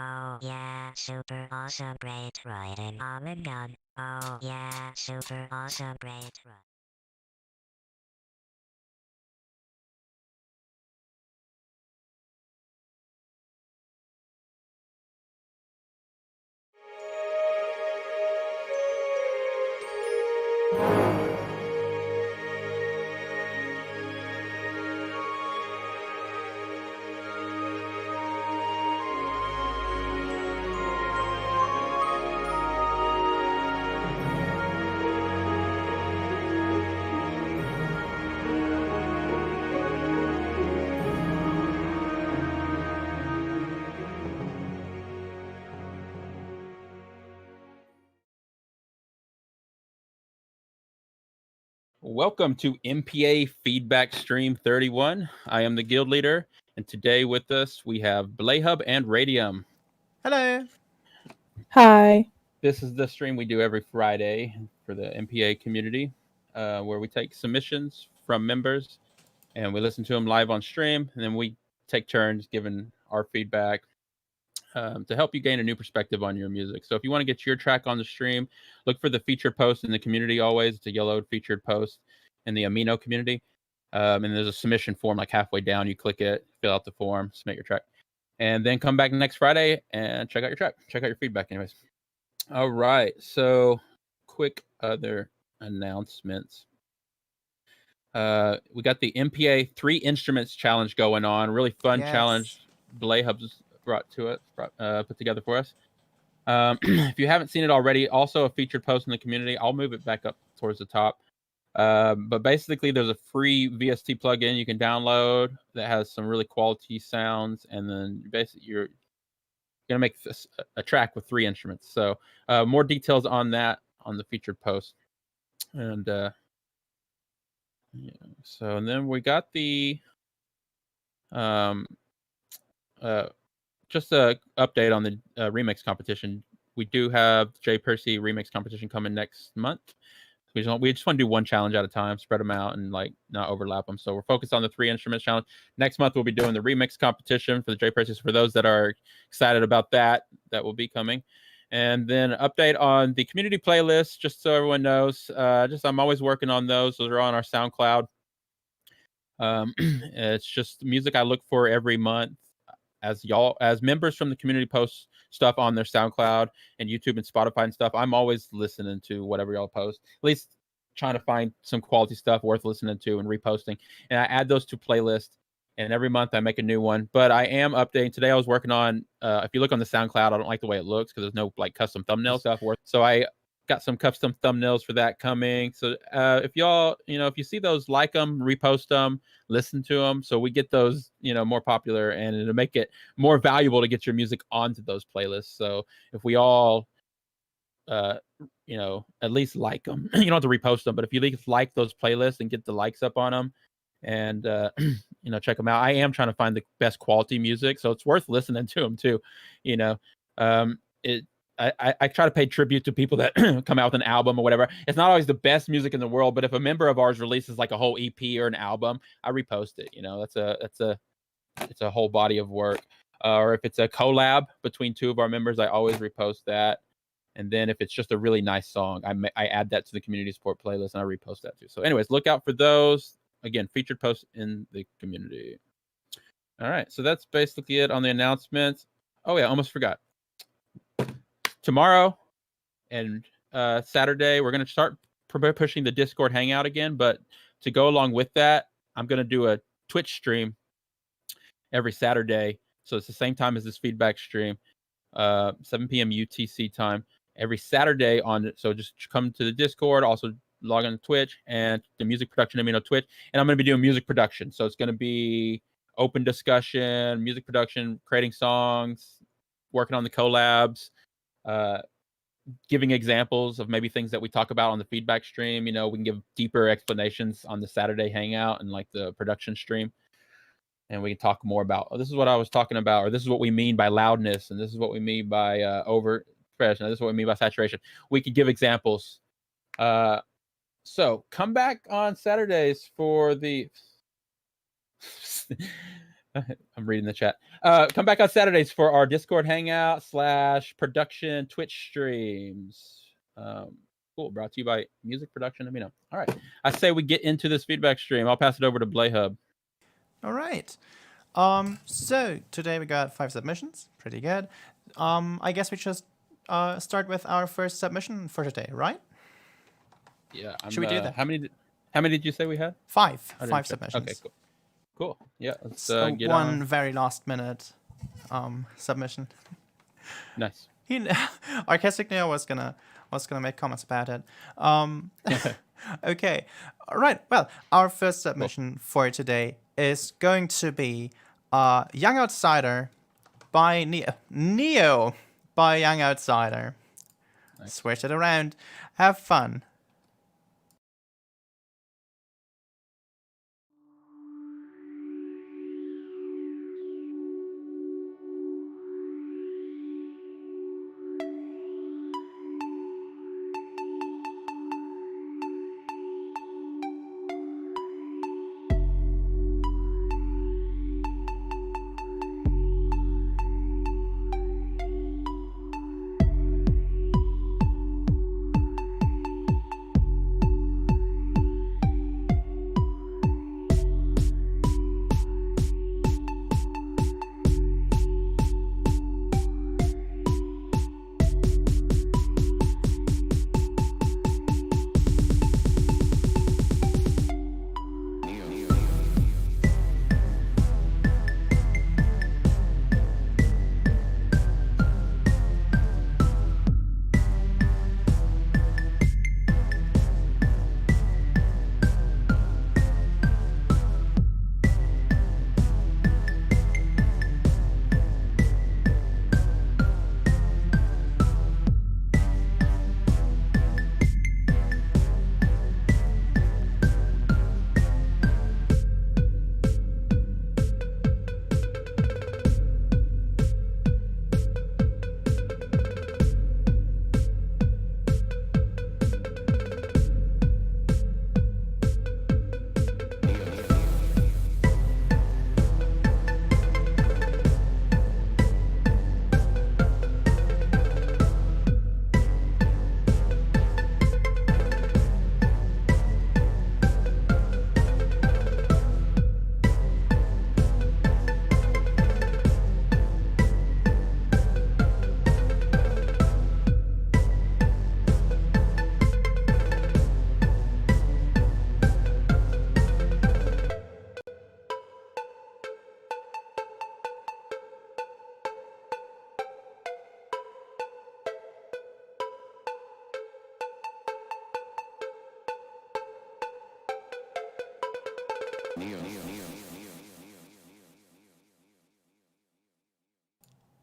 Oh yeah, super awesome, great riding on a gun. Oh yeah, super awesome, great ride. Welcome to MPA Feedback Stream 31. I am the guild leader, and today with us we have Blayhub and Radium. Hello. Hi. This is the stream we do every Friday for the MPA community, where we take submissions from members and we listen to them live on stream, and then we take turns giving our feedback to help you gain a new perspective on your music. So if you want to get your track on the stream, look for the featured post in the community always. It's a yellowed featured post in the Amino community. And there's a submission form like halfway down. You click it, fill out the form, submit your track. And then come back next Friday and check out your track. Check out your feedback anyways. All right. So quick other announcements. We got the MPA 3 Instruments Challenge going on. Really fun challenge. Blayhub's put together for us. If you haven't seen it already, also a featured post in the community. I'll move it back up towards the top. But basically, there's a free VST plugin you can download that has some really quality sounds, and then basically you're gonna make a track with 3 instruments. So more details on that on the featured post. And yeah, so and then we got the just a update on the remix competition. We do have Jay Percy remix competition coming next month. We just want to do one challenge at a time, spread them out, and like not overlap them. So we're focused on the 3 instruments challenge. Next month we'll be doing the remix competition for the Jay Percy. For those that are excited about that, that will be coming. And then update on the community playlist, just so everyone knows. I'm always working on those. Those are on our SoundCloud. It's just music I look for every month. As members from the community post stuff on their SoundCloud and YouTube and Spotify and stuff, I'm always listening to whatever y'all post, at least trying to find some quality stuff worth listening to and reposting. And I add those to playlists, and every month I make a new one. But I am updating. Today I was working on, if you look on the SoundCloud, I don't like the way it looks because there's no like custom thumbnail stuff worth. So I got some custom thumbnails for that coming. So if y'all, if you see those, like them, repost them, listen to them, so we get those, more popular, and it'll make it more valuable to get your music onto those playlists. So if we all, at least like them, you don't have to repost them, but if you at least like those playlists and get the likes up on them, and check them out. I am trying to find the best quality music, so it's worth listening to them too. I try to pay tribute to people that come out with an album or whatever. It's not always the best music in the world, but if a member of ours releases like a whole EP or an album, I repost it. It's a whole body of work. Or if it's a collab between 2 of our members, I always repost that. And then if it's just a really nice song, I add that to the community support playlist and I repost that too. So anyways, look out for those. Again, featured posts in the community. All right, so that's basically it on the announcements. Oh yeah, almost forgot. Tomorrow and Saturday, we're going to start pushing the Discord Hangout again. But to go along with that, I'm going to do a Twitch stream every Saturday. So it's the same time as this feedback stream, 7 p.m. UTC time every Saturday so just come to the Discord, also log on to Twitch and the music production Amino Twitch. And I'm going to be doing music production. So it's going to be open discussion, music production, creating songs, working on the collabs, giving examples of maybe things that we talk about on the feedback stream. We can give deeper explanations on the Saturday hangout and like the production stream. And we can talk more about, this is what I was talking about, or this is what we mean by loudness, and this is what we mean by over expression, this is what we mean by saturation. We could give examples. So come back on Saturdays for the I'm reading the chat. Come back on Saturdays for our Discord hangout / production Twitch streams. Cool. Brought to you by Music Production. Let me know. All right. I say we get into this feedback stream. I'll pass it over to Blayhub. All right. So today we got 5 submissions. Pretty good. I guess we just start with our first submission for today, right? Yeah. Should we do that? How many did you say we had? 5. I didn't 5 check. submissions. Okay, cool. Yeah, let's So get one on. very last minute submission. Nice. Archestic Neo was gonna make comments about it. Okay. All right. Well, our first submission for today is going to be Young Outsider by Neo by Young Outsider. Nice. Switch it around. Have fun.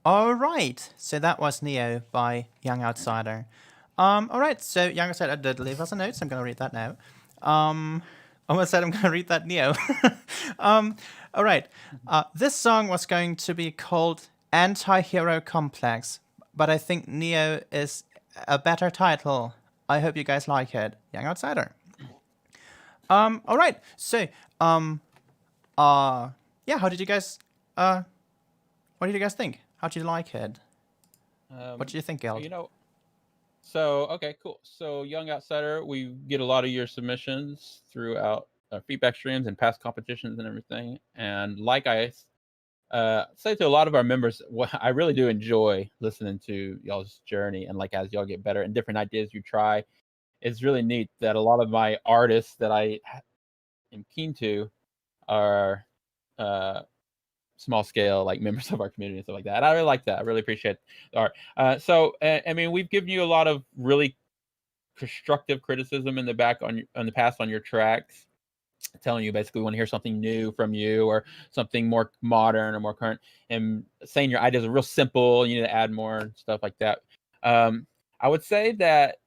All right, so that was Neo by Young Outsider. All right, so Young Outsider did leave us a note, so I'm going to read that now. Almost said I'm going to read that Neo. All right, this song was going to be called Anti-Hero Complex, but I think Neo is a better title. I hope you guys like it. Young Outsider. All right, so, yeah, how did you guys, what did you guys think? How did you like it? What did you think, Geld? Okay, cool. So Young Outsider, we get a lot of your submissions throughout our feedback streams and past competitions and everything. And like I say to a lot of our members, I really do enjoy listening to y'all's journey. And like as y'all get better and different ideas you try, it's really neat that a lot of my artists that I am keen to are small scale, like members of our community and stuff like that. And I really like that. I really appreciate the art. So I mean, we've given you a lot of really constructive criticism in the past on your tracks, telling you basically we want to hear something new from you or something more modern or more current, and saying your ideas are real simple. You need to add more and stuff like that. I would say that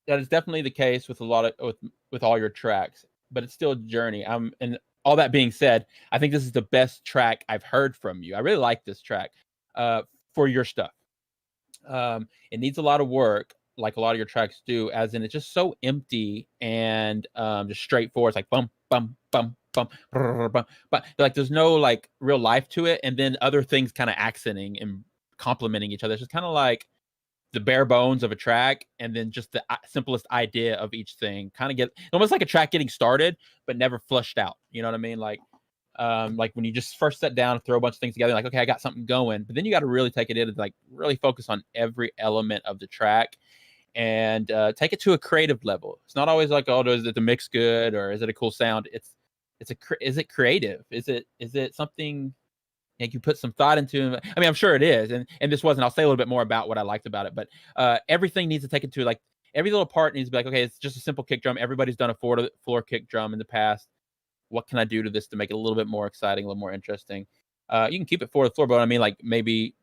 is definitely the case with a lot of with all your tracks, but it's still a journey. And all that being said, I think this is the best track I've heard from you. I really like this track for your stuff. It needs a lot of work. like a lot of your tracks do, as in it's just so empty and just straightforward. It's like bum bum bum bum, brr, bum, but like there's no like real life to it, and then other things kind of accenting and complementing each other. It's just kind of like the bare bones of a track, and then just the simplest idea of each thing. Kind of get almost like a track getting started, but never flushed out. You know what I mean? Like when you just first sit down and throw a bunch of things together, like, okay, I got something going, but then you got to really take it in and like really focus on every element of the track and take it to a creative level. It's not always like, oh, is it the mix good or is it a cool sound? Is it creative? Is it something like you put some thought into? I mean, I'm sure it is, and this wasn't. I'll say a little bit more about what I liked about it, but everything needs to take it to like every little part needs to be like, okay, it's just a simple kick drum. Everybody's done a floor kick drum in the past. What can I do to this to make it a little bit more exciting, a little more interesting? You can keep it 4 to the floor, but I mean, like maybe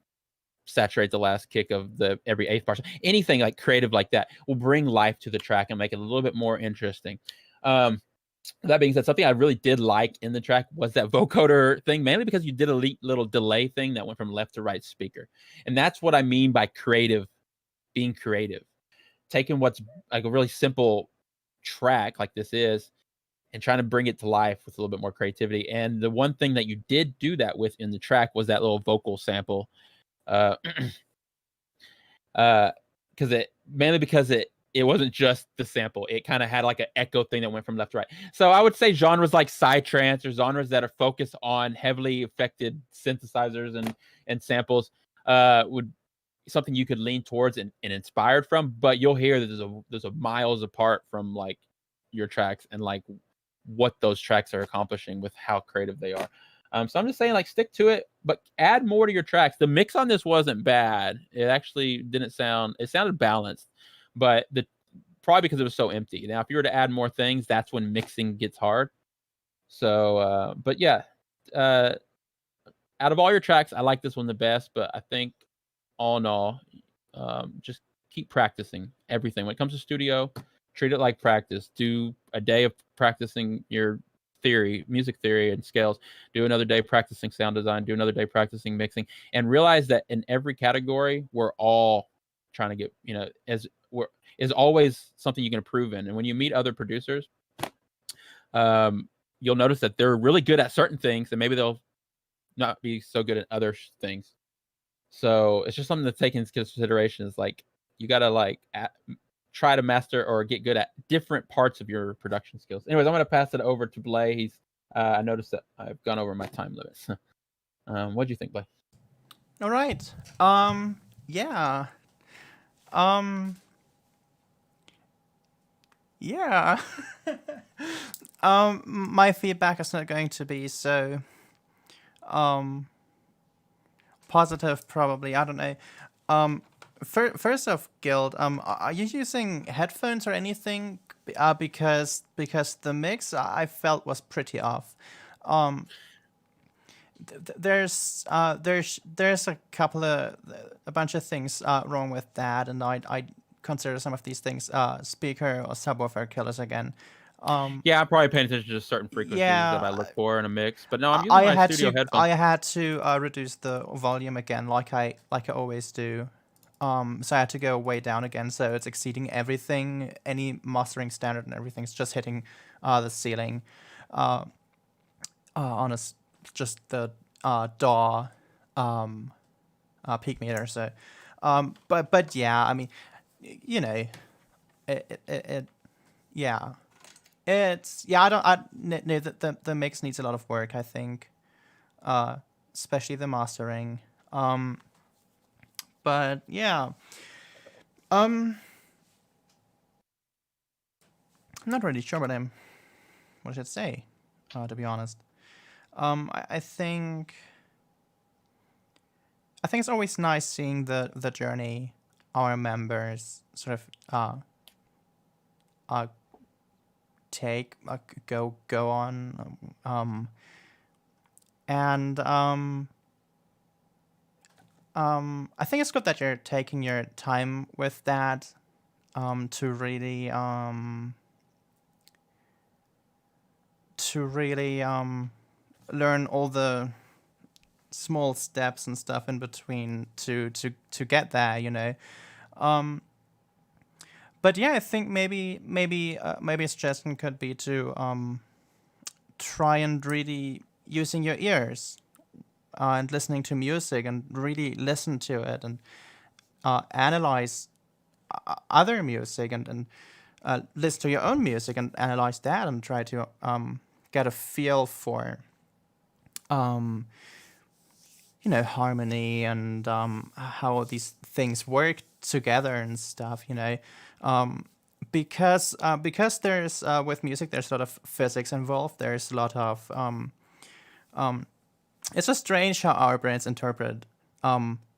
saturate the last kick of the every 8th bar. Anything like creative like that will bring life to the track and make it a little bit more interesting. That being said, something I really did like in the track was that vocoder thing, mainly because you did a little delay thing that went from left to right speaker. And that's what I mean by being creative. Taking what's like a really simple track like this is, and trying to bring it to life with a little bit more creativity. And the one thing that you did do that with in the track was that little vocal sample. Because it wasn't just the sample. It kind of had like an echo thing that went from left to right. So I would say genres like psytrance or genres that are focused on heavily affected synthesizers and samples would something you could lean towards and inspired from. But you'll hear that there's a miles apart from like your tracks and like what those tracks are accomplishing with how creative they are. So I'm just saying, like, stick to it, but add more to your tracks. The mix on this wasn't bad. It actually didn't sound. It sounded balanced, but probably because it was so empty. Now, if you were to add more things, that's when mixing gets hard. So, but yeah, out of all your tracks, I like this one the best. But I think all in all, just keep practicing everything. When it comes to studio, treat it like practice. Do a day of practicing your music theory and scales. Do another day practicing sound design. Do another day practicing mixing. And realize that in every category, we're all trying to get, is always something you can improve in. And when you meet other producers, you'll notice that they're really good at certain things and maybe they'll not be so good at other things. So it's just something to take into consideration. Is like you gotta like try to master or get good at different parts of your production skills. Anyways, I'm gonna pass it over to Blay. I noticed that I've gone over my time limits. What do you think, Blay? All right. Yeah. Yeah. My feedback is not going to be so positive, probably. I don't know. First off, Guild, are you using headphones or anything? Because the mix I felt was pretty off. There's a bunch of things wrong with that, and I consider some of these things speaker or subwoofer killers again. Yeah, I'm probably paying attention to certain frequencies that I look for in a mix. But no, I'm using I my had studio to headphones. I had to reduce the volume again, like I always do. So I had to go way down again, so it's exceeding everything, any mastering standard and everything's just hitting the ceiling on just the DAW peak meter. So, but yeah, I mean, it yeah. The mix needs a lot of work, I think, especially the mastering. But yeah, I'm not really sure what I should say, to be honest. I think it's always nice seeing the journey our members sort of take go on, and I think it's good that you're taking your time with that, to really learn all the small steps and stuff in between to get there. but yeah, I think maybe a suggestion could be to try and really using your ears and listening to music and really listen to it and analyze other music and listen to your own music and analyze that and try to get a feel for harmony and how these things work together and stuff. Because there's with music there's a lot of physics involved. There's a lot of it's just strange how our brains interpret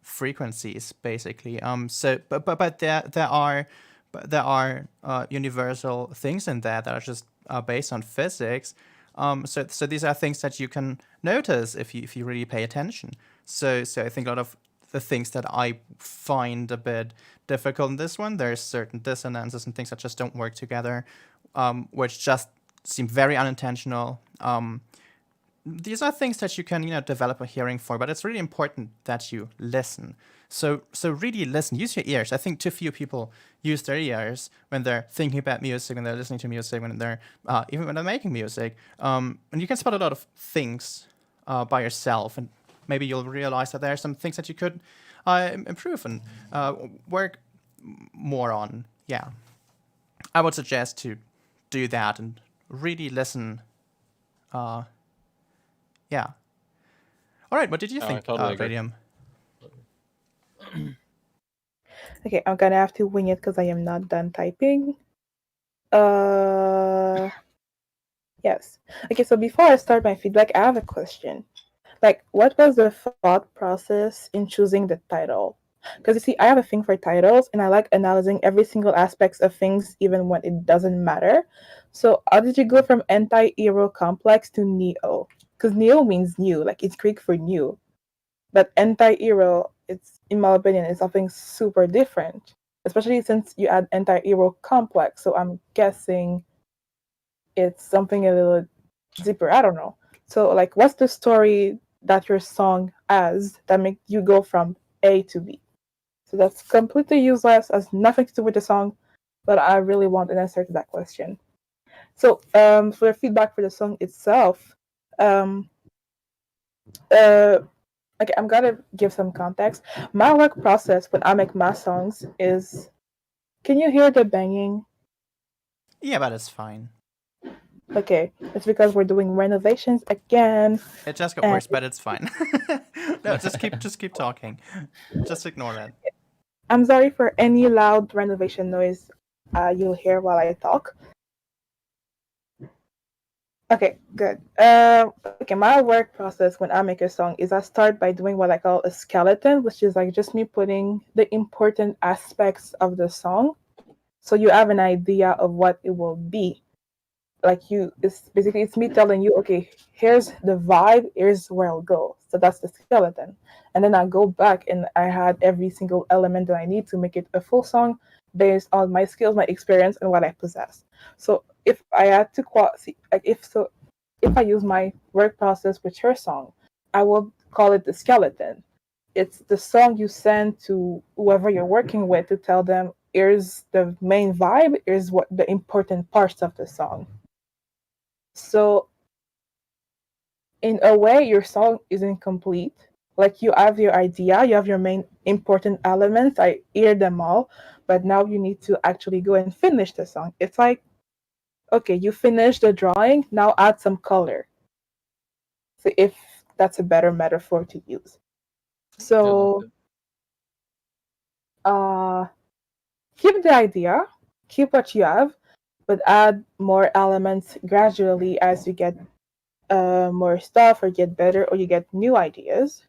frequencies, basically. But there are universal things in there that are just based on physics. So these are things that you can notice if you really pay attention. So I think a lot of the things that I find a bit difficult in this one, there's certain dissonances and things that just don't work together, which just seem very unintentional. These are things that you can develop a hearing for, but it's really important that you listen. So really listen, use your ears. I think too few people use their ears when they're thinking about music, when they're listening to music, when they're even when they're making music. And you can spot a lot of things by yourself, and maybe you'll realize that there are some things that you could improve and work more on. Yeah, I would suggest to do that and really listen. Yeah. All right. What did you think, I totally agree. Radium? Okay, I'm gonna have to wing it because I am not done typing. Yes. Okay, so before I start my feedback, I have a question. Like, what was the thought process in choosing the title? Because you see, I have a thing for titles, and I like analyzing every single aspects of things, even when it doesn't matter. So, how did you go from anti-hero complex to Neo? Because Neo means new, like it's Greek for new. But anti-hero, it's in my opinion, is something super different, especially since you add anti-hero complex. So I'm guessing it's something a little deeper. I don't know. So like, what's the story that your song has that make you go from A to B? So that's completely useless, has nothing to do with the song, but I really want an answer to that question. So for the feedback for the song itself, okay, I'm gonna give some context. My work process when I make my songs is, can you hear the banging? Yeah, but it's fine. Okay, it's because we're doing renovations again. It just got worse, but it's fine. No, just keep talking. Just ignore that. I'm sorry for any loud renovation noise you'll hear while I talk. Okay, good. Okay, my work process when I make a song is I start by doing what I call a skeleton, which is like just me putting the important aspects of the song, so you have an idea of what it will be. Like it's basically it's me telling you, okay, here's the vibe, here's where I'll go. So that's the skeleton, and then I go back and I had every single element that I need to make it a full song based on my skills, my experience, and what I possess. So if I had to if I use my work process with your song, I will call it the skeleton. It's the song you send to whoever you're working with to tell them, here's the main vibe, here's what the important parts of the song. So in a way, your song is incomplete. Like you have your idea, you have your main important elements. I hear them all, but now you need to actually go and finish the song. It's like, okay, you finished the drawing, now add some color. So if that's a better metaphor to use. So keep the idea, keep what you have, but add more elements gradually as you get more stuff or get better or you get new ideas.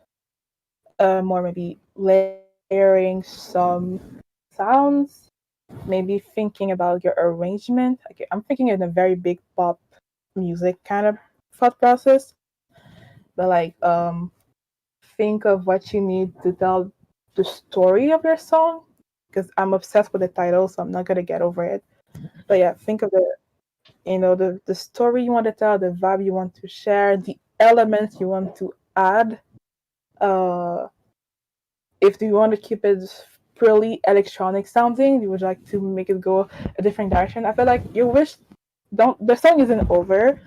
More maybe layering some sounds, maybe thinking about your arrangement. Okay, I'm thinking in a very big pop music kind of thought process, but like think of what you need to tell the story of your song, because I'm obsessed with the title, so I'm not gonna get over it. But yeah, think of the story you want to tell, the vibe you want to share, the elements you want to add. If you want to keep it purely electronic sounding, you would like to make it go a different direction. I feel like you wish don't the song isn't over.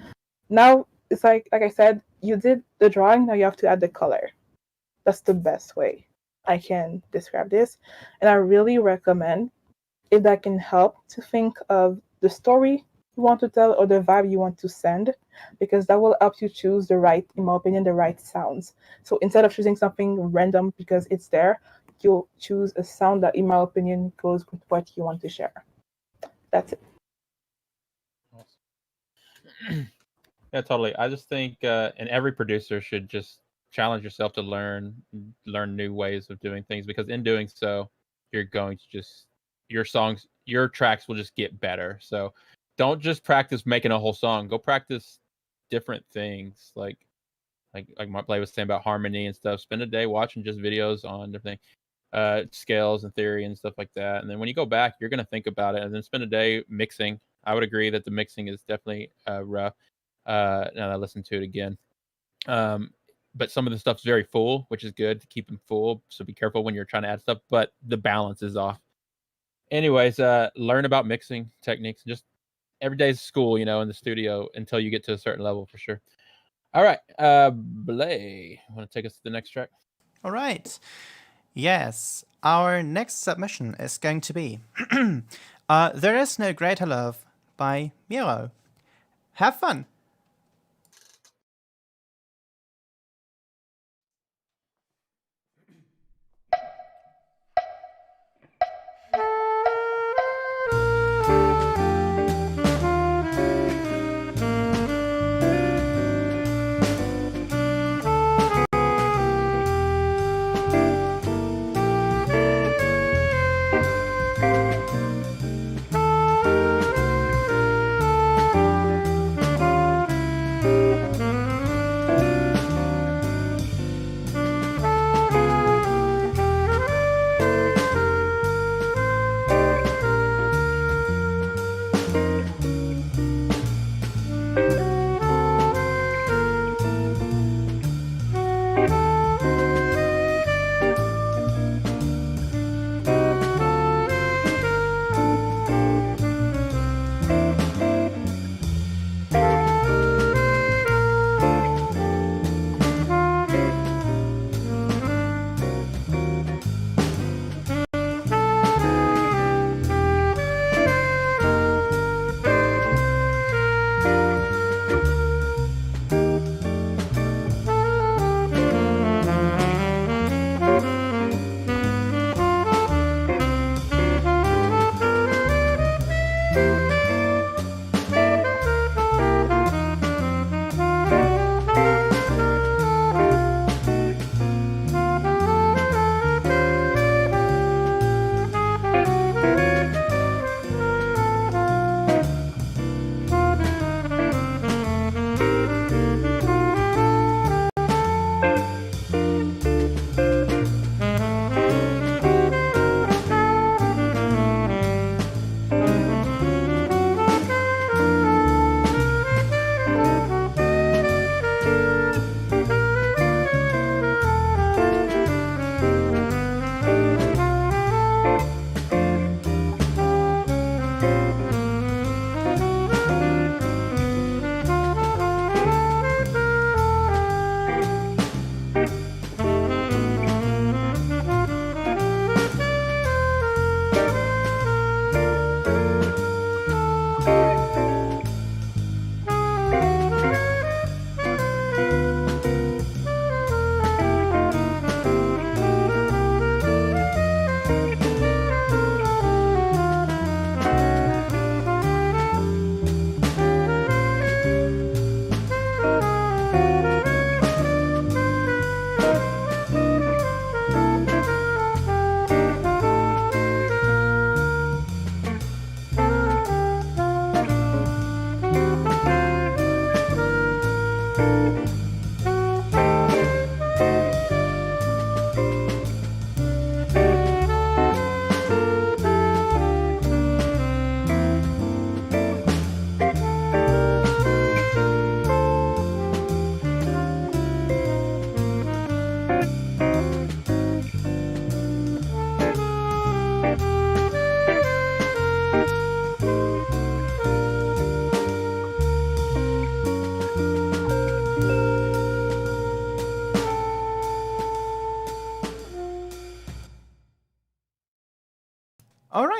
Now it's like I said, you did the drawing, now you have to add the color. That's the best way I can describe this. And I really recommend, if that can help, to think of the story you want to tell or the vibe you want to send, because that will help you choose the right, in my opinion, the right sounds. So instead of choosing something random because it's there, you'll choose a sound that, in my opinion, goes with what you want to share. That's it. Yeah, totally. I just think, and every producer should just challenge yourself to learn new ways of doing things, because in doing so, you're going to just your tracks will just get better. So don't just practice making a whole song. Go practice different things, like my play was saying about harmony and stuff. Spend a day watching just videos on different scales and theory and stuff like that. And then when you go back, you're gonna think about it, and then spend a day mixing. I would agree that the mixing is definitely rough. Now that I listen to it again. But some of the stuff's very full, which is good to keep them full. So be careful when you're trying to add stuff, but the balance is off. Anyways, learn about mixing techniques. Just every day's school, in the studio until you get to a certain level for sure. All right, Blay, want to take us to the next track? All right. Yes, our next submission is going to be There Is No Greater Love by Miro. Have fun!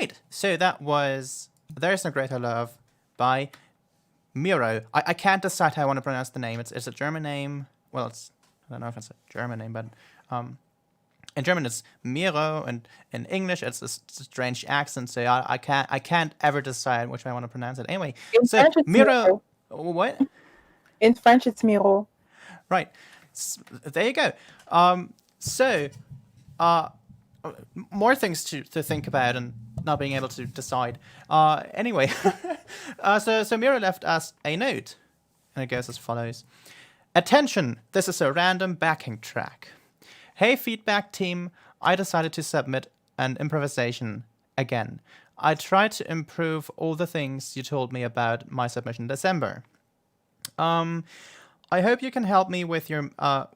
right. So that was There's No Greater Love by Miro. I can't decide how I want to pronounce the name. It's a German name. Well, I don't know if it's a German name, but in German it's Miro, and in English it's a strange accent. So I can't ever decide which way I want to pronounce it. Anyway, In so French, it's Miro. Miro. What? In French, it's Miro. Right. There you go. So, more things to think about and not being able to decide. Anyway, so Miro left us a note, and it goes as follows. Attention, this is a random backing track. Hey, feedback team, I decided to submit an improvisation again. I tried to improve all the things you told me about my submission in December. I hope you can help me with your I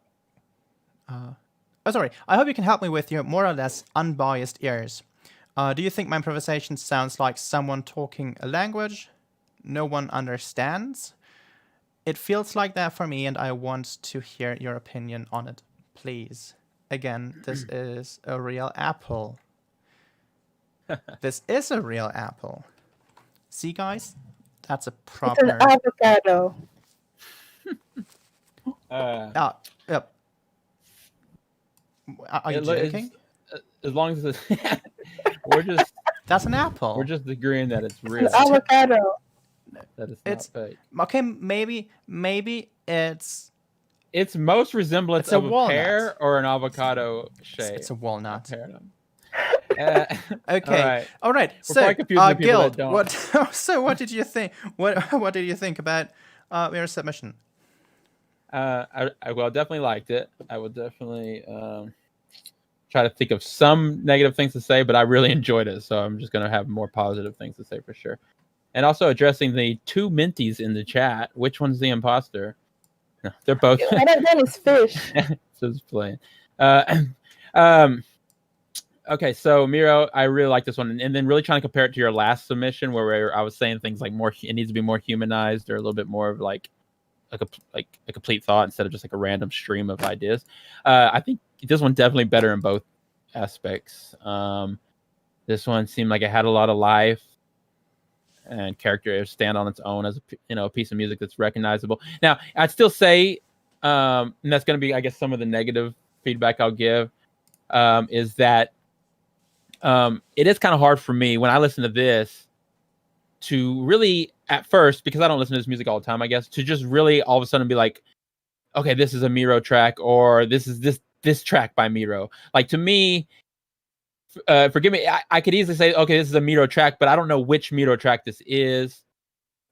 hope you can help me with your more or less unbiased ears. Do you think my improvisation sounds like someone talking a language no one understands? It feels like that for me, and I want to hear your opinion on it, please. Again, this is a real apple. This is a real apple. See, guys? That's a It's proper... an avocado. Yep. Are you joking? As long as it's, we're just That's an apple. we're just agreeing that it's real. An avocado. That it's It's- not fake. Okay, maybe it's Most resemblance It's a of a walnut. pear or an avocado shape. it's a walnut. Okay. All right. We're So, quite confusing the people that Guild, don't. what did you think? What did you think about your submission? I definitely liked it. I would definitely try to think of some negative things to say, but I really enjoyed it. So I'm just going to have more positive things to say for sure. And also addressing the two minties in the chat. Which one's the imposter? No, they're both. One of them is fish. Just playing. Okay, so Miro, I really like this one, and then really trying to compare it to your last submission, where I was saying things like it needs to be more humanized, or a little bit more of like a complete thought instead of just like a random stream of ideas. I think this one definitely better in both aspects. This one seemed like it had a lot of life and character. It stand on its own as a piece of music that's recognizable. Now, I'd still say, and that's going to be, I guess, some of the negative feedback I'll give, is that it is kind of hard for me when I listen to this to really, at first, because I don't listen to this music all the time, I guess, to just really all of a sudden be like, okay, this is a Miro track, or this is this track by Miro. Like, to me, forgive me, I could easily say, okay, this is a Miro track, but I don't know which Miro track this is.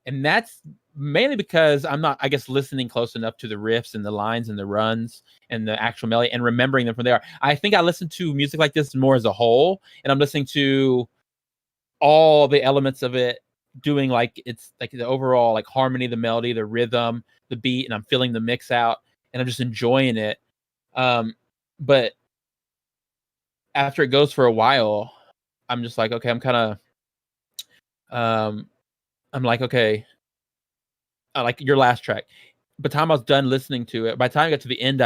And that's mainly because I'm not, I guess, listening close enough to the riffs and the lines and the runs and the actual melody and remembering them from there. I think I listen to music like this more as a whole, and I'm listening to all the elements of it, doing like it's like the overall like harmony, the melody, the rhythm, the beat, and I'm feeling the mix out, and I'm just enjoying it. But after it goes for a while, I'm just like, okay, I'm kind of I'm like, okay, like your last track. By the time I was done listening to it, by the time I got to the end,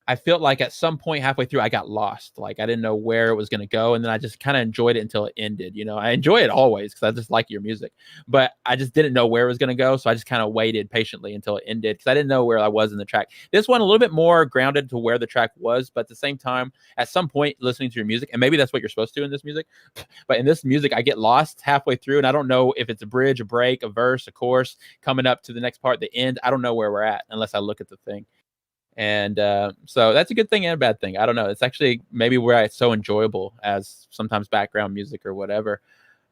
I felt like at some point halfway through, I got lost. Like I didn't know where it was going to go. And then I just kind of enjoyed it until it ended. You know, I enjoy it always because I just like your music, but I just didn't know where it was going to go. So I just kind of waited patiently until it ended because I didn't know where I was in the track. This one, a little bit more grounded to where the track was, but at the same time, at some point listening to your music, and maybe that's what you're supposed to in this music, but in this music, I get lost halfway through and I don't know if it's a bridge, a break, a verse, a chorus coming up to the next part, the end. I don't know where we're at unless I look at the thing. And so that's a good thing and a bad thing. I don't know. It's actually maybe where it's so enjoyable as sometimes background music or whatever.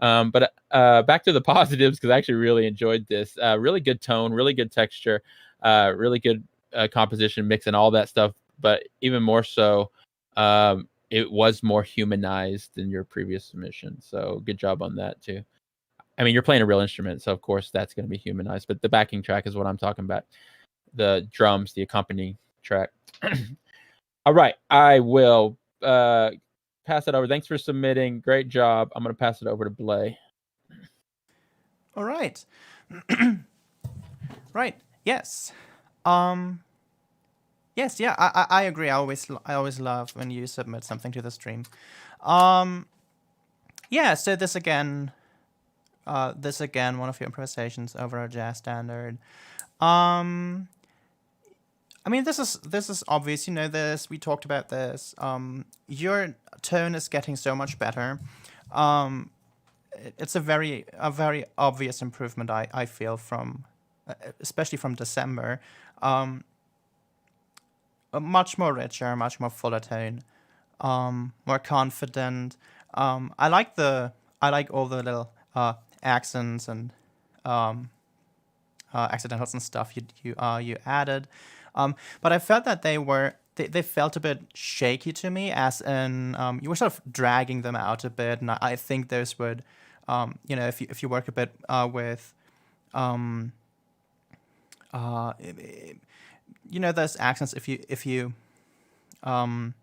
But back to the positives, because I actually really enjoyed this. Really good tone, really good texture, really good composition, mix and all that stuff. But even more so, it was more humanized than your previous submission. So good job on that too. I mean, you're playing a real instrument, so of course that's going to be humanized. But the backing track is what I'm talking about. The drums, the accompanying track. All right, I will pass it over. Thanks for submitting. Great job. I'm going to pass it over to Blay. All right. Right. Yes. Yes. Yeah. I agree. I always love when you submit something to the stream. Yeah, so this again, one of your improvisations over a jazz standard. Um, I mean, this is obvious. You know this. We talked about this. Your tone is getting so much better. Um, it's a very obvious improvement. I feel from, especially from December. Um, a much more richer, much more fuller tone. More confident. I like all the little accents and um, accidentals and stuff you added. But I felt that they felt a bit shaky to me, as in you were sort of dragging them out a bit, and I think those would, if you work a bit with, um, those accents, um,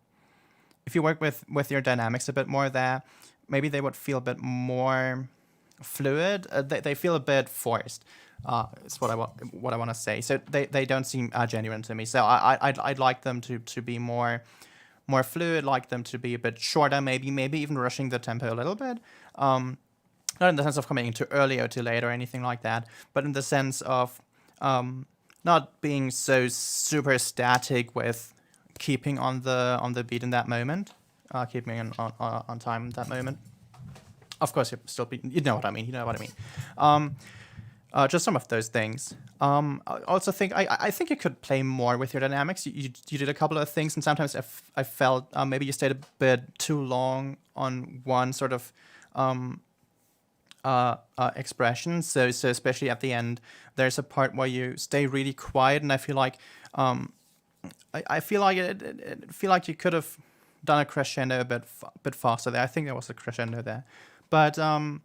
if you work with your dynamics a bit more there, maybe they would feel a bit more fluid. They feel a bit forced. Is what I want to say. So they don't seem genuine to me. So I'd like them to be more fluid. Like them to be a bit shorter. Maybe even rushing the tempo a little bit. Not in the sense of coming in too early or too late or anything like that, but in the sense of not being so super static with keeping on the beat in that moment, keeping on time in that moment. Of course, you know what I mean. You know what I mean. Just some of those things. I also think I think you could play more with your dynamics. You did a couple of things, and sometimes I felt maybe you stayed a bit too long on one sort of expression. So especially at the end, there's a part where you stay really quiet, and I feel like I feel like you could have done a crescendo a bit faster there. I think there was a crescendo there, but yeah.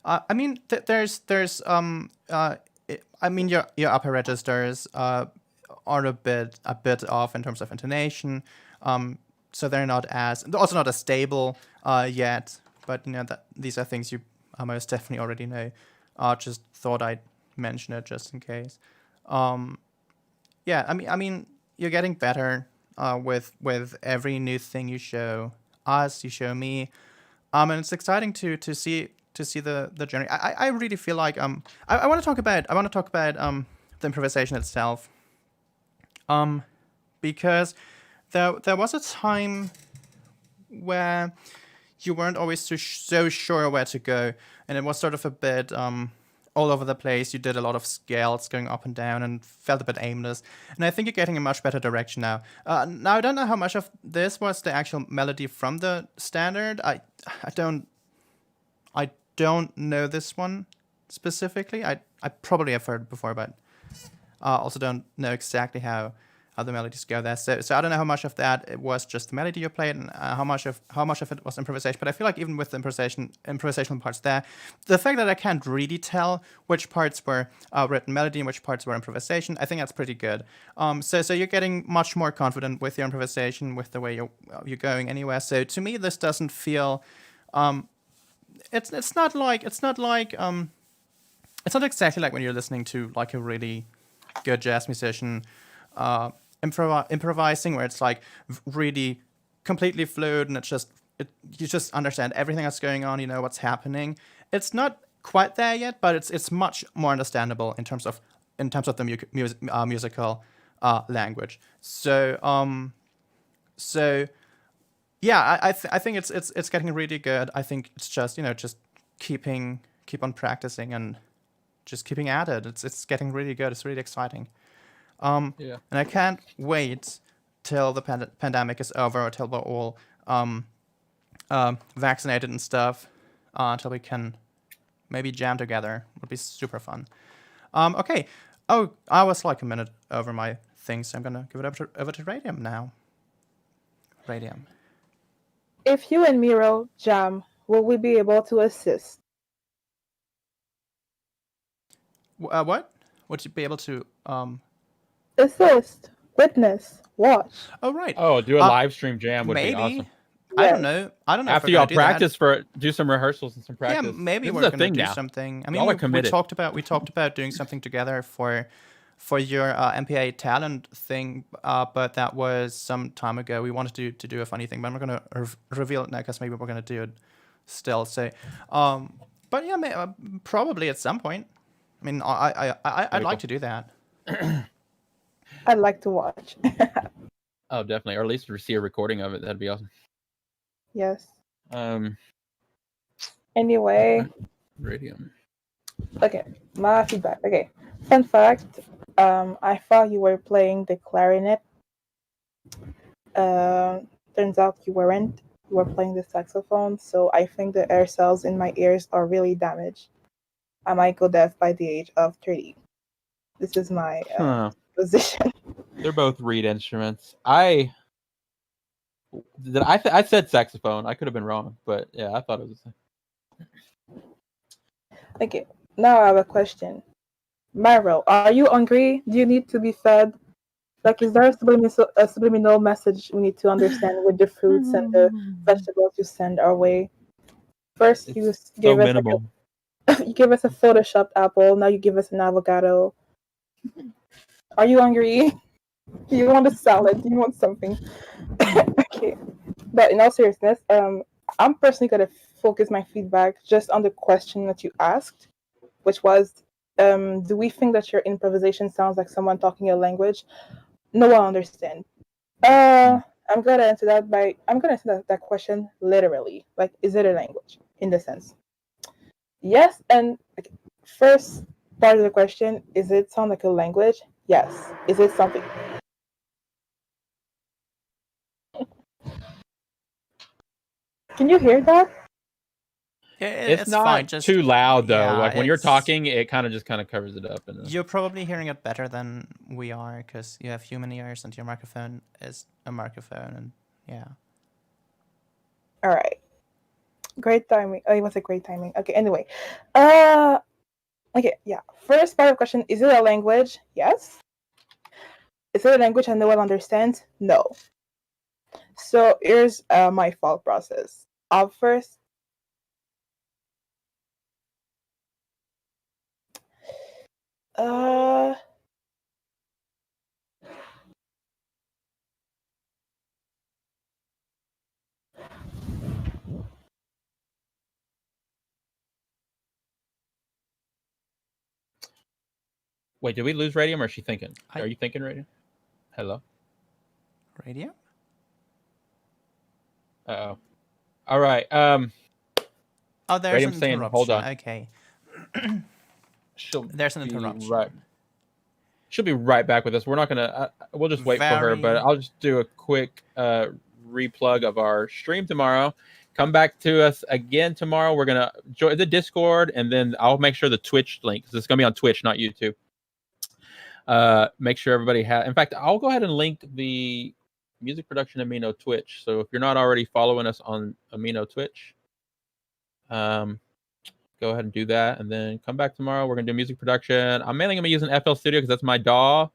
I mean, I mean, your upper registers are a bit off in terms of intonation. So they're not as stable yet. But that these are things you most definitely already know. Just thought I'd mention it just in case. Yeah, I mean, you're getting better with every new thing you show us, you show me, and it's exciting to see the journey. I really feel like I want to talk about the improvisation itself, because there was a time where you weren't always so sure where to go, and it was sort of a bit all over the place. You did a lot of scales going up and down and felt a bit aimless. And I think you're getting a much better direction now. Now, I don't know how much of this was the actual melody from the standard. I don't know this one specifically. I probably have heard it before, but also don't know exactly how the melodies go there. So I don't know how much of that it was just the melody you played, and how much of it was improvisation. But I feel like even with the improvisational parts there, the fact that I can't really tell which parts were written melody and which parts were improvisation, I think that's pretty good. So you're getting much more confident with your improvisation, with the way you're going anywhere. So to me, this doesn't feel it's not exactly like when you're listening to like a really good jazz musician improvising, where it's like really completely fluid, and you just understand everything that's going on. You know what's happening. It's not quite there yet, but it's much more understandable in terms of the musical language. So yeah, I think it's getting really good. I think it's just keep on practicing and just keeping at it. It's getting really good. It's really exciting. Yeah. And I can't wait till the pandemic is over, or till we're all vaccinated and stuff, until we can maybe jam together. It would be super fun. Okay. Oh, I was like a minute over my thing, so I'm gonna give it over to Radium now. Radium. If you and Miro jam, will we be able to assist? What? Would you be able to Assist, witness, watch. Oh, right. Oh, do a live stream jam would maybe. be awesome. I Yes. don't know. After y'all practice do some rehearsals and some practice. Yeah, maybe This we're is a gonna thing do now. something. I Y'all mean, are committed. we talked about doing something together for your MPA talent thing, but that was some time ago. We wanted to do a funny thing, but I'm not gonna reveal it now because maybe we're gonna do it still. So, but yeah, probably at some point. I mean, I'd Very like cool. to do that. I'd like to watch. Oh, definitely, or at least see a recording of it. That'd be awesome. Yes. Um, Anyway, Radium. okay, my feedback. Okay, fun fact. I thought you were playing the clarinet. Turns out you weren't. You were playing the saxophone. So I think the air cells in my ears are really damaged. I might go deaf by the age of 30. This is my position. They're both reed instruments. I said saxophone. I could have been wrong, but yeah, I thought it was. Okay, now I have a question. Marro, are you hungry? Do you need to be fed? Like, is there a subliminal message we need to understand with the fruits and the vegetables you send our way? First, you gave us minimal. you gave us a photoshopped apple. Now you give us an avocado. Are you hungry? Do you want a salad? Do you want something? Okay, but in all seriousness, I'm personally gonna focus my feedback just on the question that you asked, which was, do we think that your improvisation sounds like someone talking a language no one understands? I'm gonna answer that question literally. Like, is it a language in the sense? Yes, and like, first part of the question, is it sound like a language? Yes. Is it something? Can you hear that? It's not fine. Just too loud though. yeah, Like when you're it's- talking, it kind of covers it up. You're probably hearing it better than we are because you have human ears and your microphone is a microphone, and yeah. All right. Great timing. Oh, it was a great timing. Okay. Anyway, okay. Yeah. First part of the question: is it a language? Yes. Is it a language and no one understands? No. So here's my thought process. First, Wait, did we lose Radium or is she thinking? I- Are you thinking, Radium? Hello? Radio? Uh-oh. All right. Oh, there's Radium's an saying, interruption. hold on. Okay. There's an interruption. Right. She'll be right back with us. We're not gonna. We'll just wait for her, but I'll just do a quick replug of our stream tomorrow. Come back to us again tomorrow. We're gonna join the Discord, and then I'll make sure the Twitch link, because it's gonna be on Twitch, not YouTube. Make sure everybody has. In fact, I'll go ahead and link the music production Amino Twitch. So if you're not already following us on Amino Twitch, go ahead and do that, and then come back tomorrow. We're gonna do music production. I'm mainly gonna be using FL Studio because that's my DAW.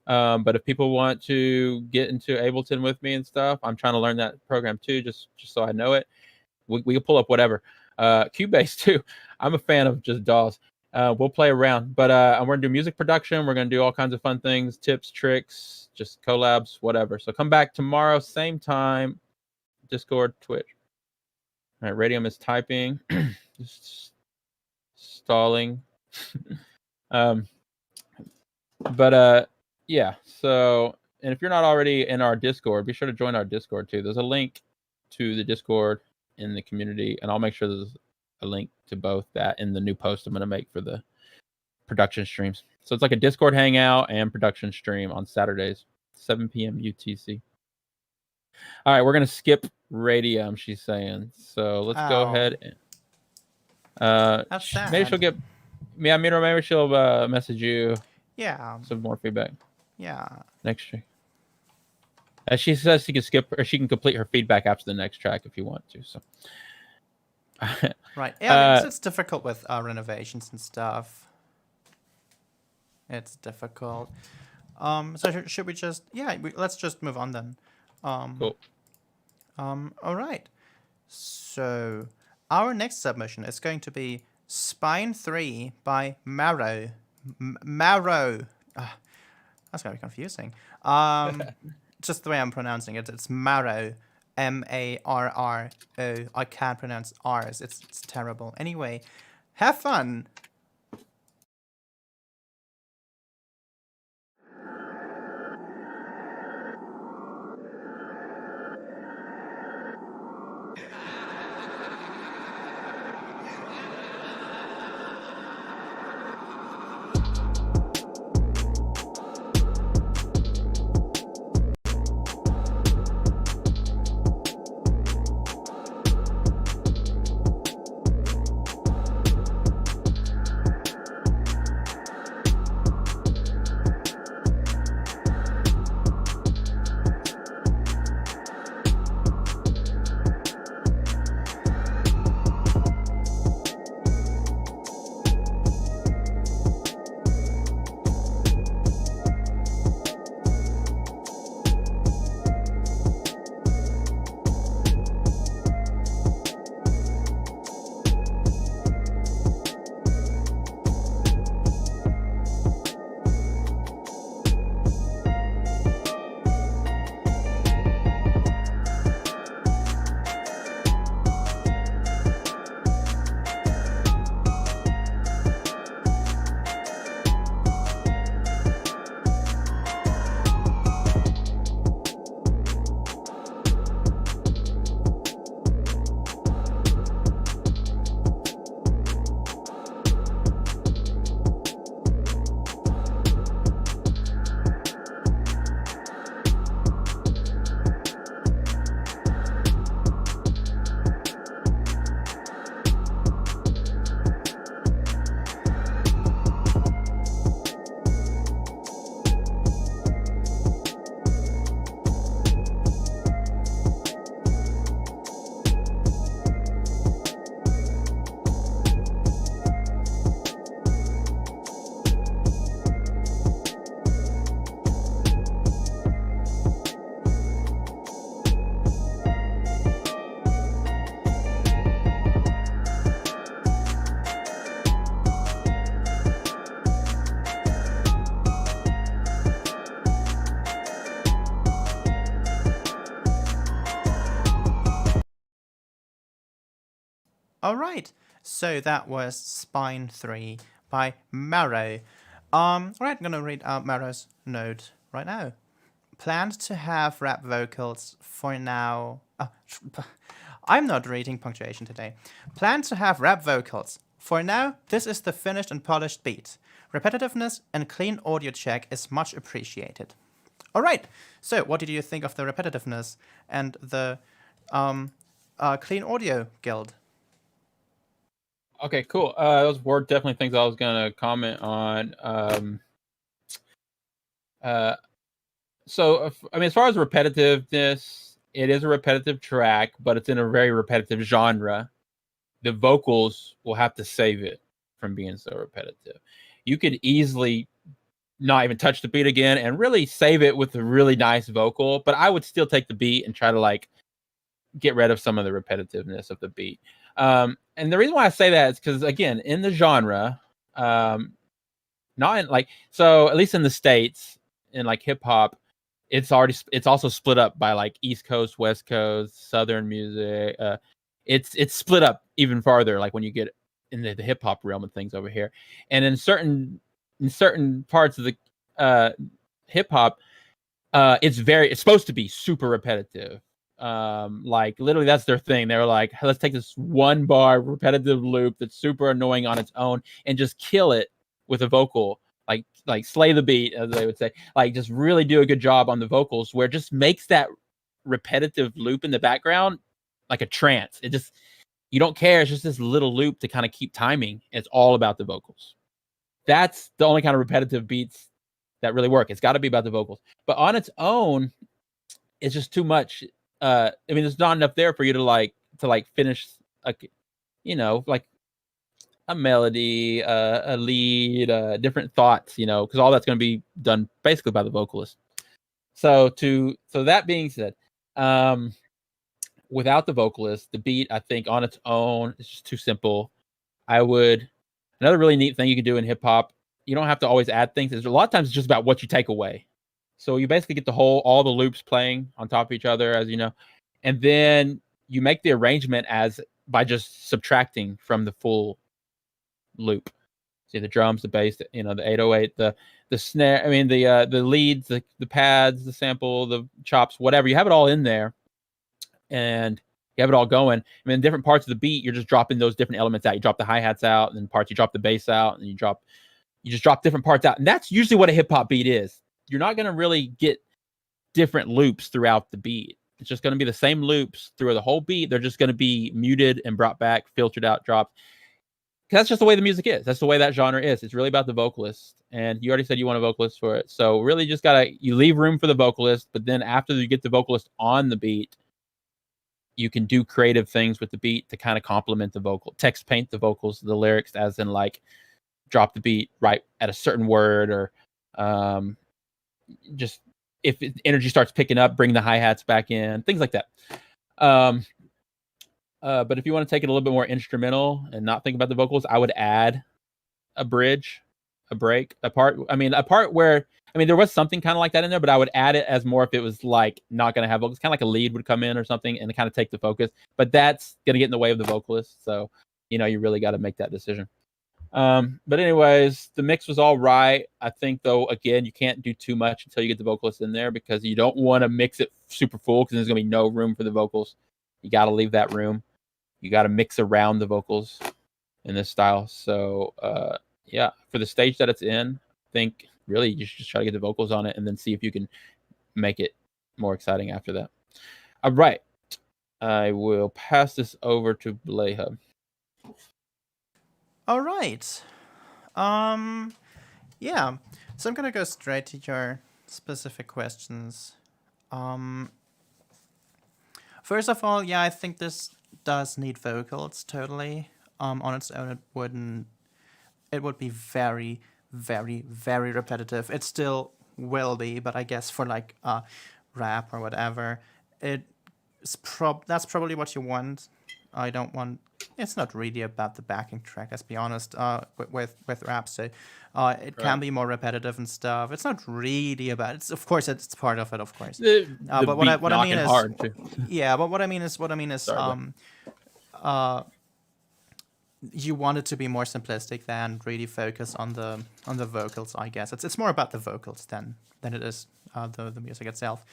But if people want to get into Ableton with me and stuff, I'm trying to learn that program too, just so I know it. We can pull up whatever. Cubase too. I'm a fan of just DAWs. We'll play around, but we're gonna do music production. We're gonna do all kinds of fun things, tips, tricks, just collabs, whatever. So come back tomorrow, same time, Discord, Twitch. All right, Radium is typing. Just stalling. Yeah, so, and if you're not already in our Discord, be sure to join our Discord too. There's a link to the Discord in the community, and I'll make sure there's a link to both that in the new post I'm going to make for the production streams. So it's like a Discord hangout and production stream on Saturdays, 7 p.m. UTC. All right, we're going to skip Radium, she's saying. So let's go ahead and That's sad. maybe she'll get Miro, maybe she'll message you some more feedback. Yeah. Next track. She says she can skip, or she can complete her feedback after the next track if you want to. So, right. Yeah, it's difficult with renovations and stuff. It's difficult. So should we just? Yeah, let's just move on then. cool. All right. So our next submission is going to be Spine 3 by Marro. Marro. That's going to be confusing. Just the way I'm pronouncing it, it's Marro. Marro. I can't pronounce R's. It's terrible. Anyway, have fun. All right, so that was Spine 3 by Marro. All right, I'm gonna read out Marro's note right now. Planned to have rap vocals for now. I'm not reading punctuation today. Planned to have rap vocals. For now, this is the finished and polished beat. Repetitiveness and clean audio check is much appreciated. All right, so what did you think of the repetitiveness and the clean audio guild? Okay, cool. Those were definitely things I was gonna comment on. So I mean, as far as repetitiveness, it is a repetitive track, but it's in a very repetitive genre. The vocals will have to save it from being so repetitive. You could easily not even touch the beat again and really save it with a really nice vocal, but I would still take the beat and try to like get rid of some of the repetitiveness of the beat. And the reason why I say that is because, again, in the genre, not in like, so at least in the States, in like hip hop, it's also split up by like East Coast, West Coast, Southern music. It's split up even farther, like when you get in the hip hop realm and things over here. And in certain parts of the hip hop, it's supposed to be super repetitive. Like literally that's their thing. They're like, let's take this one bar repetitive loop that's super annoying on its own and just kill it with a vocal, like slay the beat, as they would say, like just really do a good job on the vocals where it just makes that repetitive loop in the background like a trance. It just, you don't care. It's just this little loop to kind of keep timing. It's all about the vocals. That's the only kind of repetitive beats that really work. It's got to be about the vocals, but on its own, it's just too much. I mean, there's not enough there for you to finish like a melody, a lead, different thoughts, because all that's going to be done basically by the vocalist. So that being said, without the vocalist, the beat, I think on its own, is just too simple. Another really neat thing you can do in hip hop, you don't have to always add things. A lot of times it's just about what you take away. So you basically get all the loops playing on top of each other, as you know, and then you make the arrangement as by just subtracting from the full loop. See the drums, the bass, the 808, the snare. I mean the leads, the pads, the sample, the chops, whatever. You have it all in there, and you have it all going. I mean, in different parts of the beat, you're just dropping those different elements out. You drop the hi-hats out, and then parts you drop the bass out, and you just drop different parts out. And that's usually what a hip hop beat is. You're not going to really get different loops throughout the beat. It's just going to be the same loops through the whole beat. They're just going to be muted and brought back, filtered out, dropped. That's just the way the music is. That's the way that genre is. It's really about the vocalist. And you already said you want a vocalist for it. So really just you leave room for the vocalist, but then after you get the vocalist on the beat, you can do creative things with the beat to kind of complement the vocal. Text paint the vocals, the lyrics, as in like drop the beat right at a certain word, or just if energy starts picking up, bring the hi-hats back in, things like that. But if you want to take it a little bit more instrumental and not think about the vocals, I would add a bridge, a break, a part where, there was something kind of like that in there, but I would add it as more if it was like not going to have vocals, kind of like a lead would come in or something and kind of take the focus, but that's going to get in the way of the vocalist. So, you really got to make that decision. But anyways, the mix was all right. I think though, again, you can't do too much until you get the vocalist in there, because you don't want to mix it super full because there's going to be no room for the vocals. You got to leave that room. You got to mix around the vocals in this style. So, yeah, for the stage that it's in, I think really you should just try to get the vocals on it and then see if you can make it more exciting after that. All right. I will pass this over to Bleha. All right. Yeah. So I'm gonna go straight to your specific questions. First of all, yeah, I think this does need vocals totally. On its own, it would be very, very, very repetitive. It still will be, but I guess for like rap or whatever, that's probably what you want. I don't want. It's not really about the backing track, let's be honest. With rap, so it can be more repetitive and stuff. It's not really about. Of course, it's part of it, of course. But what I mean is, hard too. Yeah, but what I mean is, Sorry, you want it to be more simplistic than really focus on the vocals. I guess it's more about the vocals than it is the music itself.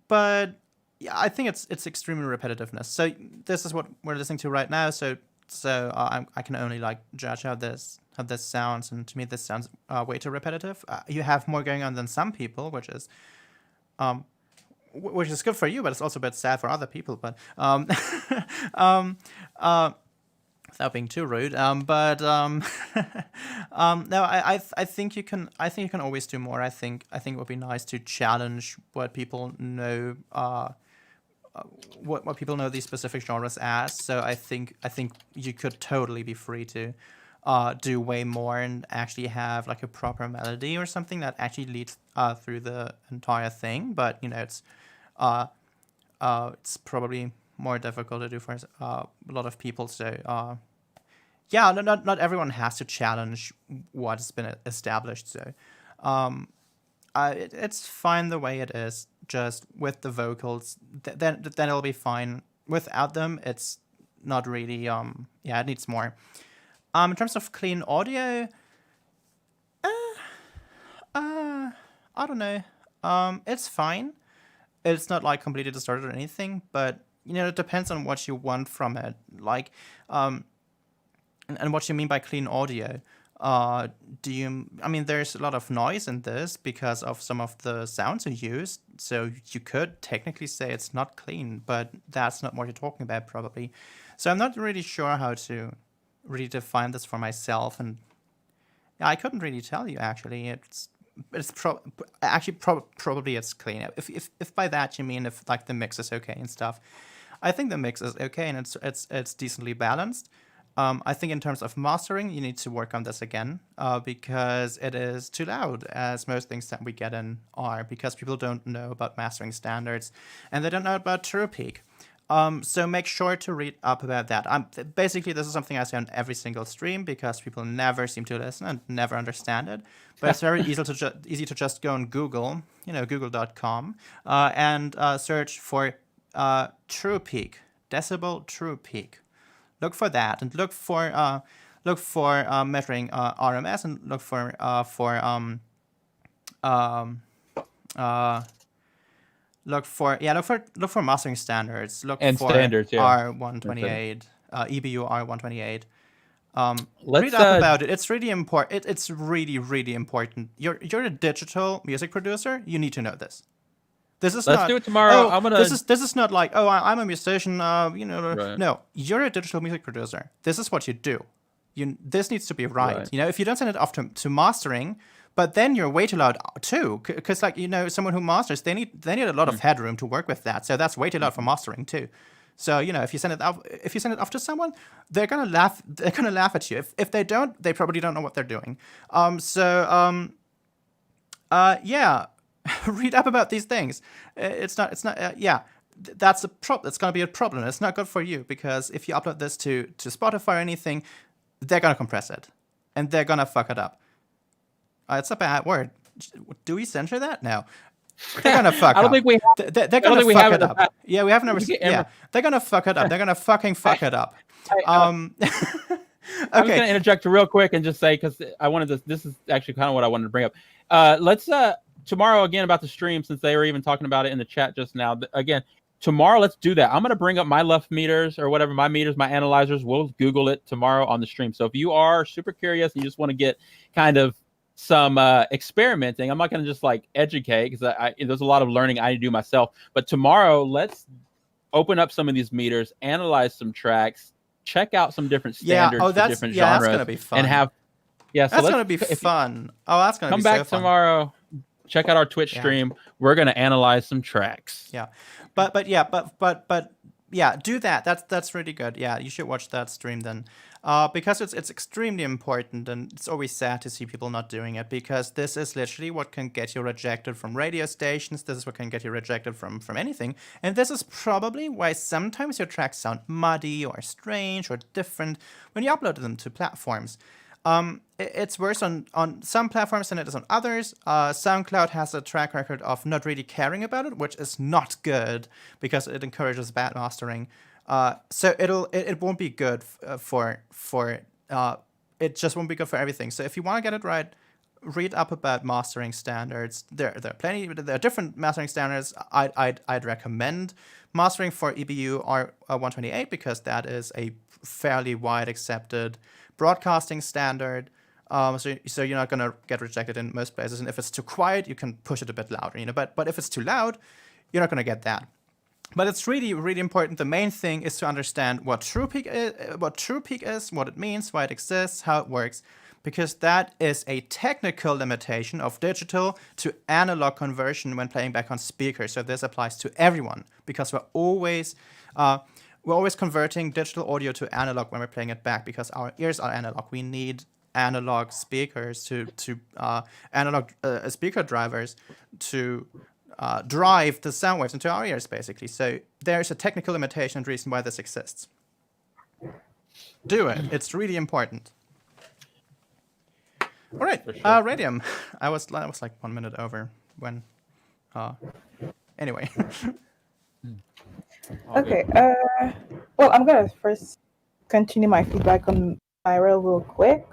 But yeah, I think it's extremely repetitiveness. So this is what we're listening to right now. So I can only like judge how this sounds, and to me this sounds way too repetitive. You have more going on than some people, which is good for you, but it's also a bit sad for other people. But without being too rude, no, I think you can. I think you can always do more. I think it would be nice to challenge what people know. What people know these specific genres as. So I think you could totally be free to do way more and actually have like a proper melody or something that actually leads through the entire thing. But it's probably more difficult to do for a lot of people. So yeah, not everyone has to challenge what's been established. So it's fine the way it is. Just with the vocals, then it'll be fine. Without them, it's not really. It needs more. In terms of clean audio, I don't know. It's fine. It's not like completely distorted or anything, but it depends on what you want from it. Like, and what you mean by clean audio. There's a lot of noise in this because of some of the sounds you used. So you could technically say it's not clean, but that's not what you're talking about probably. So I'm not really sure how to really define this for myself. And I couldn't really tell you actually. Probably it's clean. If by that you mean if like the mix is okay and stuff, I think the mix is okay and it's decently balanced. I think in terms of mastering, you need to work on this again because it is too loud, as most things that we get in are, because people don't know about mastering standards and they don't know about true peak. So make sure to read up about that. Basically, this is something I say on every single stream because people never seem to listen and never understand it. But it's very easy to just go on Google, google.com, and search for true peak, decibel true peak. Look for that and look for measuring RMS and look for look for mastering standards. Look And for standards, yeah. R128, EBU R128. Let's Read up about it. It's really important. It's really, really important. You're a digital music producer. You need to know this. This is let's not, do it tomorrow. Oh, I'm gonna. This is not like, oh, I'm a musician. Right. No, you're a digital music producer. This is what you do. This needs to be right. Right. If you don't send it off to mastering, but then you're way too loud too, because someone who masters, they need a lot of headroom to work with that. So that's way too loud for mastering too. So if you send it off to someone, they're gonna laugh. They're gonna laugh at you. If they don't, they probably don't know what they're doing. Yeah. Read up about these things. It's not. That's a problem. It's gonna be a problem. It's not good for you because if you upload this to Spotify or anything, they're gonna compress it, and they're gonna fuck it up. It's a bad word. Do we censor that? No. They're gonna fuck up. I don't think we. They're gonna fuck it up. Yeah, we have never. Yeah, they're gonna fuck it up. They're gonna fucking fuck it up. I'm just gonna interject real quick and just say because I wanted to. This is actually kind of what I wanted to bring up. Let's tomorrow again about the stream since they were even talking about it in the chat just now. Again, tomorrow let's do that. I'm gonna bring up my left meters or whatever my meters, my analyzers. We'll Google it tomorrow on the stream. So if you are super curious and you just want to get kind of some experimenting, I'm not gonna just like educate because there's a lot of learning I need to do myself. But tomorrow let's open up some of these meters, analyze some tracks, check out some different standards for different genres. That's gonna be fun. And have so that's gonna be fun. That's gonna come be back so fun. Tomorrow. Check out our Twitch stream. We're gonna analyze some tracks. Yeah, but yeah, do that. That's really good. Yeah, you should watch that stream then, because it's extremely important, and it's always sad to see people not doing it because this is literally what can get you rejected from radio stations. This is what can get you rejected from anything, and this is probably why sometimes your tracks sound muddy or strange or different when you upload them to platforms. It's worse on some platforms than it is on others. SoundCloud has a track record of not really caring about it, which is not good because it encourages bad mastering. So it won't be good it just won't be good for everything. So if you want to get it right, read up about mastering standards. There are different mastering standards. I'd recommend mastering for EBU R128 because that is a fairly wide accepted broadcasting standard. So you're not gonna get rejected in most places. And if it's too quiet, you can push it a bit louder. But if it's too loud, you're not gonna get that. But it's really, really important. The main thing is to understand what true peak is, what it means, why it exists, how it works, because that is a technical limitation of digital to analog conversion when playing back on speakers. So this applies to everyone because we're always converting digital audio to analog when we're playing it back because our ears are analog. We need analog speakers to analog speaker drivers to drive the sound waves into our ears, basically. So there's a technical limitation and reason why this exists. Do it. It's really important. All right, sure. Radium. I was like 1 minute over when. Anyway. Okay. Well, I'm gonna first continue my feedback on Miro real quick.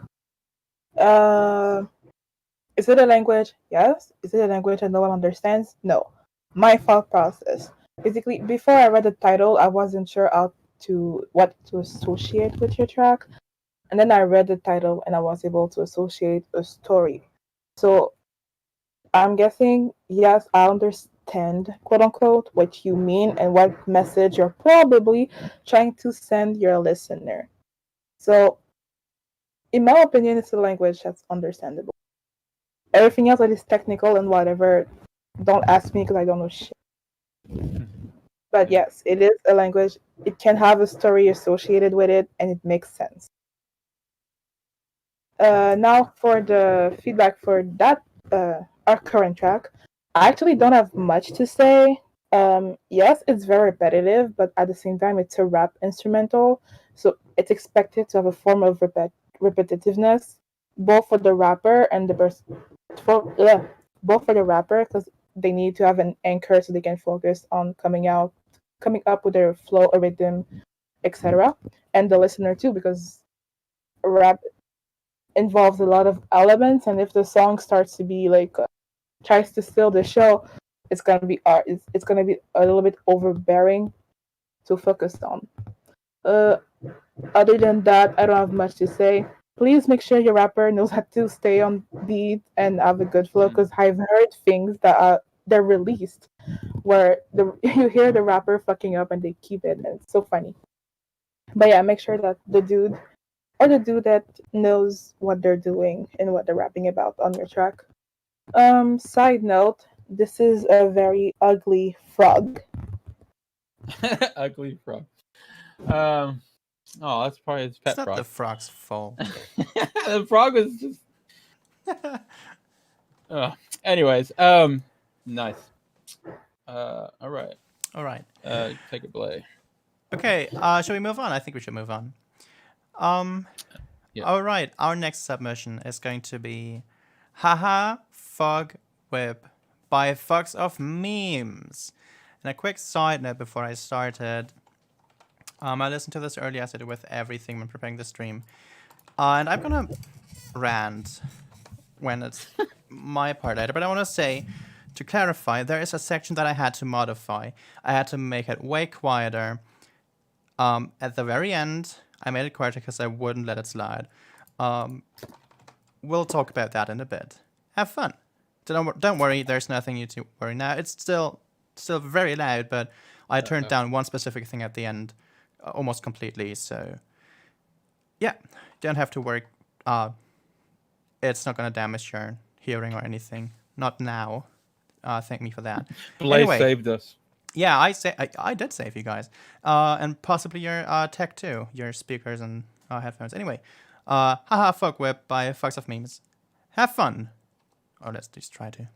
Is it a language? Yes. Is it a language that no one understands? No. My thought process. Basically, before I read the title, I wasn't sure what to associate with your track. And then I read the title and I was able to associate a story. So I'm guessing, yes, I understand, quote unquote, what you mean and what message you're probably trying to send your listener. So in my opinion, it's a language that's understandable. Everything else that is technical and whatever, don't ask me because I don't know shit. But yes, it is a language. It can have a story associated with it and it makes sense. Now for the feedback for that our current track, I actually don't have much to say. Yes, it's very repetitive, but at the same time, it's a rap instrumental, so it's expected to have a form of repetitiveness, both for the rapper and the for both for the rapper because they need to have an anchor so they can focus on coming up with their flow or rhythm, etc., and the listener too because rap involves a lot of elements, and if the song starts to be like tries to steal the show, it's gonna be art. It's gonna be a little bit overbearing to focus on. Uh, Other than that, I don't have much to say. Please make sure your rapper knows how to stay on beat and have a good flow. Because I've heard things that are they're released where you hear the rapper fucking up and they keep it, and it's so funny. But yeah, make sure that the dude that knows what they're doing and what they're rapping about on your track. Side note, this is a very ugly frog. Ugly frog. Oh, that's probably his pet It's not frog. the frog's fault. The frog was just. Anyways, nice. All right. All right. Take it, Blay. Okay. Shall we move on? I think we should move on. Yeah. All right. Our next submission is going to be Haha Fog Whip by Fox of Memes. And a quick side note before I started. I listened to this earlier as I did with everything when preparing the stream. And I'm going to rant when it's my part later. But I want to say, to clarify, there is a section that I had to modify. I had to make it way quieter. At the very end, I made it quieter because I wouldn't let it slide. We'll talk about that in a bit. Have fun. Don't worry, there's nothing you to worry now. It's still very loud, but I turned down one specific thing at the end almost completely. So, yeah, don't have to worry. It's not going to damage your hearing or anything. Not now. Thank me for that. Blay Anyway. saved us. Yeah, I did save you guys. And possibly your tech too, your speakers and headphones. Anyway, Haha Fuck Whip by Fox of Memes. Have fun. Or let's just try to.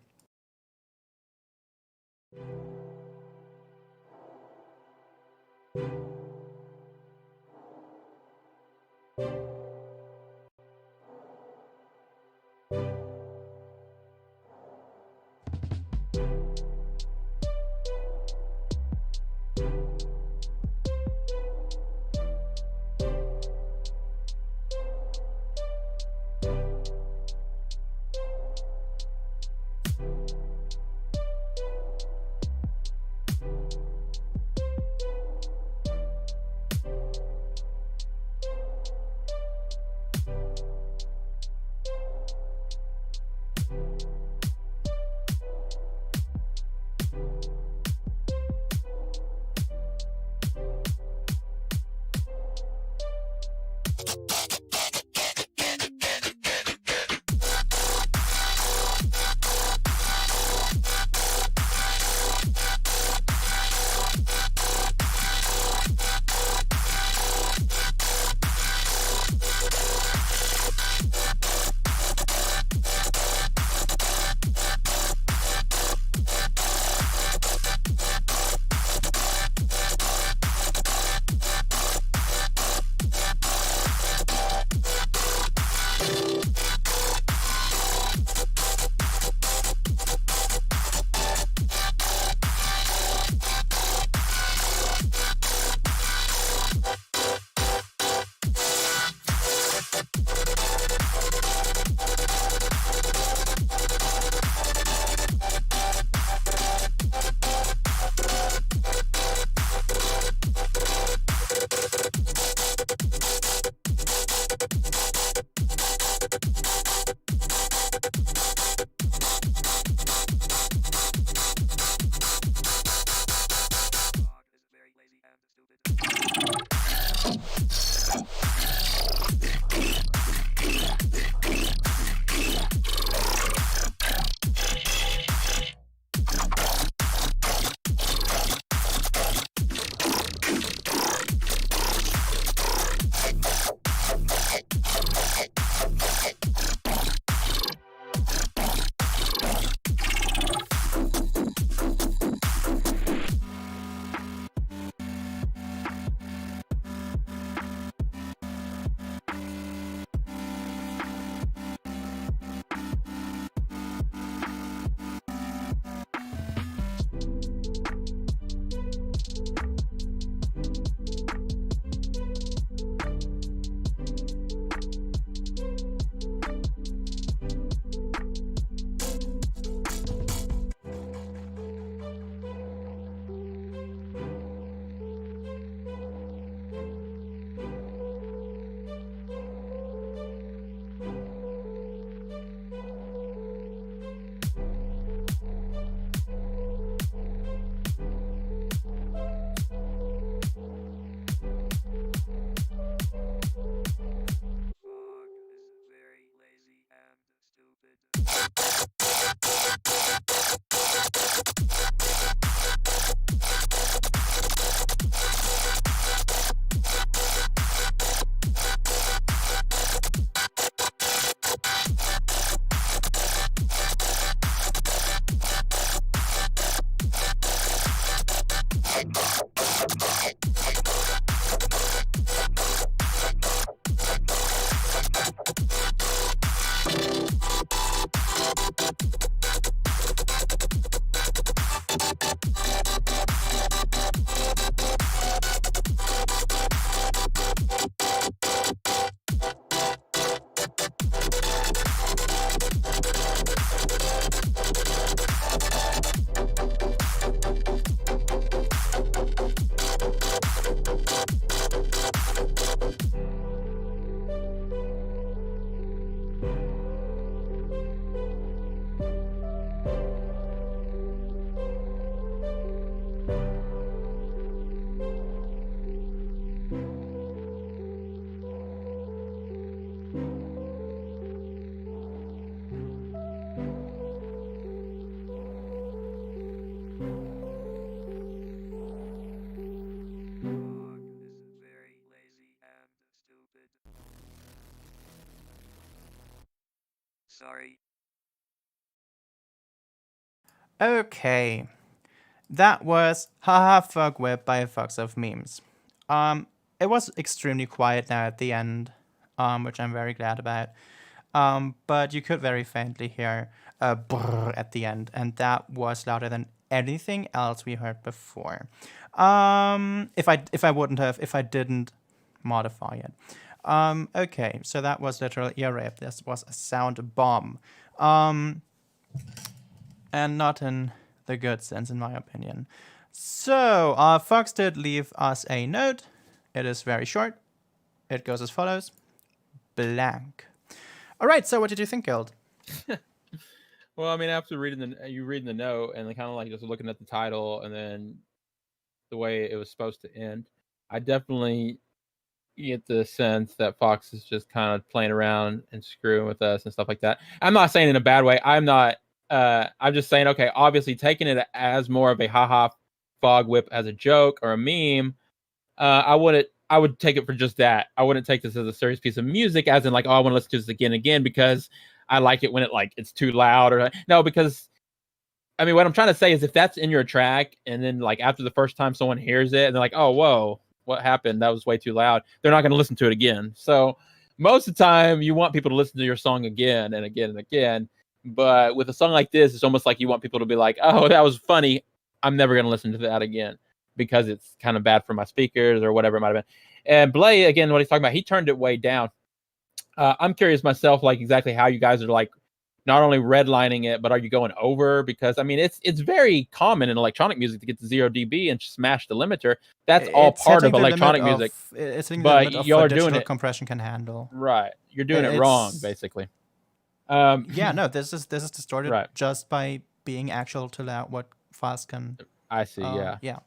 sorry. Okay. That was Haha Fuck Whip by Fox of Memes. It was extremely quiet now at the end, which I'm very glad about. But you could very faintly hear a brrr at the end, and that was louder than anything else we heard before. If I didn't modify it. Okay, so that was literally ear rape. This was a sound bomb. And not in the good sense, in my opinion. So, Fox did leave us a note. It is very short. It goes as follows. Blank. All right, so what did you think, Guild? Well, I mean, after reading the note and kind of like just looking at the title and then the way it was supposed to end, I definitely get the sense that Fox is just kind of playing around and screwing with us and stuff like that. I'm not saying in a bad way. I'm just saying, okay, obviously taking it as more of a haha fog whip as a joke or a meme. I would take it for just that. I wouldn't take this as a serious piece of music, as in like, oh, I want to listen to this again and again because I like it when it's too loud or no, because I mean, what I'm trying to say is if that's in your track and then like after the first time someone hears it and they're like, oh, whoa, what happened? That was way too loud. They're not going to listen to it again. So most of the time you want people to listen to your song again and again and again. But with a song like this, it's almost like you want people to be like, oh, that was funny. I'm never going to listen to that again because it's kind of bad for my speakers or whatever it might have been. And Blay, again, what he's talking about, he turned it way down. I'm curious myself, like exactly how you guys are like not only redlining it, but are you going over? Because I mean, it's very common in electronic music to get to 0 dB and smash the limiter. That's all part of electronic music. It's the but limit of y'all what are doing digital it compression can handle. right. You're doing it wrong, basically. Yeah, no, this is distorted right. just by being actual to what files can. I see. Yeah. Yeah.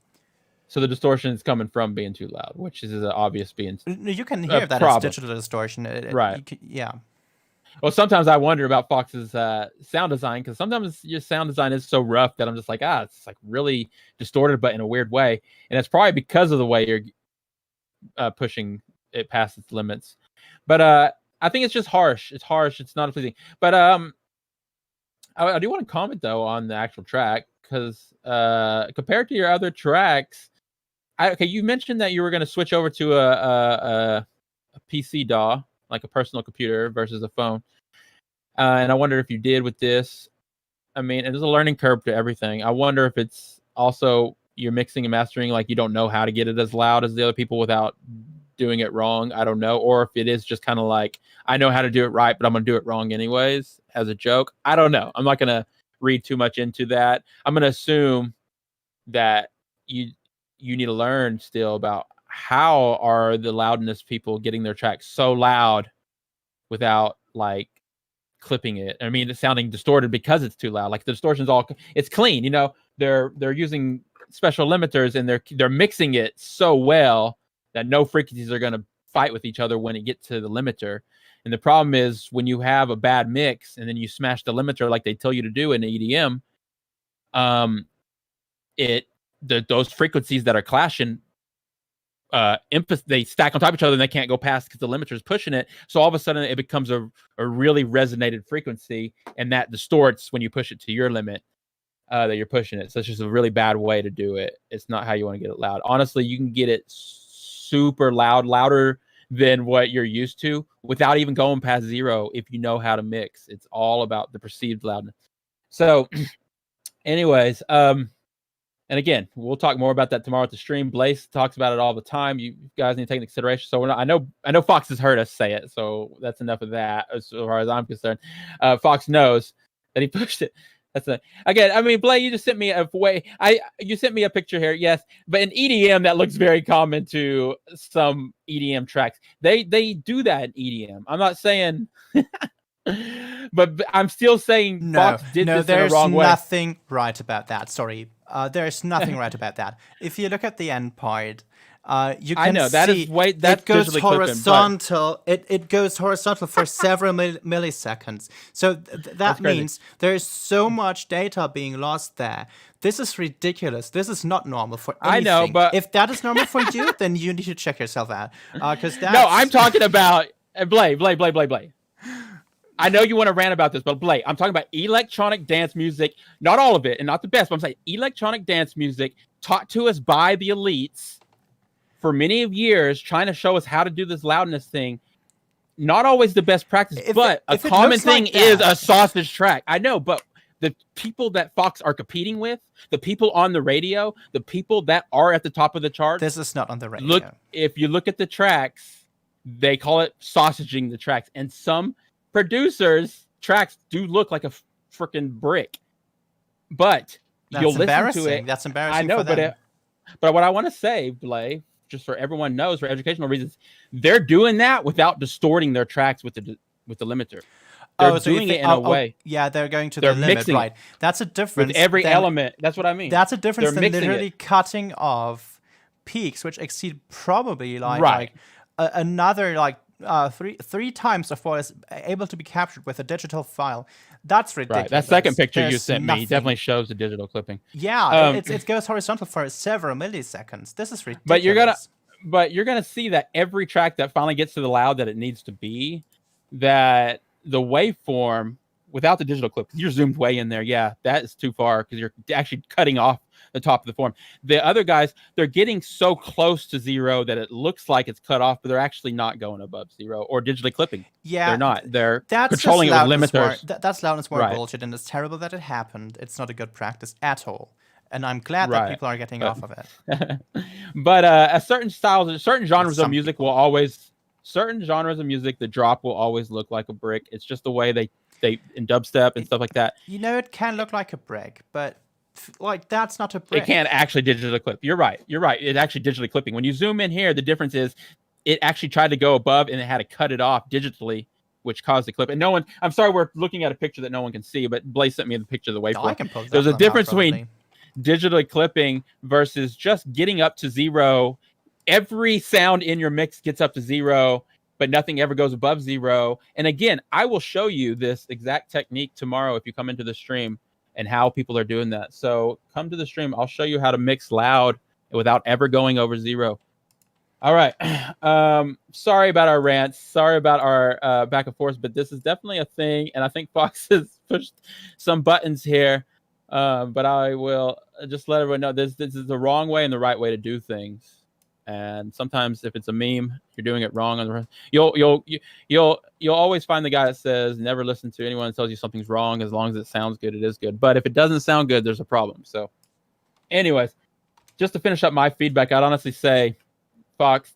So the distortion is coming from being too loud, which is an obvious being. You can hear that problem. as digital distortion. Right. Yeah. Well, sometimes I wonder about Fox's sound design because sometimes your sound design is so rough that I'm just like, it's like really distorted, but in a weird way. And it's probably because of the way you're pushing it past its limits. But I think it's just harsh. It's harsh. It's not pleasing. But I do want to comment though on the actual track because compared to your other tracks, you mentioned that you were going to switch over to a PC DAW, like a personal computer versus a phone. And I wonder if you did with this. I mean, there's a learning curve to everything. I wonder if it's also you're mixing and mastering, like you don't know how to get it as loud as the other people without doing it wrong. I don't know. Or if it is just kind of like, I know how to do it right, but I'm going to do it wrong anyways as a joke. I don't know. I'm not going to read too much into that. I'm going to assume that you need to learn still about how are the loudness people getting their tracks so loud without like clipping it. I mean, it's sounding distorted because it's too loud. Like the distortion's it's clean, you know, they're using special limiters and they're mixing it so well that no frequencies are going to fight with each other when it gets to the limiter. And the problem is when you have a bad mix and then you smash the limiter like they tell you to do in EDM, those frequencies that are clashing, they stack on top of each other and they can't go past because the limiter is pushing it. So all of a sudden it becomes a really resonated frequency, and that distorts when you push it to your limit that you're pushing it. So it's just a really bad way to do it. It's not how you want to get it loud. Honestly, you can get it super loud, louder than what you're used to without even going past 0 if you know how to mix. It's all about the perceived loudness. So anyways, and again, we'll talk more about that tomorrow at the stream. Blaze talks about it all the time. You guys need to take into consideration. So I know Fox has heard us say it, so that's enough of that as far as I'm concerned. Fox knows that he pushed it. Again, I mean, Blay, you just sent me you sent me a picture here, yes, but in EDM that looks very common to some EDM tracks. They do that in EDM. I'm not saying, but I'm still saying Fox did this in the wrong way. There's nothing right about that. Sorry, there's nothing right about that. If you look at the end part, you can see it goes horizontal. It goes horizontal for several milliseconds. So that means there's so much data being lost there. This is ridiculous. This is not normal for anything. I know, but if that is normal for you, then you need to check yourself out. Because no, I'm talking about Blay. I know you want to rant about this, but Blake, I'm talking about electronic dance music, not all of it, and not the best, but I'm saying electronic dance music taught to us by the elites for many of years, trying to show us how to do this loudness thing. Not always the best practice, but a common thing is a sausage track. I know, but the people that Fox are competing with, the people on the radio, the people that are at the top of the chart. This is not on the radio. If you look at the tracks, they call it sausaging the tracks, and some producers' tracks do look like a freaking brick, but you'll listen to it. That's embarrassing. I know, for them. but what I want to say, Blay, just for everyone knows, for educational reasons, they're doing that without distorting their tracks with the limiter. They're doing it in a way. Yeah, they're going to the limit, right? That's a difference with every element. That's what I mean. That's a difference than literally cutting off peaks, which exceed probably another three times of what is able to be captured with a digital file. That's ridiculous. Right. That second picture you sent me definitely shows the digital clipping. Yeah, it goes horizontal for several milliseconds. This is ridiculous. But you're gonna see that every track that finally gets to the loud that it needs to be, that the waveform without the digital clip, you're zoomed way in there. Yeah, that is too far because you're actually cutting off the top of the form. The other guys, they're getting so close to zero that it looks like it's cut off, but they're actually not going above zero or digitally clipping. Yeah, they're not. They're controlling it with limiters. That's loudness war bullshit, and it's terrible that it happened. It's not a good practice at all. And I'm glad that people are getting off of it. But a certain styles, certain genres of music will always, the drop will always look like a brick. It's just the way they in dubstep and stuff like that. You know, it can look like a brick, but that's not a brick. It can't actually digitally clip. You're right. It's actually digitally clipping. When you zoom in here, the difference is it actually tried to go above and it had to cut it off digitally, which caused the clip. And I'm sorry, we're looking at a picture that no one can see, but Blaze sent me the picture of the waveform. I can post that. There's a difference between digitally clipping versus just getting up to zero. Every sound in your mix gets up to zero, but nothing ever goes above zero. And again, I will show you this exact technique tomorrow if you come into the stream and how people are doing that. So come to the stream. I'll show you how to mix loud without ever going over zero. All right. Sorry about our rants. Sorry about our back and forth, but this is definitely a thing. And I think Fox has pushed some buttons here. But I will just let everyone know this is the wrong way and the right way to do things. And sometimes if it's a meme, you're doing it wrong. You'll always find the guy that says never listen to anyone that tells you something's wrong. As long as it sounds good, it is good. But if it doesn't sound good, there's a problem. So anyways, just to finish up my feedback, I'd honestly say, Fox,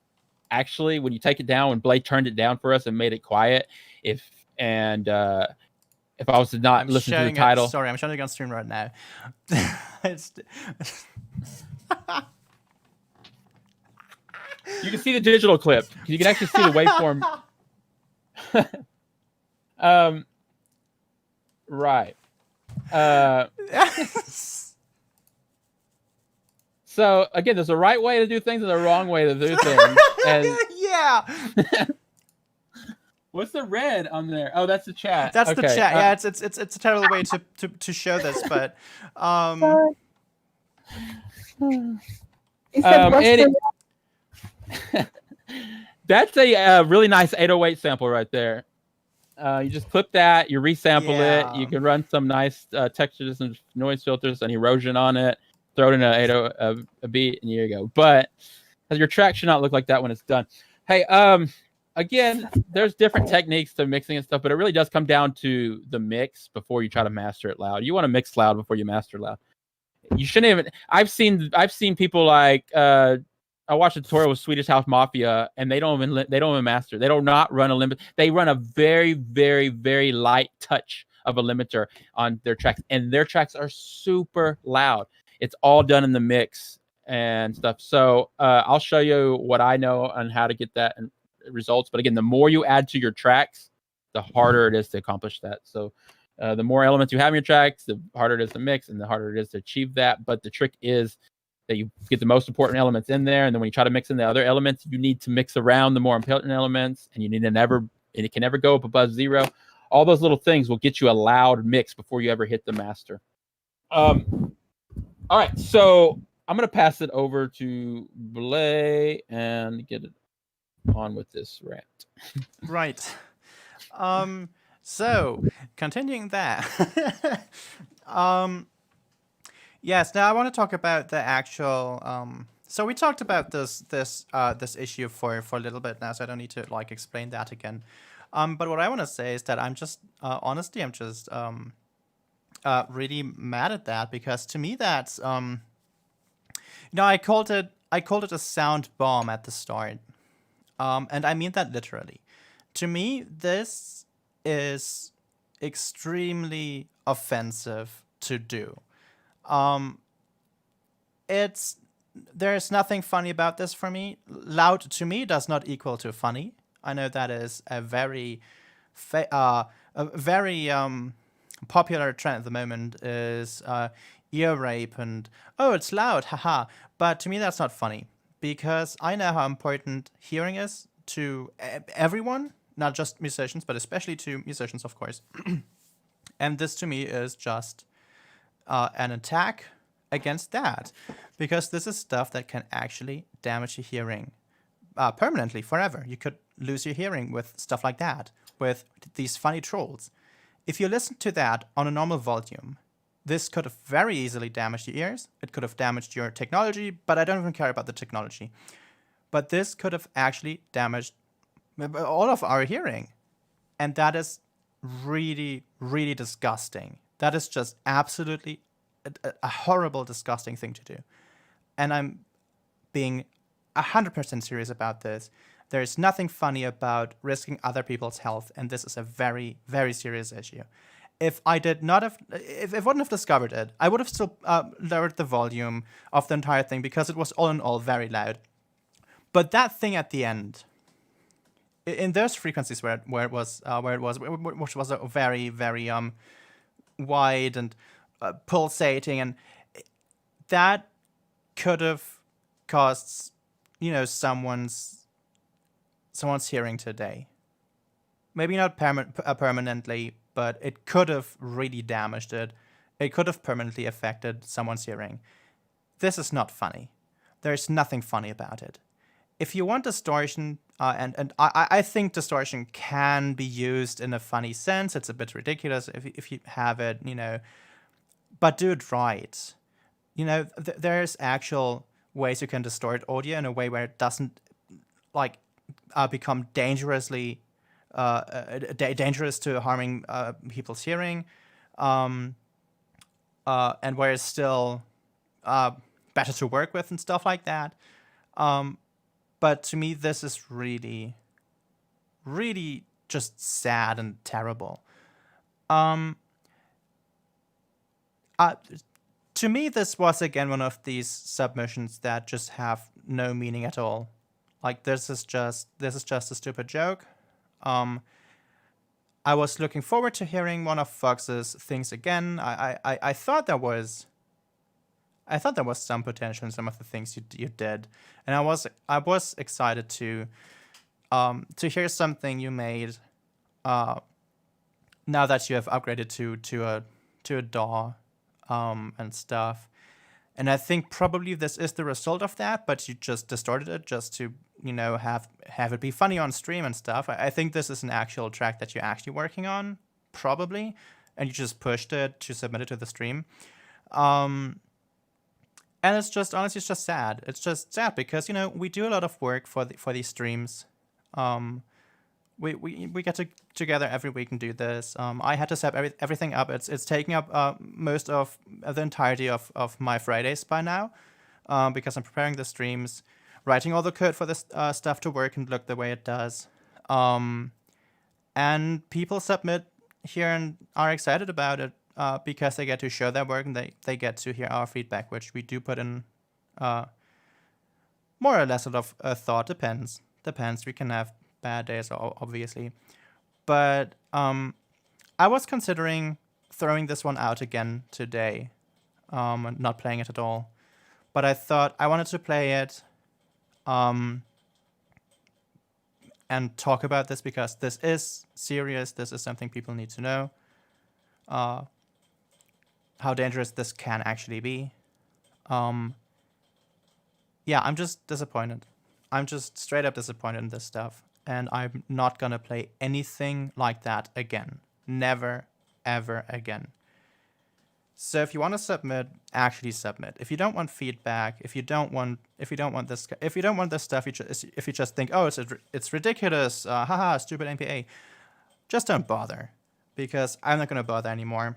actually, when you take it down, when Blade turned it down for us and made it quiet, if I was to not listen to the title. Sorry, I'm showing it on stream right now. You can see the digital clip. You can actually see the waveform. Right. So again, there's a right way to do things and a wrong way to do things. And yeah. What's the red on there? Oh, that's the chat. That's the chat. Yeah, it's a terrible way to show this, but that's a really nice 808 sample right there. You just clip that, you resample it, you can run some nice textures and noise filters and erosion on it, throw it in a beat, and here you go. But your track should not look like that when it's done. Hey, again, there's different techniques to mixing and stuff, but it really does come down to the mix before you try to master it loud. You want to mix loud before you master loud. You shouldn't even. I've seen people like I watched a tutorial with Swedish House Mafia, and they don't even master. They do not run a limit. They run a very, very, very light touch of a limiter on their tracks, and their tracks are super loud. It's all done in the mix and stuff. So I'll show you what I know on how to get that results. But again, the more you add to your tracks, the harder it is to accomplish that. So the more elements you have in your tracks, the harder it is to mix and the harder it is to achieve that. But the trick is that you get the most important elements in there, and then when you try to mix in the other elements, you need to mix around the more important elements, and you need to it can never go up above zero. All those little things will get you a loud mix before you ever hit the master. All right, so I'm gonna pass it over to Blay and get it on with this rant. Right. So, continuing that. Yes, now I want to talk about the actual. So we talked about this issue for a little bit now, so I don't need to like explain that again. But what I want to say is that I'm just honestly, I'm just really mad at that, because to me that's I called it a sound bomb at the start, and I mean that literally. To me, this is extremely offensive to do. Um, it's There's nothing funny about this for me. Loud to me does not equal to funny. I know that is a very popular trend at the moment is ear rape and oh, it's loud, haha. But to me, that's not funny, because I know how important hearing is to everyone, not just musicians, but especially to musicians, of course. And this to me is just an attack against that, because this is stuff that can actually damage your hearing permanently, forever. You could lose your hearing with stuff like that, with these funny trolls. If you listen to that on a normal volume, this could have very easily damaged your ears. It could have damaged your technology, but I don't even care about the technology. But this could have actually damaged all of our hearing. And that is really, really disgusting. That is just absolutely a horrible, disgusting thing to do. And I'm being 100% serious about this. There is nothing funny about risking other people's health, and this is a very, very serious issue. If I wouldn't have discovered it, I would have still lowered the volume of the entire thing, because it was all in all very loud. But that thing at the end, in those frequencies where it was, which was a very, very wide and pulsating, and that could have caused someone's hearing today. Maybe not permanently, but it could have really damaged it. It could have permanently affected someone's hearing. This is not funny. There's nothing funny about it. If you want distortion, and I think distortion can be used in a funny sense. It's a bit ridiculous if you have it, but do it right. There's actual ways you can distort audio in a way where it doesn't become dangerously dangerous to harming people's hearing, and where it's still better to work with and stuff like that. But to me, this is really, really just sad and terrible. To me, this was again one of these submissions that just have no meaning at all. Like, this is just a stupid joke. I was looking forward to hearing one of Fox's things again. I thought there was some potential in some of the things you did, and I was excited to hear something you made. Now that you have upgraded to a DAW, and stuff, and I think probably this is the result of that. But you just distorted it just to have it be funny on stream and stuff. I think this is an actual track that you're actually working on, probably, and you just pushed it to submit it to the stream. And it's just, honestly, it's just sad. It's just sad because, we do a lot of work for these streams. We get together every week and do this. I had to set everything up. It's taking up most of the entirety of my Fridays by now, because I'm preparing the streams, writing all the code for this stuff to work and look the way it does. And people submit here and are excited about it. Because they get to show their work and they get to hear our feedback, which we do put in more or less a lot of thought. Depends. We can have bad days, obviously. But I was considering throwing this one out again today, and not playing it at all. But I thought I wanted to play it and talk about this, because this is serious. This is something people need to know. How dangerous this can actually be. Yeah, I'm just disappointed. I'm just straight up disappointed in this stuff. And I'm not gonna play anything like that again. Never, ever again. So if you want to submit, actually submit. If you don't want feedback, if you don't want this stuff, if you just think, oh, it's ridiculous, haha, stupid MPA, just don't bother, because I'm not gonna bother anymore.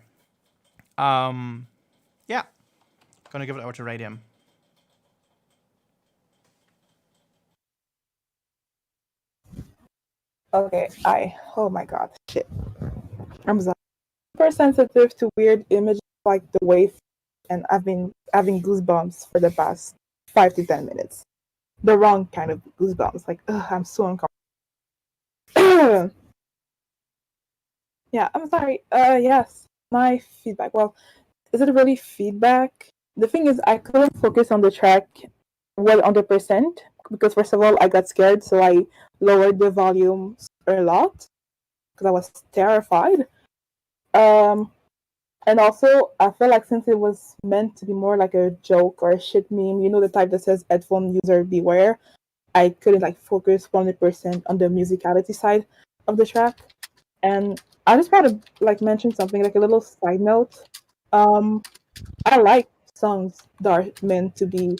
Yeah, gonna give it over to Radium. Okay, oh my god, shit. I'm super sensitive to weird images like the wave, and I've been having goosebumps for the past 5 to 10 minutes. The wrong kind of goosebumps. Like, I'm so uncomfortable. Yeah, I'm sorry. Yes, my feedback. Well, is it really feedback? The thing is, I couldn't focus on the track 100% because, first of all, I got scared, so I lowered the volume a lot because I was terrified. And also, I feel like since it was meant to be more like a joke or a shit meme, you know, the type that says headphone user beware, I couldn't like focus 100% on the musicality side of the track. And I just want to like mention something, like a little side note. I like songs that are meant to be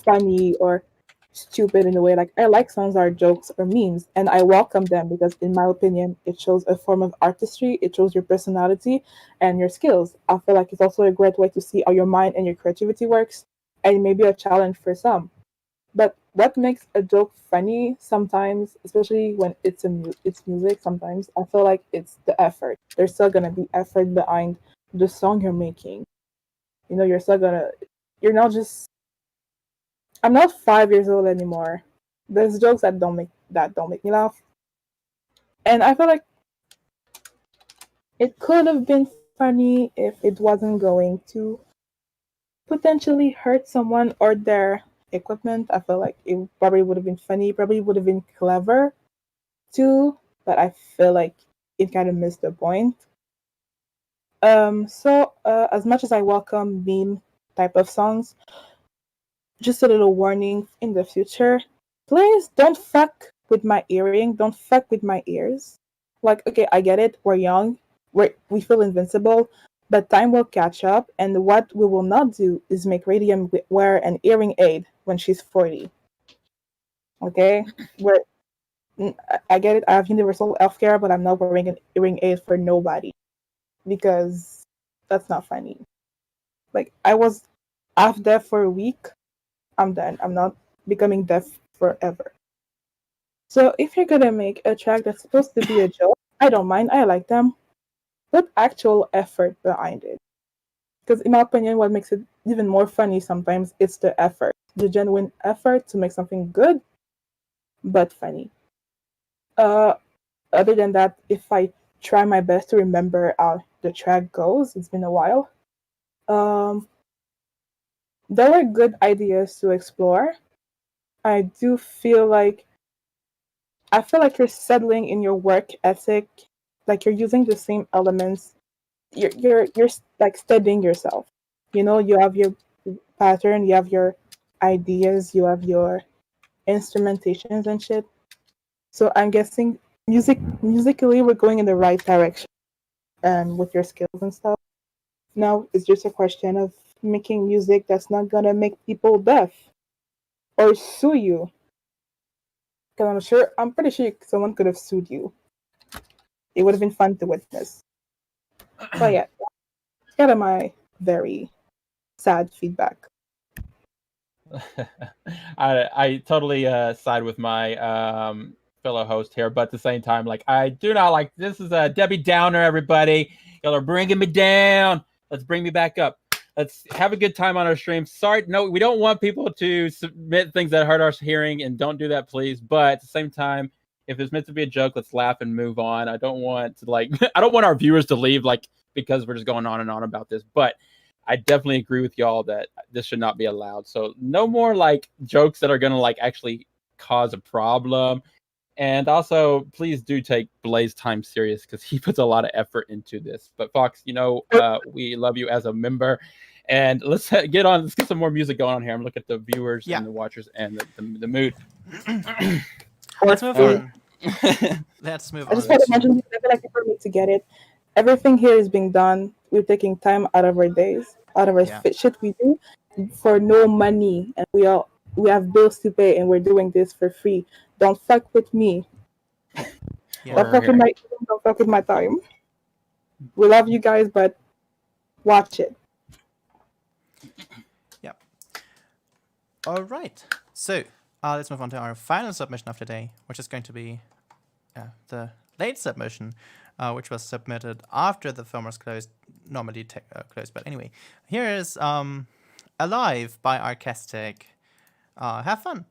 funny or stupid in a way. Like I like songs that are jokes or memes, and I welcome them because, in my opinion, it shows a form of artistry. It shows your personality and your skills. I feel like it's also a great way to see how your mind and your creativity works, and maybe a challenge for some. But what makes a joke funny sometimes, especially when it's it's music, sometimes I feel like it's the effort. There's still gonna be effort behind the song you're making. You know, you're not just. I'm not 5 years old anymore. There's jokes that don't make me laugh, and I feel like it could have been funny if it wasn't going to potentially hurt someone or their equipment. I feel like it probably would have been funny, probably would have been clever too, but I feel like it kind of missed the point. So as much as I welcome meme type of songs, just a little warning in the future. Please don't fuck with my earring. Don't fuck with my ears. Like, okay, I get it. We're young. We feel invincible, but time will catch up. And what we will not do is make Radium wear an earring aid when she's 40. Okay, I get it. I have universal healthcare, but I'm not wearing an earring aid for nobody because that's not funny. Like I was half deaf for a week. I'm done. I'm not becoming deaf forever. So if you're gonna make a track that's supposed to be a joke, I don't mind. I like them. Put actual effort behind it. Because in my opinion, what makes it even more funny sometimes it's the effort, the genuine effort to make something good but funny. Uh, Other than that, if I try my best to remember how the track goes, it's been a while. Um, there were good ideas to explore. I do feel like you're settling in your work ethic, like you're using the same elements. You're like studying yourself. You know, you have your pattern, you have your ideas, you have your instrumentations and shit. So I'm guessing musically we're going in the right direction with your skills and stuff. Now it's just a question of making music that's not gonna make people deaf or sue you. Because I'm pretty sure someone could have sued you. It would have been fun to witness. But yeah, it's kind of my very sad feedback. I totally side with my fellow host here, but at the same time, like I do not like this is a Debbie Downer. Everybody, y'all are bringing me down. Let's bring me back up. Let's have a good time on our stream. Sorry, no, we don't want people to submit things that hurt our hearing, and don't do that, please. But at the same time, if it's meant to be a joke, let's laugh and move on. I don't want to I don't want our viewers to leave like because we're just going on and on about this. But I definitely agree with y'all that this should not be allowed. So no more like jokes that are gonna like actually cause a problem. And also, please do take Blaze time serious because he puts a lot of effort into this. But Fox, you know, we love you as a member. And let's get on. Let's get some more music going on here. I'm looking at the viewers and the watchers and the mood. Let's move on. Let's move on. I just want to mention, I feel like people need to get it. everything here is being done. We're taking time out of our days, out of our Yeah. shit we do, for no money, and we have bills to pay, and we're doing this for free. Don't fuck with me. Yeah. Don't fuck with my time. We love you guys, but watch it. Yep. All right. So let's move on to our final submission of the day, which is going to be the late submission, which was submitted after the film was closed. Normally closed, but anyway, here is "Alive" by Archestic. Have fun.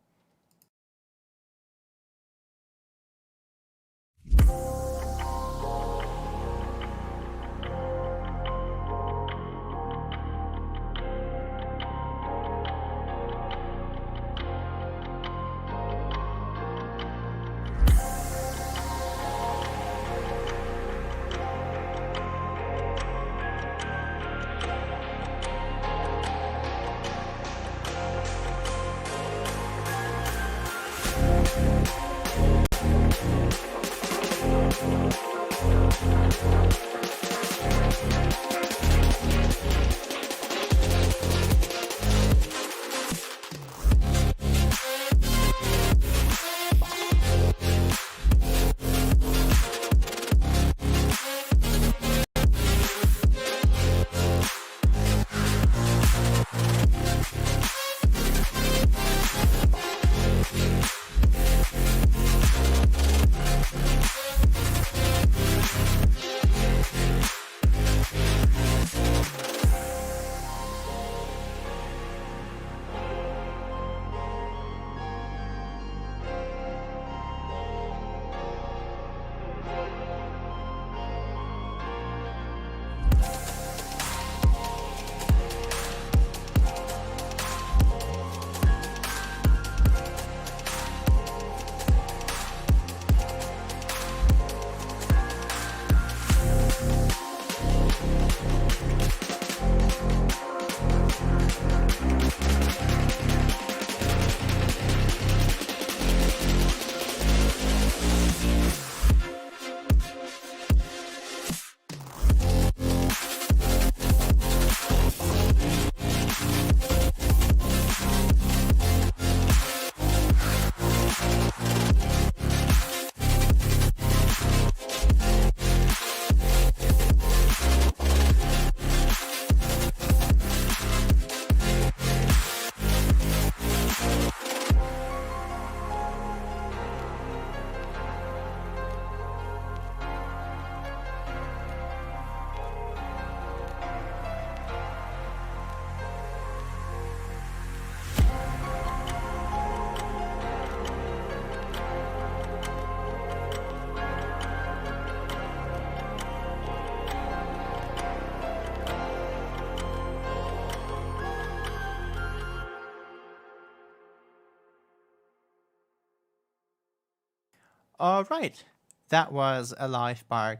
All right. That was "Alive" by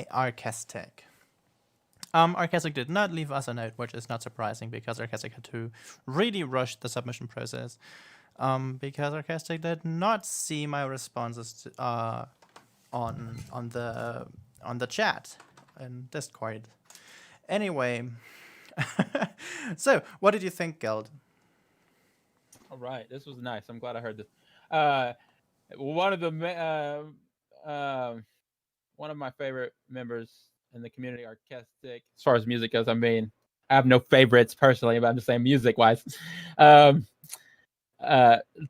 Archestic. Archestic did not leave us a note, which is not surprising because Archestic had to really rush the submission process. Because Archestic did not see my responses on the chat in Discord. Anyway, so what did you think, Geld? All right, this was nice. I'm glad I heard this. One of my favorite members in the community, Archestic, as far as music goes. I mean, I have no favorites personally, but I'm just saying music-wise, to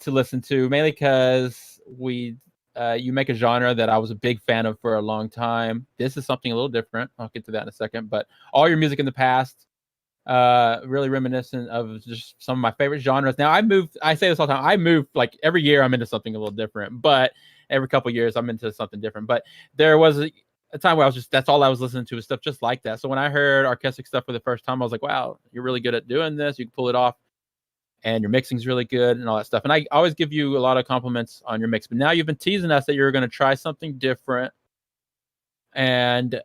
listen to, mainly because you make a genre that I was a big fan of for a long time. This is something a little different. I'll get to that in a second. But all your music in the past, really reminiscent of just some of my favorite genres. Now I say this all the time, I move like every year I'm into something a little different, but every couple of years I'm into something different. But there was a time where that's all I was listening to was stuff just like that. So when I heard Archestic stuff for the first time, I was like, wow, you're really good at doing this. You can pull it off and your mixing's really good and all that stuff. And I always give you a lot of compliments on your mix, but now you've been teasing us that you're going to try something different. And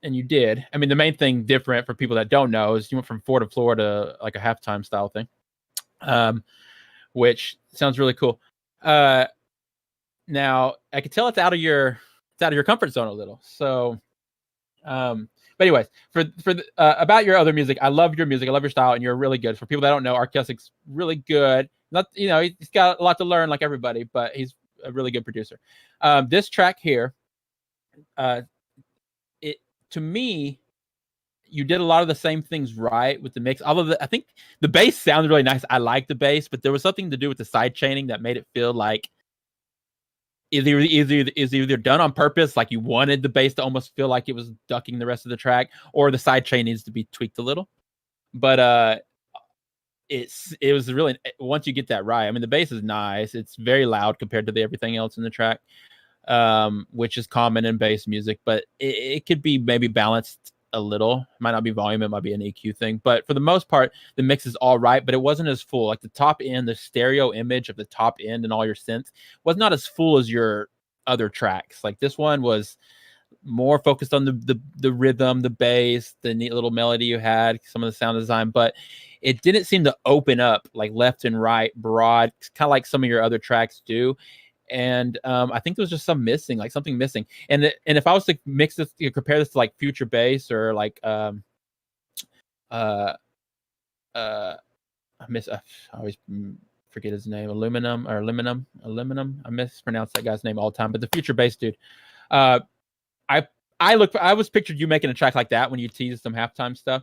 you did. I mean, the main thing different for people that don't know is you went from floor to floor to like a halftime style thing, which sounds really cool. Now I can tell it's out of your comfort zone a little. So But anyways, about your other music, I love your music. I love your style, and you're really good. For people that don't know, Archestic's really good. Not he's got a lot to learn, like everybody, but he's a really good producer. This track here, it to me, you did a lot of the same things right with the mix. Although I think the bass sounded really nice. I like the bass, but there was something to do with the side chaining that made it feel like is either done on purpose, like you wanted the bass to almost feel like it was ducking the rest of the track, or the side chain needs to be tweaked a little. But it was really, once you get that right. I mean, the bass is nice. It's very loud compared to everything else in the track, which is common in bass music, but it could be maybe balanced a little. It might not be volume, it might be an EQ thing, but for the most part the mix is all right, but it wasn't as full. Like the top end, the stereo image of the top end and all your synths was not as full as your other tracks. Like this one was more focused on the rhythm, the bass, the neat little melody you had, some of the sound design, but it didn't seem to open up like left and right broad, kind of like some of your other tracks do. And I think there was just something missing. And if I was to mix this, compare this to like Future Bass or like I always forget his name, Aluminum. I mispronounce that guy's name all the time, but the Future Bass dude. I was pictured you making a track like that when you teased some halftime stuff.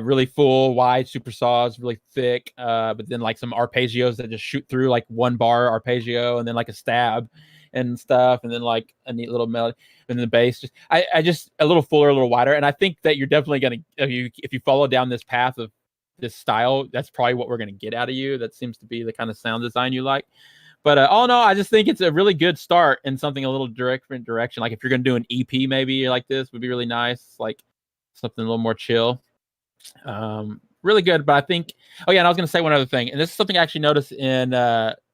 Really full, wide, super saws, really thick, but then like some arpeggios that just shoot through, like one bar arpeggio, and then like a stab and stuff, and then like a neat little melody, and then the bass. I just a little fuller, a little wider, and I think that you're definitely gonna, if you follow down this path of this style, that's probably what we're gonna get out of you. That seems to be the kind of sound design you like. But all in all, I just think it's a really good start in something a little different direction. Like if you're gonna do an EP, maybe like this would be really nice, like something a little more chill. Really good. But I think, and I was going to say one other thing, and this is something I actually noticed in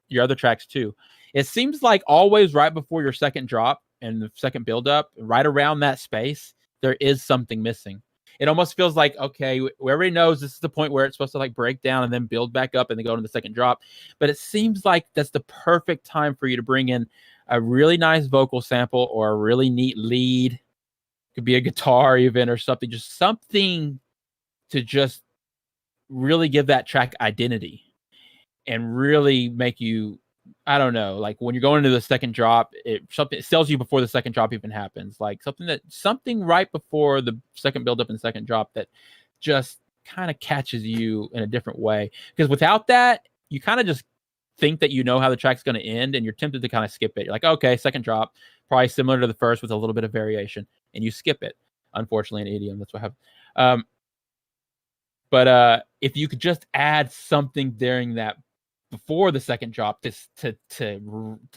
your other tracks too. It seems like always right before your second drop and the second build up, right around that space, there is something missing. It almost feels like, okay, everybody knows this is the point where it's supposed to like break down and then build back up and then go to the second drop. But it seems like that's the perfect time for you to bring in a really nice vocal sample or a really neat lead. Could be a guitar even or something, just something to just really give that track identity and really make you, I don't know, like when you're going into the second drop, it tells you before the second drop even happens, like something right before the second build up and second drop that just kind of catches you in a different way. Because without that, you kind of just think that you know how the track's going to end, and you're tempted to kind of skip it. You're like, okay, second drop, probably similar to the first with a little bit of variation, and you skip it. Unfortunately, in EDM, that's what happened. But if you could just add something during that before the second drop to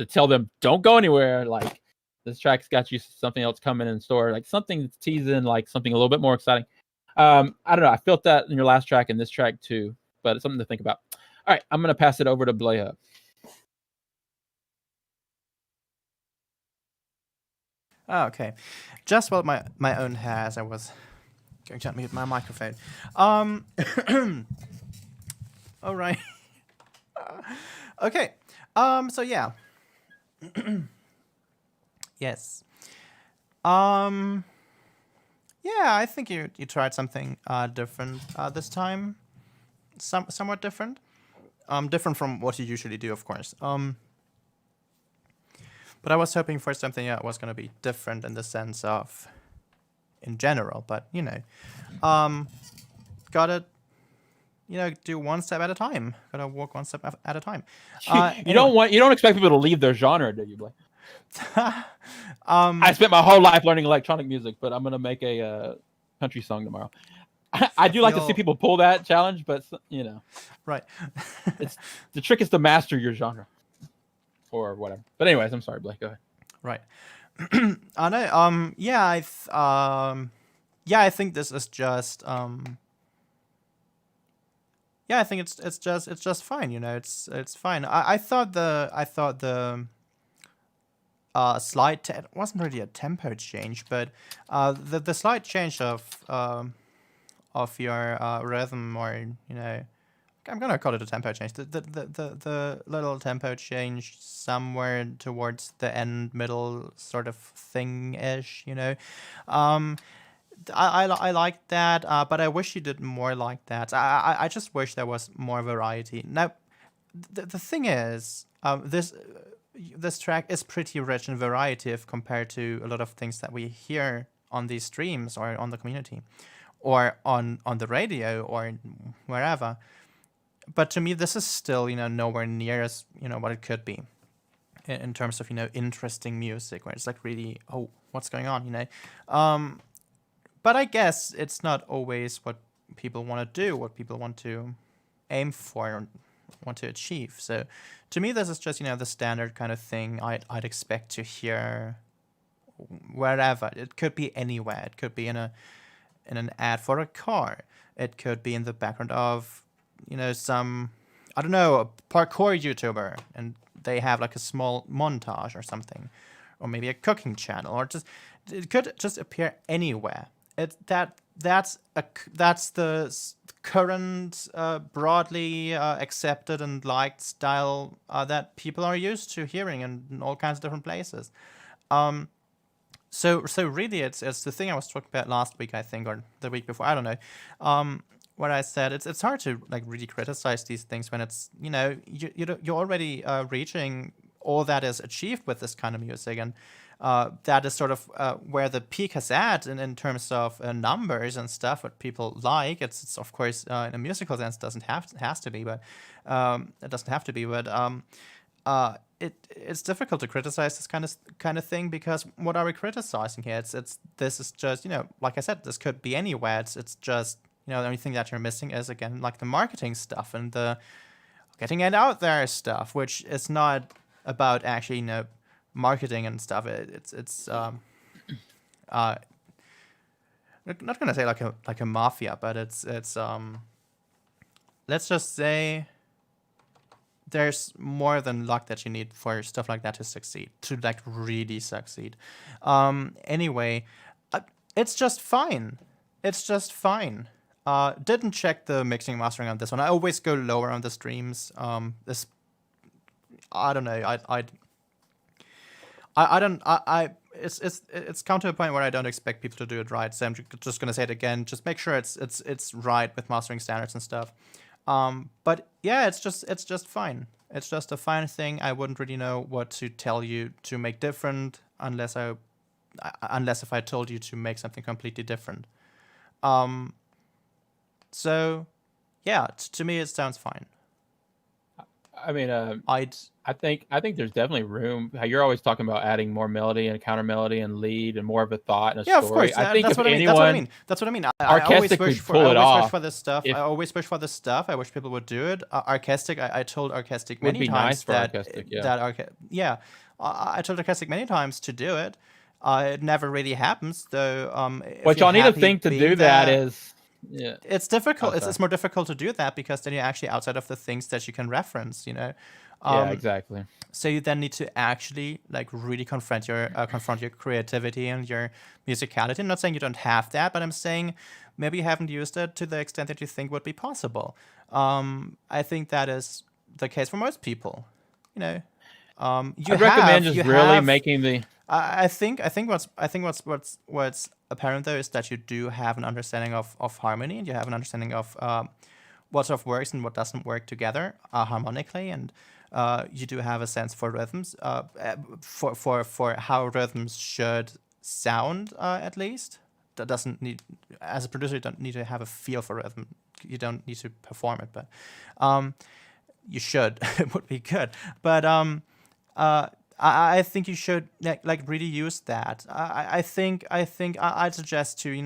tell them don't go anywhere, like this track's got you something else coming in store, like something that's teasing, like something a little bit more exciting. I don't know. I felt that in your last track and this track too, but it's something to think about. All right, I'm gonna pass it over to Bleha. Oh, okay. Just while my own hair, as I was going to unmute my microphone. All right. Okay. So yeah. Yes. Yeah, I think you tried something different this time. Somewhat different. Different from what you usually do, of course. But I was hoping for something that was going to be different in the sense of, in general. But gotta do one step at a time. Gotta walk one step at a time. You don't expect people to leave their genre, do you, Blake? I spent my whole life learning electronic music, but I'm gonna make a country song tomorrow. I do like to see people pull that challenge, but right. The trick is to master your genre or whatever. But anyways, I'm sorry, Blake. Go ahead. Right. I know. Yeah. I think this is just. Yeah, I think it's just fine. It's fine. I thought the slight it wasn't really a tempo change, but the slight change of your rhythm, or I'm gonna call it a tempo change. The little tempo change somewhere towards the end, middle sort of thing ish. I like that, but I wish you did more like that. I just wish there was more variety. Now, the thing is, this track is pretty rich in variety if compared to a lot of things that we hear on these streams or on the community, or on the radio or wherever. But to me, this is still nowhere near as what it could be in terms of interesting music, where it's like really, oh, what's going on, But I guess it's not always what people want to do, what people want to aim for, or want to achieve. So to me, this is just the standard kind of thing I'd expect to hear wherever. It could be anywhere. It could be in an ad for a car. It could be in the background of some, I don't know, a parkour YouTuber, and they have like a small montage or something, or maybe a cooking channel, or just it could just appear anywhere. That's the current broadly accepted and liked style that people are used to hearing in all kinds of different places. So really, it's the thing I was talking about last week, I think, or the week before, I don't know. Where I said it's hard to like really criticize these things when it's you're already reaching all that is achieved with this kind of music, and that is sort of where the peak has at in terms of numbers and stuff, what people like. It's of course in a musical sense has to be, but it doesn't have to be. But it's difficult to criticize this kind of thing, because what are we criticizing here? This is just like I said, this could be anywhere. It's just the only thing that you're missing is again like the marketing stuff and the getting it out there stuff, which is not about actually marketing and stuff. It's not gonna say like a mafia, but it's let's just say there's more than luck that you need for stuff like that to succeed, to like really succeed. Anyway, it's just fine. It's just fine. Didn't check the mixing and mastering on this one. I always go lower on the streams. This, I don't know. It's come to a point where I don't expect people to do it right. So I'm just gonna say it again. Just make sure it's right with mastering standards and stuff. But yeah, it's just fine. It's just a fine thing. I wouldn't really know what to tell you to make different unless if I told you to make something completely different. So yeah, to me it sounds fine. I mean, I think there's definitely room. You're always talking about adding more melody and counter melody and lead and more of a thought and a story. Of course. I think that's what I mean. That's what I mean. I always Archestic push would for pull it off. for this stuff. I always push for this stuff. I wish people would do it. Archestic. I told Archestic many would be times nice for that Archestic, I told Archestic many times to do it. It never really happens though. What y'all need to think to do that is. Yeah, it's difficult. It's more difficult to do that because then you're actually outside of the things that you can reference. Yeah, exactly. So you then need to actually like really confront your creativity and your musicality. I'm not saying you don't have that, but I'm saying maybe you haven't used it to the extent that you think would be possible. I think that is the case for most people. I recommend just really making the. I think what's apparent though is that you do have an understanding of harmony, and you have an understanding of what sort of works and what doesn't work together harmonically, and you do have a sense for rhythms, for how rhythms should sound at least. That doesn't need, as a producer, you don't need to have a feel for rhythm. You don't need to perform it, but you should. It would be good, but I think you should like really use that. I think I'd suggest to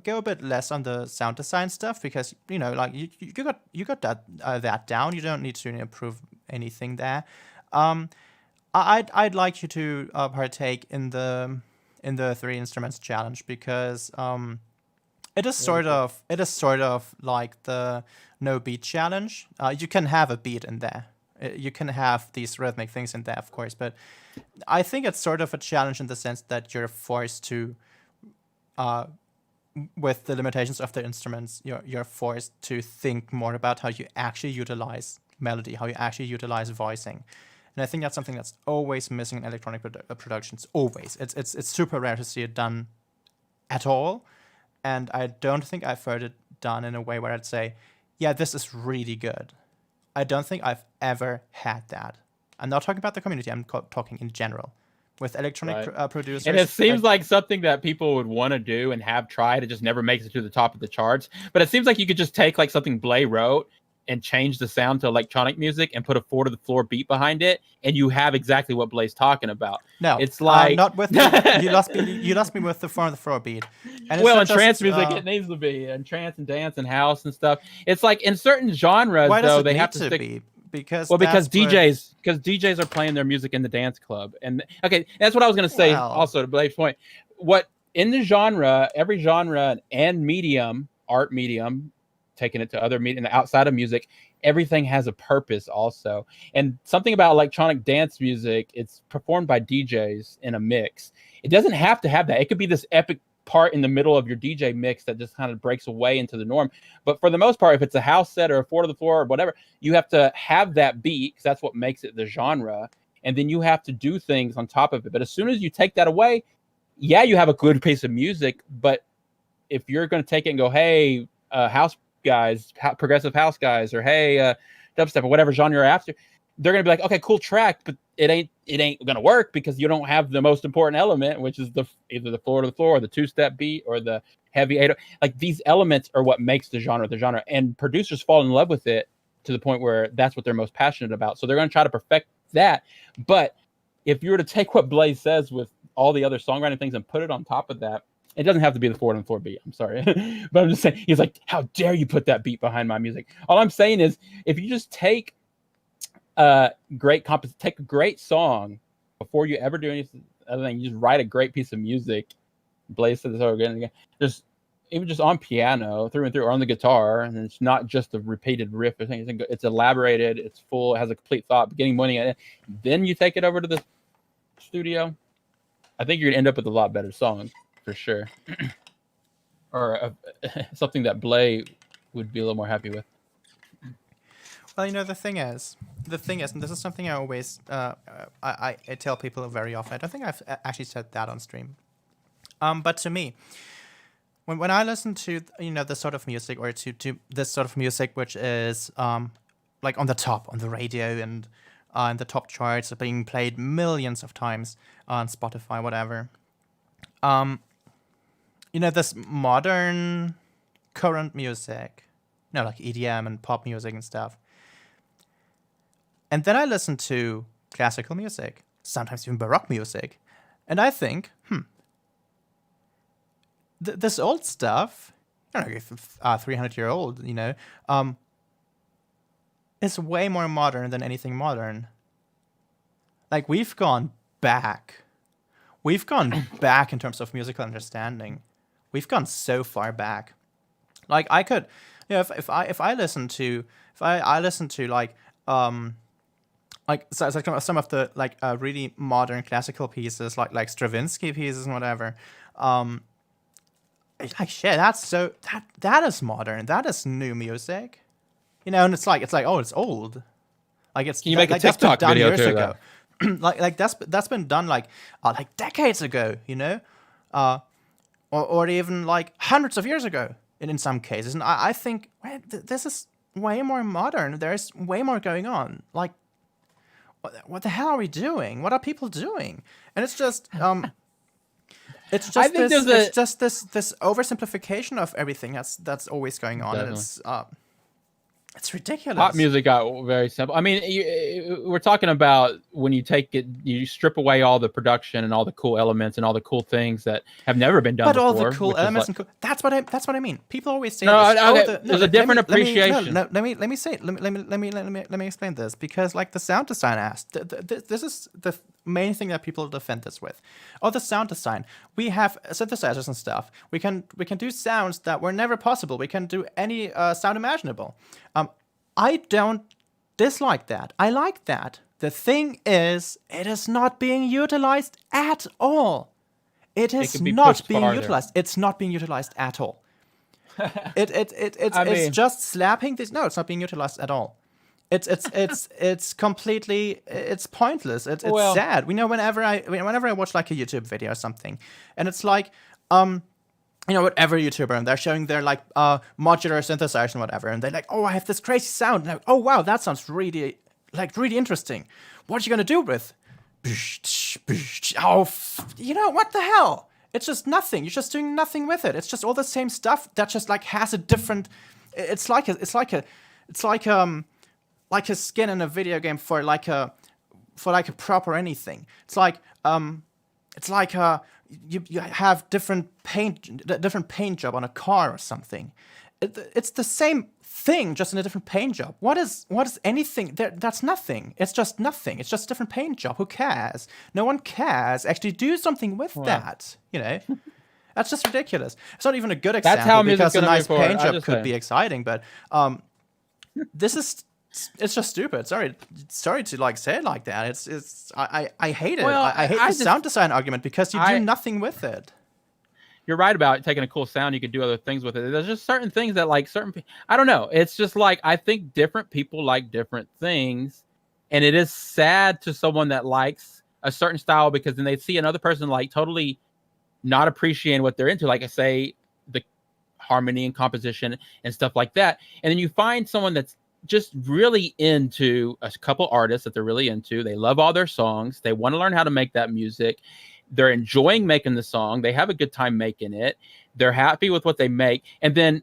go a bit less on the sound design stuff, because like you got that down. You don't need to improve anything there. I'd like you to partake in the 3 instruments challenge, because it is sort of like the no beat challenge. You can have a beat in there. You can have these rhythmic things in there, of course, but I think it's sort of a challenge in the sense that you're forced to, with the limitations of the instruments, you're forced to think more about how you actually utilize melody, how you actually utilize voicing. And I think that's something that's always missing in electronic productions. Always, it's super rare to see it done at all. And I don't think I've heard it done in a way where I'd say, yeah, this is really good. I don't think I've ever had that. I'm not talking about the community. I'm talking in general. With electronic producers. And it seems like something that people would want to do and have tried. It just never makes it to the top of the charts. But it seems like you could just take like something Blay wrote and change the sound to electronic music and put a 4-to-the-floor beat behind it, and you have exactly what Blay's talking about. No, it's like not with the, you lost me with the 4-to-the-floor beat. And well, in trance music, it needs to be, and trance and dance and house and stuff. It's like in certain genres, though, they have to stick. Be? Because DJs are playing their music in the dance club, and okay, that's what I was going to say. Also, to Blake's point, what in the genre, every genre and medium, art medium, taking it to other medium outside of music, everything has a purpose also. And something about electronic dance music, it's performed by DJs in a mix. It doesn't have to have that. It could be this epic part in the middle of your DJ mix that just kind of breaks away into the norm. But for the most part, if it's a house set or a 4-to-the-floor or whatever, you have to have that beat because that's what makes it the genre. And then you have to do things on top of it. But as soon as you take that away, yeah, you have a good piece of music. But if you're going to take it and go, hey, house guys, progressive house guys, or hey, dubstep or whatever genre you're after, they're going to be like, okay, cool track, but it ain't going to work because you don't have the most important element, which is either the 4-to-the-floor or the 2-step beat or the heavy 8. Like these elements are what makes the genre the genre, and producers fall in love with it to the point where that's what they're most passionate about. So they're going to try to perfect that. But if you were to take what Blaze says with all the other songwriting things and put it on top of that, it doesn't have to be the 4-to-the-floor beat. I'm sorry. But I'm just saying, he's like, how dare you put that beat behind my music? All I'm saying is, if you just take take a great song before you ever do anything other than you just write a great piece of music. Blaze said this over again and again. There's even just on piano through and through, or on the guitar, and it's not just a repeated riff or thing. It's elaborated, it's full, it has a complete thought, beginning, money, and then you take it over to the studio. I think you're gonna end up with a lot better songs for sure, or something that Blay would be a little more happy with. Well, the thing is, and this is something I always I tell people very often. I don't think I've actually said that on stream. But to me, when I listen to this sort of music, or to this sort of music, which is like on the top on the radio and in the top charts, being played millions of times on Spotify, whatever. This modern current music, like EDM and pop music and stuff. And then I listen to classical music, sometimes even Baroque music, and I think, this old stuff, 300-year-old, is way more modern than anything modern. Like, we've gone back. We've gone back in terms of musical understanding. We've gone so far back. Like, I could, if I listen to some of the really modern classical pieces, like Stravinsky pieces and whatever, like shit, that is modern. That is new music, and it's like oh, it's old. Like it's Can you make a TikTok video years to ago. like that's been done like decades ago, or even like hundreds of years ago in some cases. And I think this is way more modern. There's way more going on. Like, what the hell are we doing? What are people doing? And it's just it's just this oversimplification of everything that's always going on. Definitely. And it's ridiculous. Pop music got very simple. I mean, we're talking about when you take it, you strip away all the production and all the cool elements and all the cool things that have never been done before. But all the cool elements and that's what I mean. People always say there's a different appreciation. Let me say it. Let me explain this, because like the sound design this is the main thing that people defend this with. The sound design. We have synthesizers and stuff. We can do sounds that were never possible. We can do any sound imaginable. I don't dislike that. I like that. The thing is, it is not being utilized at all. It's not being utilized. It's not being utilized at all. It's just slapping this. No, it's not being utilized at all. It's completely, it's pointless. It's sad. Whenever I watch like a YouTube video or something, and it's like, whatever YouTuber, and they're showing their like modular synthesizer and whatever, and they're like, oh, I have this crazy sound. And oh wow, that sounds really interesting. What are you gonna do with? Oh, what the hell? It's just nothing. You're just doing nothing with it. It's just all the same stuff that just like has a different. It's like a skin in a video game for like a proper anything. It's like you have different paint job on a car or something. It's the same thing, just in a different paint job. What is anything? That's nothing. It's just nothing. It's just a different paint job. Who cares? No one cares. Actually, do something with that. That's just ridiculous. It's not even a good example how because a music's gonna nice move forward. paint I job just could say. be exciting, but it's just stupid. Sorry to like say it like that. I hate it. Well, I hate the sound design argument because you do nothing with it. You're right about taking a cool sound. You could do other things with it. There's just certain things that like I don't know. It's just like, I think different people like different things. And it is sad to someone that likes a certain style because then they see another person like totally not appreciating what they're into. Like I say, the harmony and composition and stuff like that. And then you find someone that's just really into a couple artists that they're really into. They love all their songs. They want to learn how to make that music. They're enjoying making the song. They have a good time making it. They're happy with what they make. And then,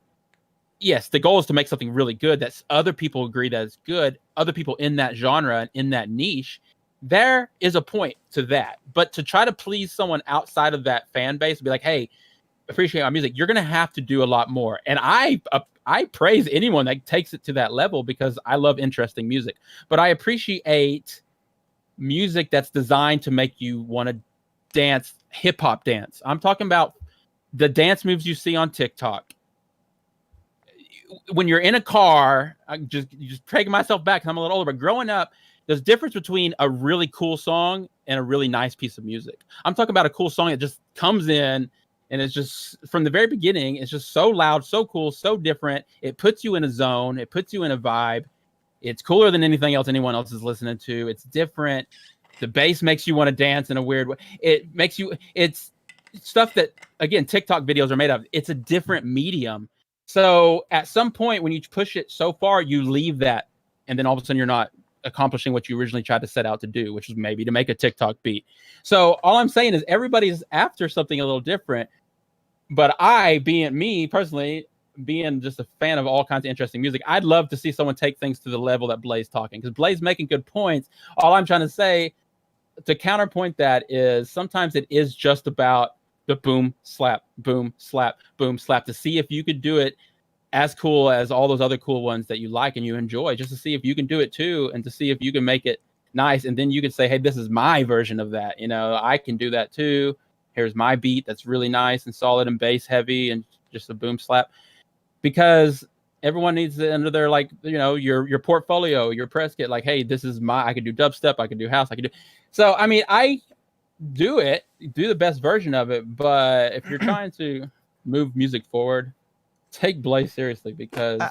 yes, the goal is to make something really good that other people agree that it's good. Other people in that genre and in that niche, there is a point to that. But to try to please someone outside of that fan base and be like, hey, appreciate my music, you're going to have to do a lot more. And I praise anyone that takes it to that level because I love interesting music. But I appreciate music that's designed to make you want to dance, hip hop dance. I'm talking about the dance moves you see on TikTok. When you're in a car, I'm just taking myself back because I'm a little older, but growing up, there's a difference between a really cool song and a really nice piece of music. I'm talking about a cool song that just comes in and it's just from the very beginning, it's just so loud, so cool, so different. It puts you in a zone. It puts you in a vibe. It's cooler than anything else anyone else is listening to. It's different. The bass makes you want to dance in a weird way. It's stuff that, again, TikTok videos are made of. It's a different medium. So at some point when you push it so far, you leave that. And then all of a sudden you're not accomplishing what you originally tried to set out to do, which was maybe to make a TikTok beat. So all I'm saying is everybody's after something a little different. But being me personally, being just a fan of all kinds of interesting music, I'd love to see someone take things to the level that Blaze talking, because Blaze making good points. All I'm trying to say to counterpoint that is sometimes it is just about the boom, slap, boom, slap, boom, slap, to see if you could do it as cool as all those other cool ones that you like and you enjoy, just to see if you can do it too, and to see if you can make it nice. And then you can say, hey, this is my version of that. I can do that too. Here's my beat that's really nice and solid and bass heavy and just a boom slap. Because everyone needs it under their, like, your portfolio, your press kit. Like, hey, this is I could do dubstep, I could do house, I could do. So, I mean, I do the best version of it. But if you're trying to move music forward, take Blaze seriously, because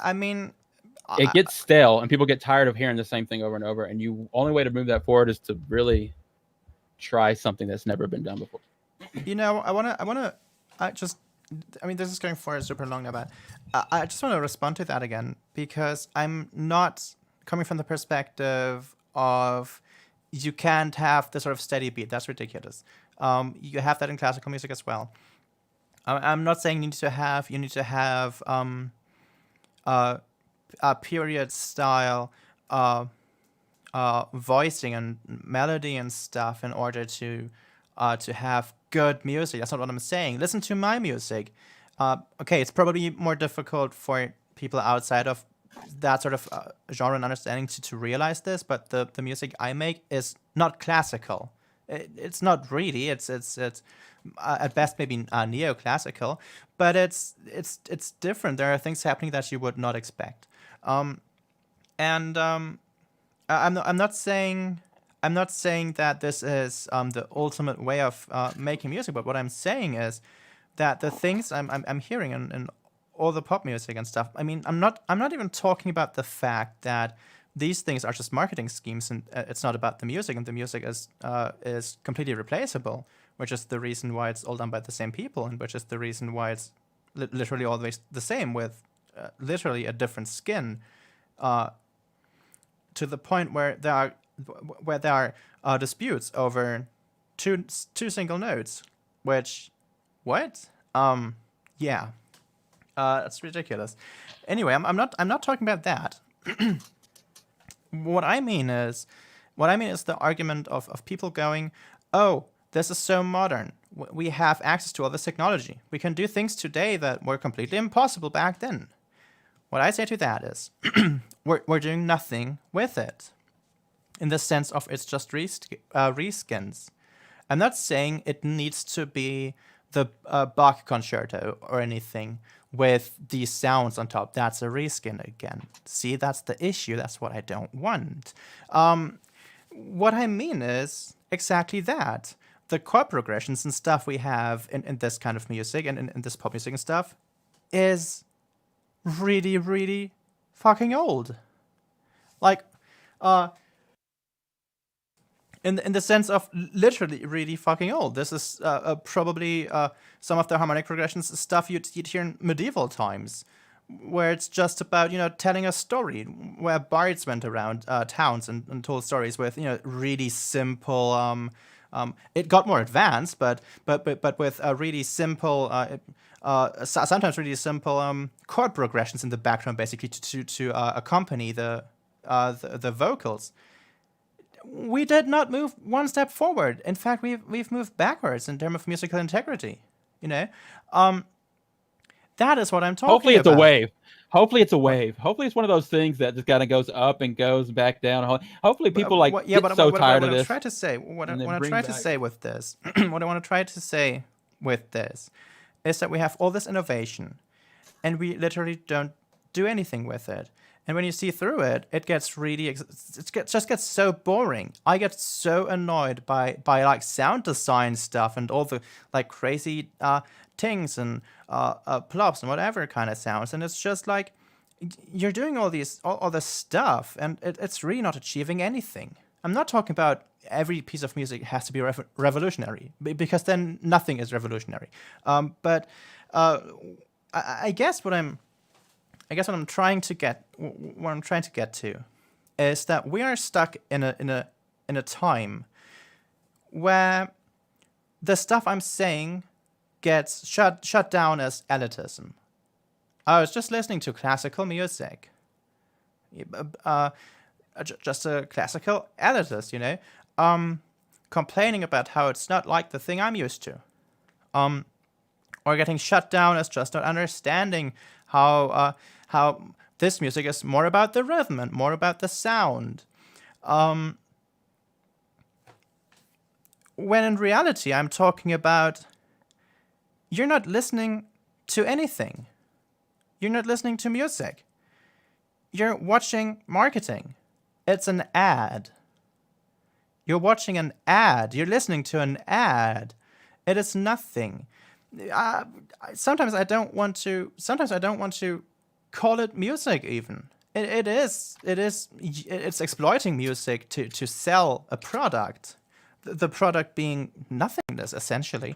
it gets stale and people get tired of hearing the same thing over and over. And the only way to move that forward is to really try something that's never been done before. This is going for super long now, but I just want to respond to that again, because I'm not coming from the perspective of you can't have the sort of steady beat. That's ridiculous. You have that in classical music as well. I'm not saying you need to have a period style voicing and melody and stuff in order to have good music. That's not what I'm saying. Listen to my music. Okay, it's probably more difficult for people outside of that sort of genre and understanding to realize this, but the music I make is not classical. It's not really. It's at best maybe neoclassical, but it's different. There are things happening that you would not expect. I'm not saying that this is the ultimate way of making music, but what I'm saying is that the things I'm hearing in all the pop music and stuff. I mean, I'm not even talking about the fact that these things are just marketing schemes, and it's not about the music, and the music is completely replaceable, which is the reason why it's all done by the same people, and which is the reason why it's literally always the same, with literally a different skin, to the point where there are disputes over two single notes. Which, what? Yeah, that's ridiculous. Anyway, I'm not talking about that. What I mean is the argument of people going, oh, this is so modern. We have access to all this technology. We can do things today that were completely impossible back then. What I say to that is, we're doing nothing with it, in the sense of it's just reskins. I'm not saying it needs to be the Bach concerto or anything with these sounds on top. That's a reskin again. See, that's the issue. That's what I don't want. What I mean is exactly that. The chord progressions and stuff we have in this kind of music and in this pop music and stuff is really, really fucking old. Like, in the sense of literally really fucking old. This is probably some of the harmonic progressions stuff you'd hear in medieval times, where it's just about, telling a story, where bards went around towns and told stories with, really simple. It got more advanced, but with really simple, sometimes really simple chord progressions in the background, basically to accompany the vocals. We did not move one step forward. In fact, we've moved backwards in terms of musical integrity. That is what I'm talking about. Hopefully it's a wave. Hopefully it's a wave. Hopefully it's one of those things that just kind of goes up and goes back down. Hopefully people get so tired of this. What I'm trying to say with this, what I want to try to say with this, is that we have all this innovation, and we literally don't do anything with it. And when you see through it, it gets really, just gets so boring. I get so annoyed by like sound design stuff and all the like crazy tings and plops and whatever kind of sounds. And it's just like, you're doing all this stuff, and it's really not achieving anything. I'm not talking about every piece of music has to be revolutionary, because then nothing is revolutionary. But I guess what I'm trying to get to is that we are stuck in a time where the stuff I'm saying gets shut down as elitism. I was just listening to classical music. Just a classical elitist, complaining about how it's not like the thing I'm used to. Or getting shut down as just not understanding how this music is more about the rhythm and more about the sound. When in reality, I'm talking about, you're not listening to anything. You're not listening to music. You're watching marketing. It's an ad. You're watching an ad. You're listening to an ad. It is nothing. Sometimes I don't want to call it music even. It's exploiting music to sell a product. The product being nothingness, essentially.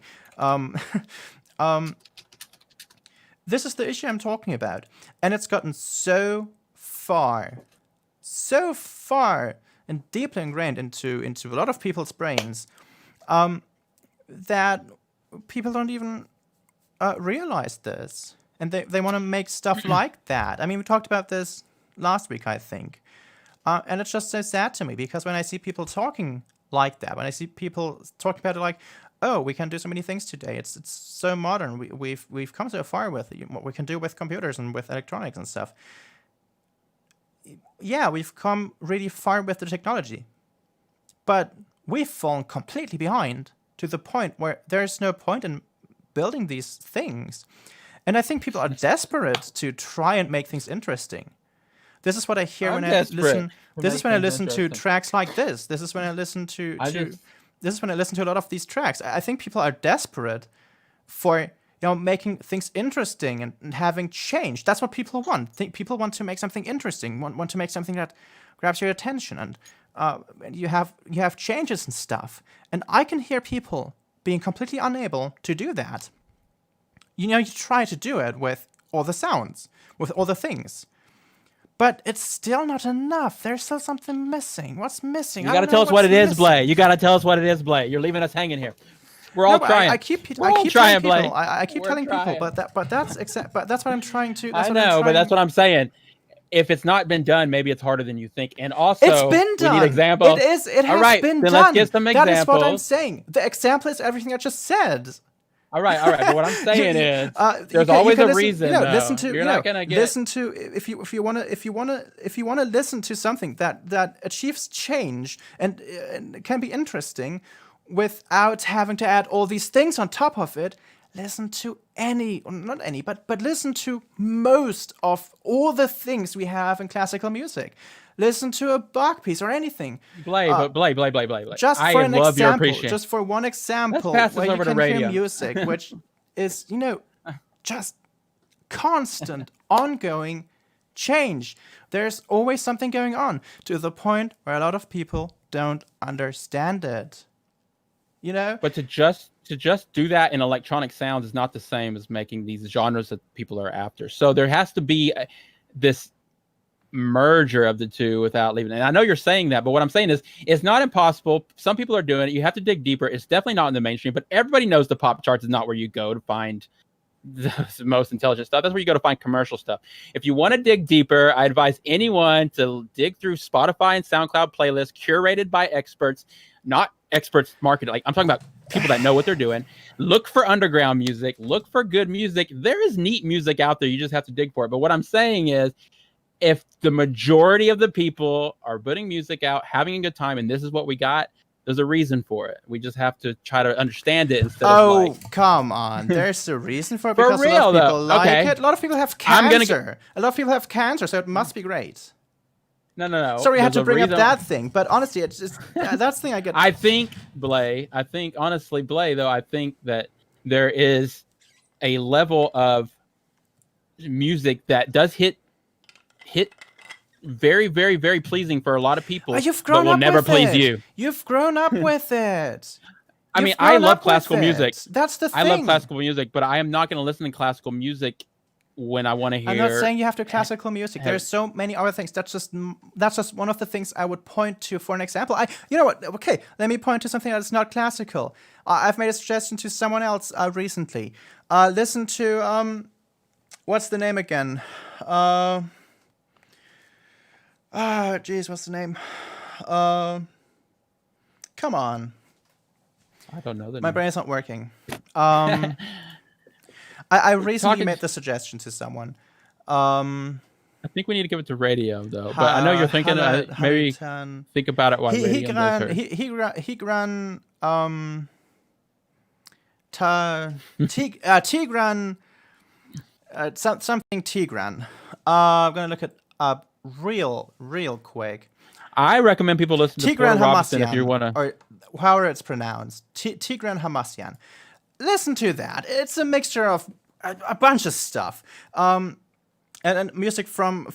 This is the issue I'm talking about. And it's gotten so far and deeply ingrained into a lot of people's brains that people don't even realize this. And they want to make stuff like that. I mean, we talked about this last week, I think. And it's just so sad to me, because when I see people talking like that, when I see people talking about it like, oh, we can do so many things today. It's so modern. We've come so far with what we can do with computers and with electronics and stuff. Yeah, we've come really far with the technology. But we've fallen completely behind to the point where there's no point in building these things. And I think people are desperate to try and make things interesting. This is what I hear when I listen. This is when I listen to tracks like this. This is when I listen to a lot of these tracks. I think people are desperate for making things interesting and having change. That's what people want. People want to make something interesting. Want to make something that grabs your attention, and you have changes and stuff. And I can hear people being completely unable to do that. you try to do it with all the sounds, with all the things. But it's still not enough. There's still something missing. What's missing? You got to tell us what it is, Blay. You got to tell us what it is, Blay. You're leaving us hanging here. We're all trying. I keep telling people. I keep telling people, but that's what I'm trying to. I know, but that's what I'm saying. If it's not been done, maybe it's harder than you think. And also, it's been done. We need examples. It has been then done. Let's get some examples. That is what I'm saying. The example is everything I just said. All right. But what I'm saying is, there's always a reason. Listen to. You're not gonna get. Listen to if you want to listen to something that achieves change and can be interesting, without having to add all these things on top of it. Listen to but listen to most of all the things we have in classical music. Listen to a Bach piece or anything. Blay. Just for an example, just for one example, where you can hear music, which is, just constant, ongoing change. There's always something going on, to the point where a lot of people don't understand it. But to just do that in electronic sounds is not the same as making these genres that people are after. So there has to be this merger of the two without leaving. And I know you're saying that, but what I'm saying is it's not impossible. Some people are doing it. You have to dig deeper. It's definitely not in the mainstream, but everybody knows the pop charts is not where you go to find the most intelligent stuff. That's where you go to find commercial stuff. If you want to dig deeper, I advise anyone to dig through Spotify and SoundCloud playlists curated by experts, not experts marketing. Like, I'm talking about people that know what they're doing. Look for underground music. Look for good music. There is neat music out there. You just have to dig for it. But what I'm saying is, if the majority of the people are putting music out, having a good time, and this is what we got, there's a reason for it. We just have to try to understand it instead of like... come on. There's a reason for it, for because real, a lot of people though. like Okay. it. A lot of people have cancer. A lot of people have cancer, so it must be great. No. Sorry, I had to bring up that thing, but honestly, it's just that's the thing I get. I think, honestly, Blay, though, I think that there is a level of music that does hit very, very, very pleasing for a lot of people, You've grown but will up never with please it. you. You've grown up with it. I mean, I love classical music. That's the thing. I love classical music, but I am not going to listen to classical music when I want to hear... I'm not saying you have to classical music. There's so many other things. That's just one of the things I would point to for an example. You know what? Okay, let me point to something that's not classical. I've made a suggestion to someone else recently. Listen to what's the name again? Geez, what's the name? Come on. I don't know the My name. brain is not working. I recently made the suggestion to someone. I think we need to give it to radio, though. But I know you're thinking maybe think about it while radio does her. Tigran Tigran something Tigran. I'm gonna look it up real quick. I recommend people listen to Tigran Porter Robinson Hamasyan, if you want to. or however it's pronounced. Tigran Hamasyan. Listen to that. It's a mixture of a bunch of stuff. And music from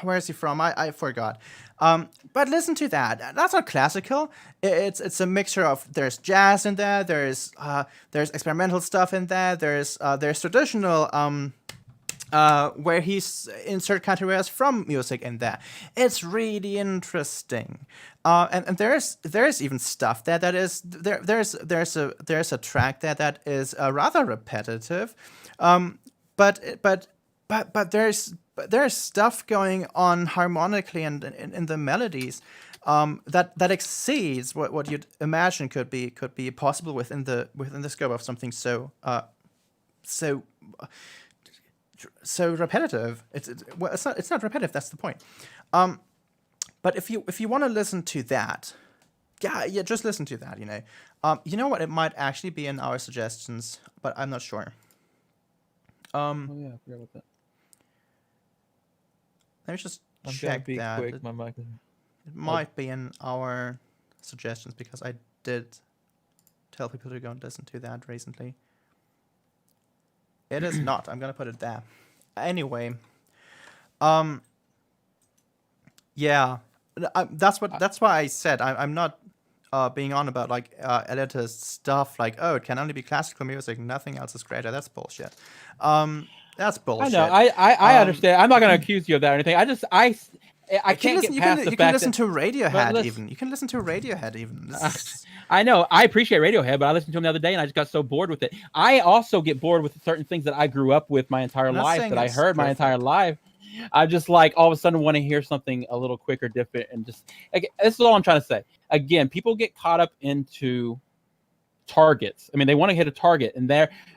where is he from? I forgot. But listen to that. That's not classical. It's a mixture of, there's jazz in there. There's experimental stuff in there. There's traditional where he's insert categories from music in there. It's really interesting. And there's even stuff there that is there's a track there that is rather repetitive. But there's stuff going on harmonically and in the melodies that exceeds what you'd imagine could be possible within the scope of something so repetitive. It's not repetitive. That's the point. But if you want to listen to that, yeah, just listen to that. You know what? It might actually be in our suggestions, but I'm not sure. Oh yeah, I forgot about that. Let me just check that. Quick, my mic. It might be in our suggestions because I did tell people to go and listen to that recently. It is not. I'm gonna put it there. Anyway, yeah, that's why I said I'm not being on about like elitist stuff, like, oh, it can only be classical music, nothing else is greater. That's bullshit. That's bullshit. I know. I understand. I'm not going to accuse you of that or anything. I can't get past the you fact can listen that, to Radiohead listen- even. You can listen to Radiohead even. I know. I appreciate Radiohead, but I listened to them the other day and I just got so bored with it. I also get bored with certain things that I grew up with my entire I'm not life, saying that I it's heard my entire perfect. life. I just like all of a sudden want to hear something a little quicker, different, and just this is all I'm trying to say. Again, people get caught up into targets. I mean, they want to hit a target, and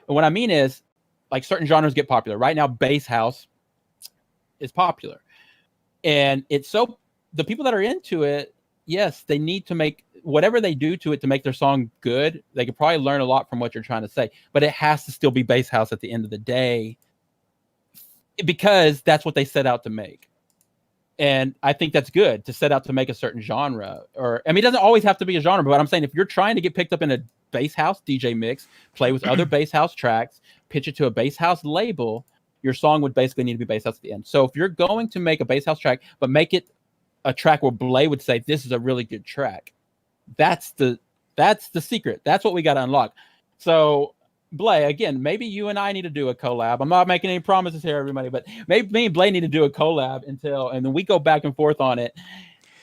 what I mean is, like, certain genres get popular. Right now, bass house is popular, and it's so the people that are into it, yes, they need to make whatever they do to it to make their song good. They could probably learn a lot from what you're trying to say, but it has to still be bass house at the end of the day, because that's what they set out to make. And I think that's good to set out to make a certain genre. Or, I mean, it doesn't always have to be a genre, but I'm saying if you're trying to get picked up in a bass house DJ mix, play with other bass house tracks, pitch it to a bass house label, your song would basically need to be bass house at the end. So if you're going to make a bass house track, but make it a track where Blay would say, this is a really good track, that's the secret. That's what we got to unlock. So Blay, again, maybe you and I need to do a collab. I'm not making any promises here, everybody, but maybe me and Blay need to do a collab and then we go back and forth on it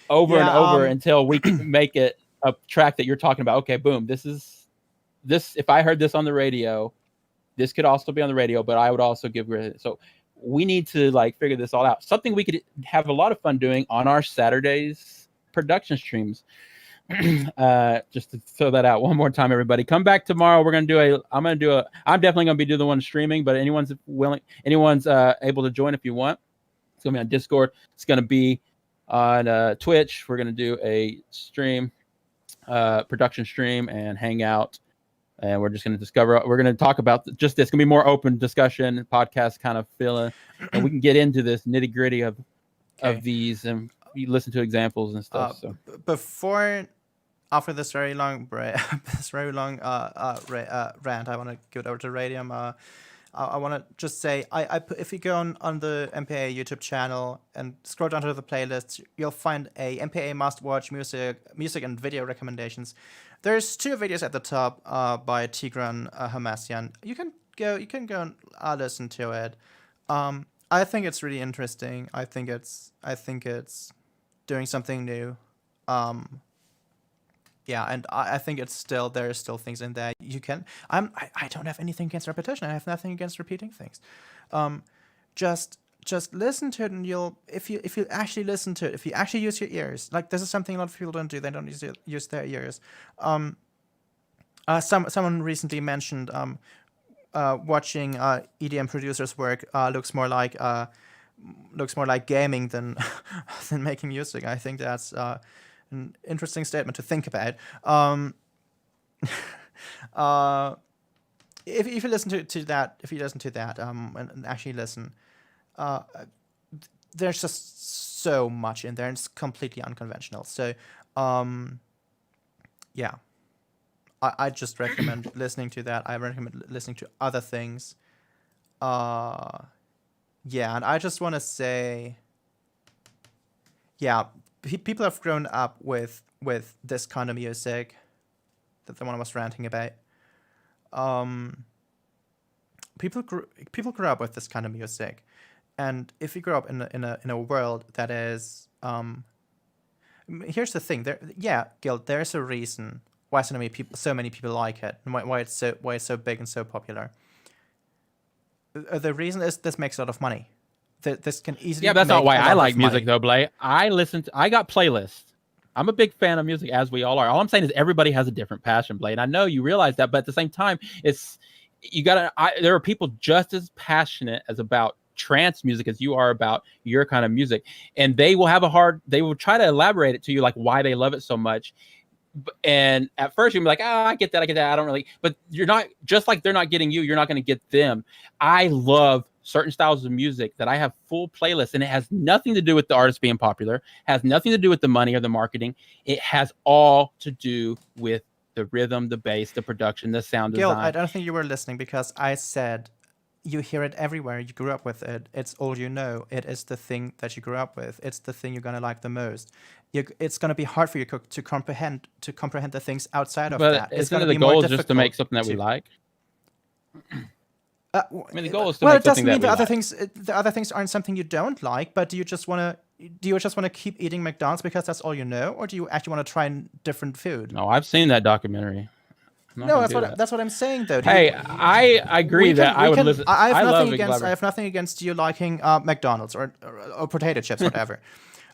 over and over until we can make it a track that you're talking about. Okay, boom. This. If I heard this on the radio, this could also be on the radio, but I would also give it. So we need to like figure this all out. Something we could have a lot of fun doing on our Saturdays production streams. Just to throw that out one more time, everybody, come back tomorrow. I'm definitely gonna be doing the one streaming, but anyone's able to join if you want. It's gonna be on Discord. It's gonna be on Twitch. We're gonna do a stream, production stream, and hang out, and we're just gonna talk about just this. It's gonna be more open discussion, podcast kind of feeling, and we can get into this nitty gritty of these, and you listen to examples and stuff. After this very long rant, I want to give it over to Radium. I want to just say, if you go on the MPA YouTube channel and scroll down to the playlists, you'll find a MPA must watch music and video recommendations. There's 2 videos at the top by Tigran Hamasyan. You can go and listen to it. I think it's really interesting. I think it's doing something new. Yeah, and I think there are still things in there you can. I don't have anything against repetition. I have nothing against repeating things. Just listen to it, and if you actually listen to it, if you actually use your ears, like this is something a lot of people don't do. They don't use their ears. Someone recently mentioned watching EDM producers work looks more like gaming than than making music. I think that's an interesting statement to think about. If you listen to that, and actually listen, there's just so much in there, and it's completely unconventional. So, yeah, I just recommend listening to that. I recommend listening to other things. Yeah, and I just want to say, yeah, people have grown up with this kind of music that the one I was ranting about. People grew up with this kind of music, and if you grow up in a world that is, here's the thing. Gil, there's a reason why so many people like it, and why it's so big and so popular. The reason is this makes a lot of money. This can easily. Yeah, that's not why I like music, though, Blay. I got playlists. I'm a big fan of music, as we all are. All I'm saying is everybody has a different passion, Blay, and I know you realize that, but at the same time, there are people just as passionate about trance music as you are about your kind of music, and they will try to elaborate it to you, like why they love it so much. And at first you'll be like, I get that, I don't really, but you're not, just like they're not getting you, you're not going to get them. I love certain styles of music that I have full playlists, and it has nothing to do with the artist being popular, has nothing to do with the money or the marketing. It has all to do with the rhythm, the bass, the production, the sound design. Gil, I don't think you were listening, because I said you hear it everywhere. You grew up with it. It's all you know. It is the thing that you grew up with. It's the thing you're gonna like the most. It's gonna be hard for you to comprehend the things outside of But that. It's isn't gonna the be more goal difficult just to make something that we to- like? I mean, the goal is to well, make it doesn't something mean that we the other like. things. The other things aren't something you don't like. But do you just want to keep eating McDonald's because that's all you know, or do you actually want to try different food? No, I've seen that documentary. No, that's what I'm saying though. Hey, I agree that I would listen. I have love nothing against. I have nothing against you liking McDonald's or potato chips, whatever.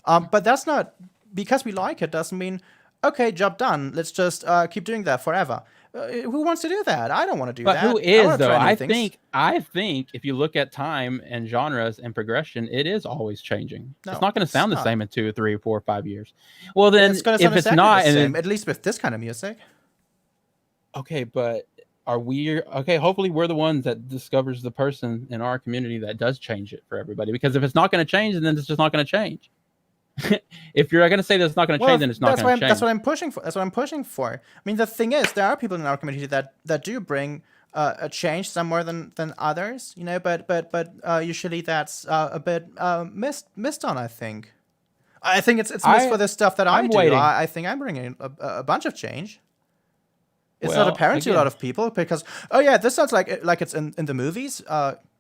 But that's not because we like it. Doesn't mean okay, job done. Let's just keep doing that forever. Who wants to do that? I don't want to do But that. who is though? I think if you look at time and genres and progression, it is always changing. No, it's not going to sound it's the not. same in 2, 3, 4, 5 years. Well, then It's gonna if sound it's exactly not, the and same, then, at least with this kind of music. okay, but are we okay? Hopefully, we're the ones that discovers the person in our community that does change it for everybody. Because if it's not going to change, then it's just not going to change. If you're going to say that it's not going to change, then it's not going to change. That's what I'm pushing for. That's what I'm pushing for. I mean, the thing is, there are people in our community that do bring a change some more than others, you know. But usually that's a bit missed on. I think it's missed for the stuff that I do. waiting. I think I'm bringing a bunch of change. It's not Well, apparent to a lot of people because oh yeah, this sounds like it's in the movies.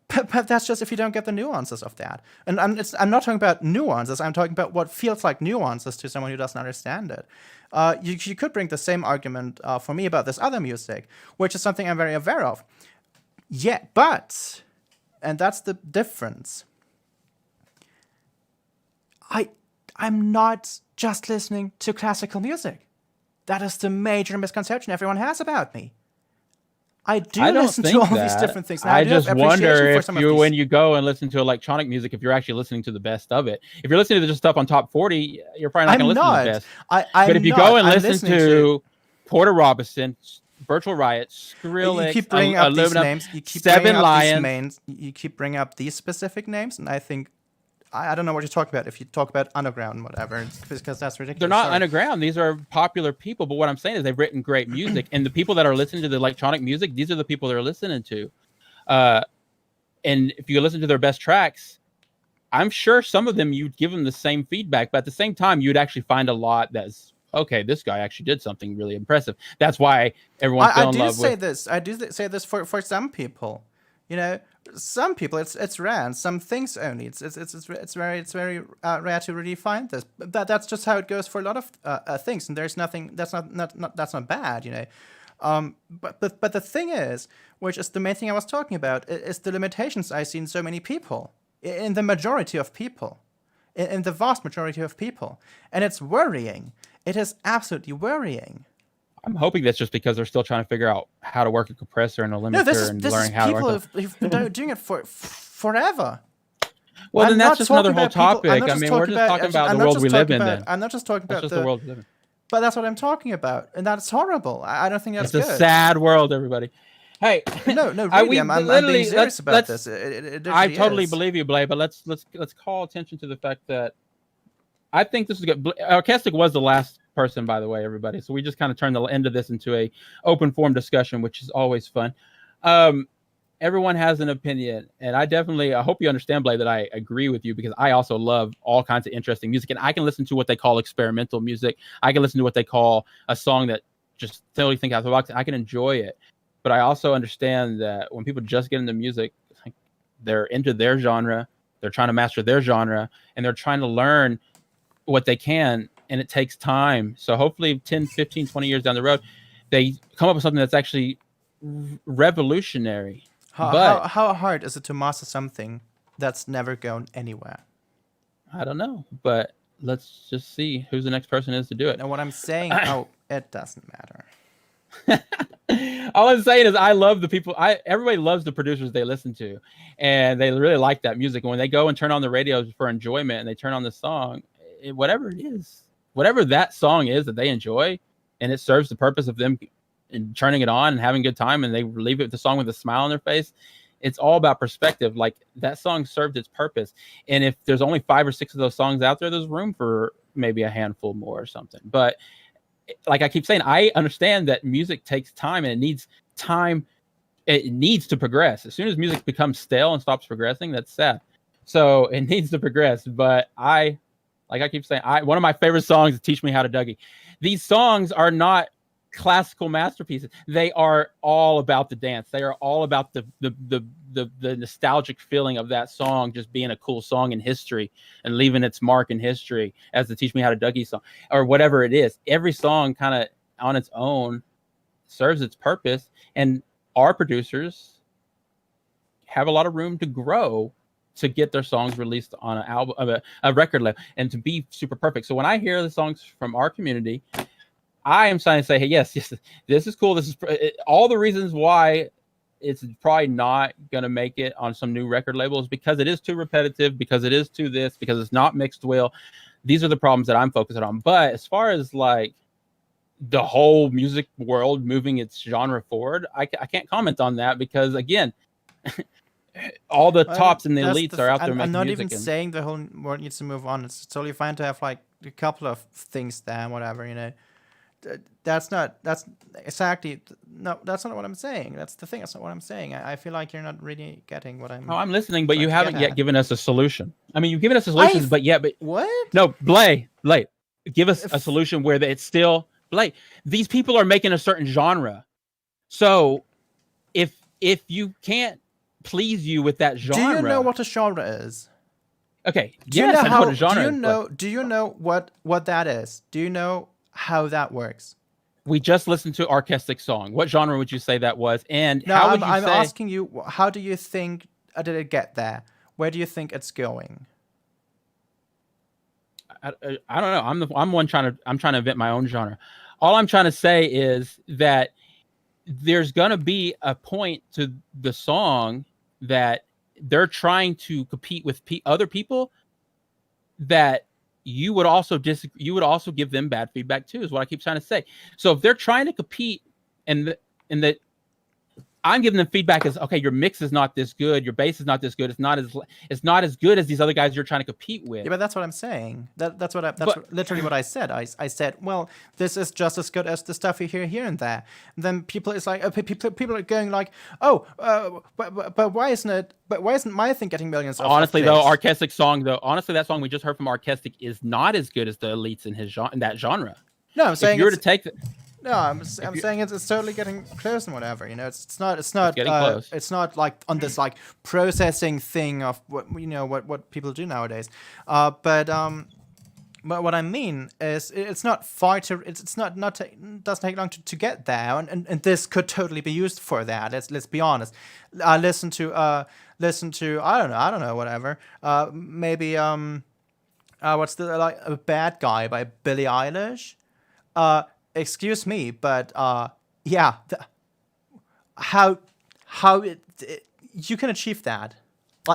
But that's just if you don't get the nuances of that. And I'm not talking about nuances. I'm talking about what feels like nuances to someone who doesn't understand it. You could bring the same argument for me about this other music, which is something I'm very aware of. Yeah, but, and that's the difference. I'm not just listening to classical music. That is the major misconception everyone has about me. I don't listen to all these different things. Now, I just wonder if you, when you go and listen to electronic music, if you're actually listening to the best of it. If you're listening to just stuff on top 40, you're probably not going to listen to the best. But if you go and listen to Porter Robinson, Virtual Riot, Skrillex, you keep bringing up these names. You keep bringing up these names. You keep bringing up these specific names, and I think I don't know what you're talking about. If you talk about underground and whatever, because that's ridiculous. They're not underground. These are popular people. But what I'm saying is they've written great music. And the people that are listening to the electronic music, these are the people they're listening to. And if you listen to their best tracks, I'm sure some of them you'd give them the same feedback. But at the same time, you'd actually find a lot that's, okay, this guy actually did something really impressive. That's why everyone fell in love with this. I do say this for some people. You know, some people it's rare, and some things only. It's very rare to really find this. But that's just how it goes for a lot of things, and there's nothing that's not bad, you know. But the thing is, which is the main thing I was talking about, is the limitations I see in so many people, in the majority of people, in the vast majority of people, and it's worrying. It is absolutely worrying. I'm hoping that's just because they're still trying to figure out how to work a compressor and a limiter and learning how to work. No, this is people who've been doing it for forever. Well, then that's just another whole topic. I mean, we're just talking about the world we live in. Then I'm not just talking about the world we live in. But that's what I'm talking about, and that's horrible. I don't think that's good. It's a sad world, everybody. Hey, no, really, I'm being serious about this. I totally believe you, Blay, but let's call attention to the fact that I think this is good. Archestic was the last person, by the way, everybody. So we just kind of turned the end of this into a open forum discussion, which is always fun. Everyone has an opinion, and I hope you understand, Blay, that I agree with you because I also love all kinds of interesting music, and I can listen to what they call experimental music. I can listen to what they call a song that just totally think out of the box. I can enjoy it, but I also understand that when people just get into music, they're into their genre, they're trying to master their genre, and they're trying to learn what they can, and it takes time. So hopefully 10, 15, 20 years down the road, they come up with something that's actually revolutionary. How hard is it to master something that's never gone anywhere? I don't know, but let's just see who the next person is to do it. And what I'm saying, it doesn't matter. All I'm saying is I love the people. Everybody loves the producers they listen to, and they really like that music. And when they go and turn on the radio for enjoyment and they turn on the song, whatever it is, whatever that song is that they enjoy, and it serves the purpose of them and turning it on and having a good time, and they leave the song with a smile on their face. It's all about perspective. Like that song served its purpose. And if there's only 5 or 6 of those songs out there, there's room for maybe a handful more or something. But like I keep saying, I understand that music takes time and it needs time it needs to progress. As soon as music becomes stale and stops progressing, that's sad. So it needs to progress. But like I keep saying, one of my favorite songs is "Teach Me How to Dougie." These songs are not classical masterpieces. They are all about the dance. They are all about the nostalgic feeling of that song just being a cool song in history and leaving its mark in history, as the "Teach Me How to Dougie" song or whatever it is. Every song kind of on its own serves its purpose, and our producers have a lot of room to grow to get their songs released on an album, a record label, and to be super perfect. So when I hear the songs from our community, I am trying to say, hey, yes, this is cool. This is all the reasons why it's probably not going to make it on some new record labels, because it is too repetitive, because it is too this, because it's not mixed well. These are the problems that I'm focusing on. But as far as like the whole music world moving its genre forward, I can't comment on that, because again, all the tops and the elites are out there making music. I'm not even saying the whole world needs to move on. It's totally fine to have like a couple of things there and whatever, you know. That's not what I'm saying. That's the thing. That's not what I'm saying. I feel like you're not really getting what I'm. Oh, I'm listening, but you haven't yet given us a solution. I mean, you've given us a solution, but what? No, Blay, give us a solution where it's still Blay. These people are making a certain genre, so if you can't please you with that genre, do you know what a genre is? Okay, I know what a genre is. Do you know what that is? Do you know how that works? We just listened to Archestic song. What genre would you say that was? And no, how would you I'm say... asking you, how do you think did it get there? Where do you think it's going? I don't know. I'm trying to invent my own genre. All I'm trying to say is that there's gonna be a point to the song that they're trying to compete with other people that you would also give them bad feedback too, is what I keep trying to say. So if they're trying to compete and that I'm giving them feedback as, okay, your mix is not this good, your bass is not this good, it's not as good as these other guys you're trying to compete with. Yeah, but that's what I'm saying. That's literally what I said. I said, well, this is just as good as the stuff you hear here and there. And then people are going like, oh, but why isn't it? But why isn't my thing getting millions of honestly though, Archestic song that song we just heard from Archestic is not as good as the elites in that genre. No, I'm saying if you were to take the... No, I'm saying it's totally getting close and whatever. You know, it's not getting close. It's not like on this like processing thing of what people do nowadays. But what I mean is it's not far to it's not doesn't take long to get there, and this could totally be used for that. Let's be honest. Listen to I don't know whatever. Maybe what's the like A Bad Guy by Billie Eilish. Excuse me, but yeah, how you can achieve that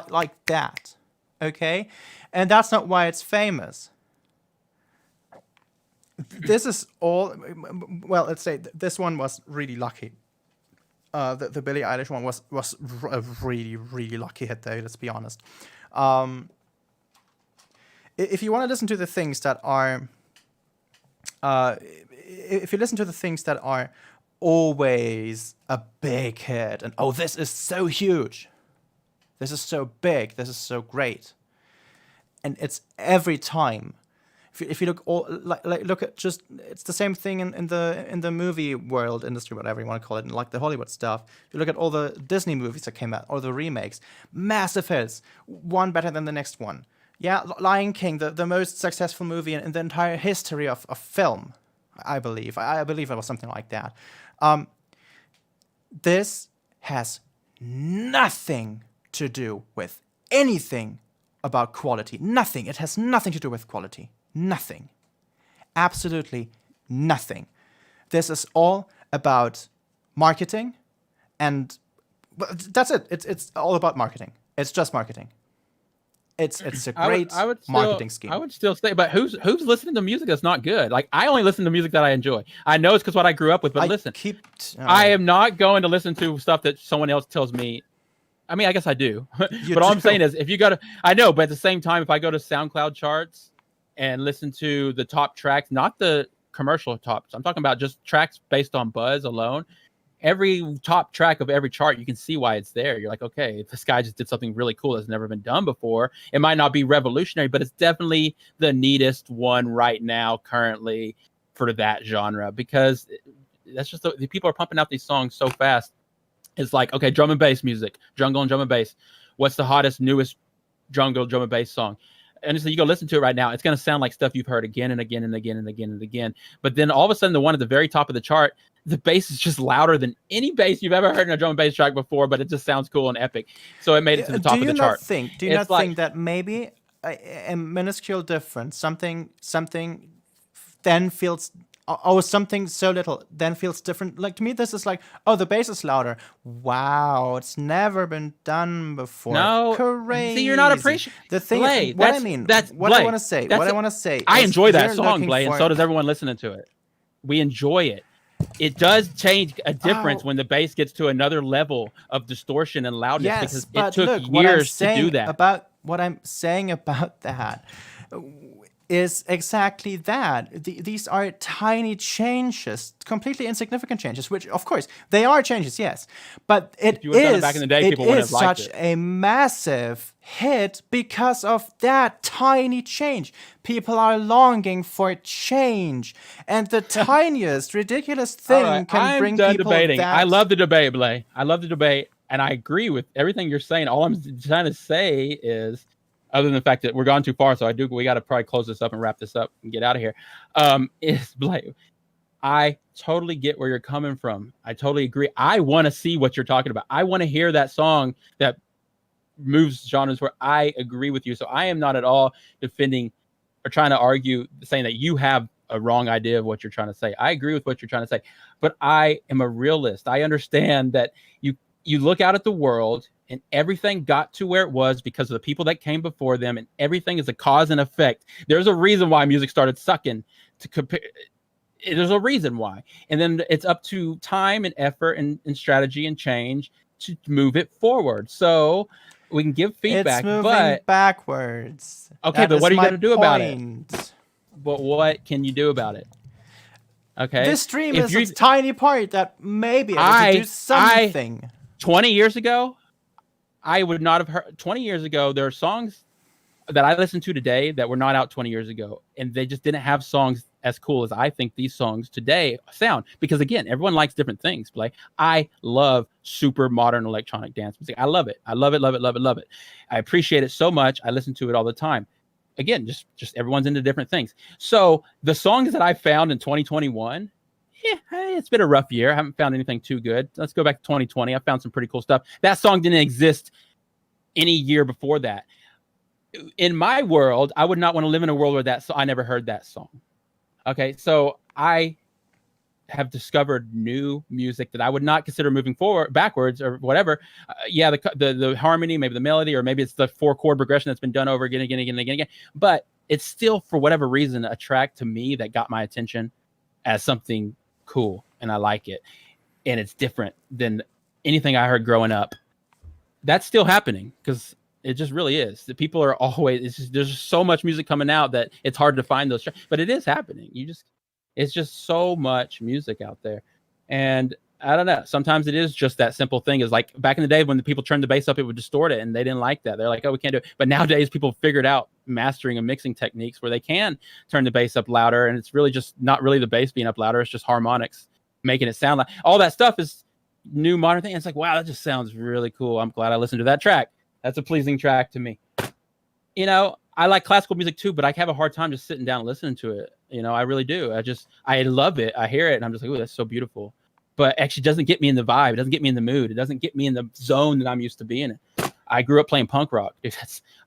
like that, okay? And that's not why it's famous. This is all. Well, let's say this one was really lucky. The Billie Eilish one was a really lucky hit, though. Let's be honest. If you want to listen to the things that are. If you listen to the things that are always a big hit and this is so huge, this is so big, this is so great, and it's every time. If you look at just it's the same thing in the movie world industry, whatever you want to call it, and like the Hollywood stuff. If you look at all the Disney movies that came out or the remakes, massive hits, one better than the next one. Yeah, Lion King, the most successful movie in the entire history of film. I believe it was something like that. This has nothing to do with anything about quality. Nothing. It has nothing to do with quality. Nothing. Absolutely nothing. This is all about marketing, and that's it. It's all about marketing. It's just marketing. It's a great marketing scheme. I would still say, but who's listening to music that's not good? Like, I only listen to music that I enjoy. I know it's because what I grew up with, but I am not going to listen to stuff that someone else tells me. I mean, I guess I do. But all I'm saying is, if you go to, I know, but at the same time, if I go to SoundCloud charts and listen to the top tracks, not the commercial tops, I'm talking about just tracks based on buzz alone, every top track of every chart, you can see why it's there. You're like, okay, this guy just did something really cool that's never been done before. It might not be revolutionary, but it's definitely the neatest one right now currently for that genre, because that's just the people are pumping out these songs so fast. It's like, okay, drum and bass music, jungle and drum and bass. What's the hottest, newest jungle drum and bass song? And so you go listen to it right now. It's going to sound like stuff you've heard again and again and again and again and again. But then all of a sudden, the one at the very top of the chart, the bass is just louder than any bass you've ever heard in a drum and bass track before, but it just sounds cool and epic. So it made it to the top of the chart. Do you not think that maybe a minuscule difference, something then feels, oh, something so little then feels different? Like, to me, this is like, oh, the bass is louder. Wow, it's never been done before. No, crazy. See, you're not appreciating the thing. Blay, what I mean, that's what Blay, I want to say. What I want to say. I enjoy that you're song, Blay, and for- so does everyone listening to it. We enjoy it. It does change a difference when the bass gets to another level of distortion and loudness, Yes, because but it took look, what I'm years to do saying that. About what I'm saying about that is exactly that. These are tiny changes, completely insignificant changes, which, of course, they are changes, yes. But If you would've done it back in the day, people wouldn't have liked such it. a massive hit because of that tiny change. People are longing for change, and the tiniest ridiculous thing All right, can I'm bring done people debating. that. I love the debate, Blay. I love the debate, and I agree with everything you're saying. All I'm trying to say is, other than the fact that we're gone too far, so we got to probably close this up and wrap this up and get out of here. Is Blay, I totally get where you're coming from. I totally agree. I want to see what you're talking about. I want to hear that song that moves genres where I agree with you. So I am not at all defending or trying to argue, saying that you have a wrong idea of what you're trying to say. I agree with what you're trying to say, but I am a realist. I understand that you look out at the world and everything got to where it was because of the people that came before them, and everything is a cause and effect. There's a reason why music started sucking to compare. There's a reason why. And then it's up to time and effort and strategy and change to move it forward. So we can give feedback, It's moving but backwards. okay, That but what is are you my going to do about it? point. But what can you do about it? Okay. This stream If is you- a tiny part that maybe I could do something. 20 years ago, I would not have heard. 20 years ago, there are songs that I listen to today that were not out 20 years ago, and they just didn't have songs as cool as I think these songs today sound. Because again, everyone likes different things. Blake, I love super modern electronic dance music. I love it. I love it. Love it. Love it. Love it. I appreciate it so much. I listen to it all the time. Again, just everyone's into different things. So the songs that I found in 2021. It's been a rough year. I haven't found anything too good. Let's go back to 2020. I found some pretty cool stuff. That song didn't exist any year before that. In my world, I would not want to live in a world where I never heard that song. Okay, so I have discovered new music that I would not consider moving forward, backwards, or whatever. The harmony, maybe the melody, or maybe it's the 4-chord progression that's been done over again. But it's still, for whatever reason, a track to me that got my attention as something cool, and I like it, and it's different than anything I heard growing up. That's still happening, because it just really is. The people are always, there's just so much music coming out that it's hard to find those, but it is happening. It's just so much music out there, and I don't know. Sometimes it is just that simple thing. Is like back in the day when the people turned the bass up, it would distort it, and they didn't like that. They're like, oh, we can't do it. But nowadays, people figured out mastering and mixing techniques where they can turn the bass up louder, and it's really just not really the bass being up louder. It's just harmonics making it sound like all that stuff is new modern thing. And it's like, wow, that just sounds really cool. I'm glad I listened to that track. That's a pleasing track to me. I like classical music too, but I have a hard time just sitting down and listening to it. I really do. I love it. I hear it, and I'm just like, oh, that's so beautiful. But actually doesn't get me in the vibe. It doesn't get me in the mood. It doesn't get me in the zone that I'm used to being in. I grew up playing punk rock.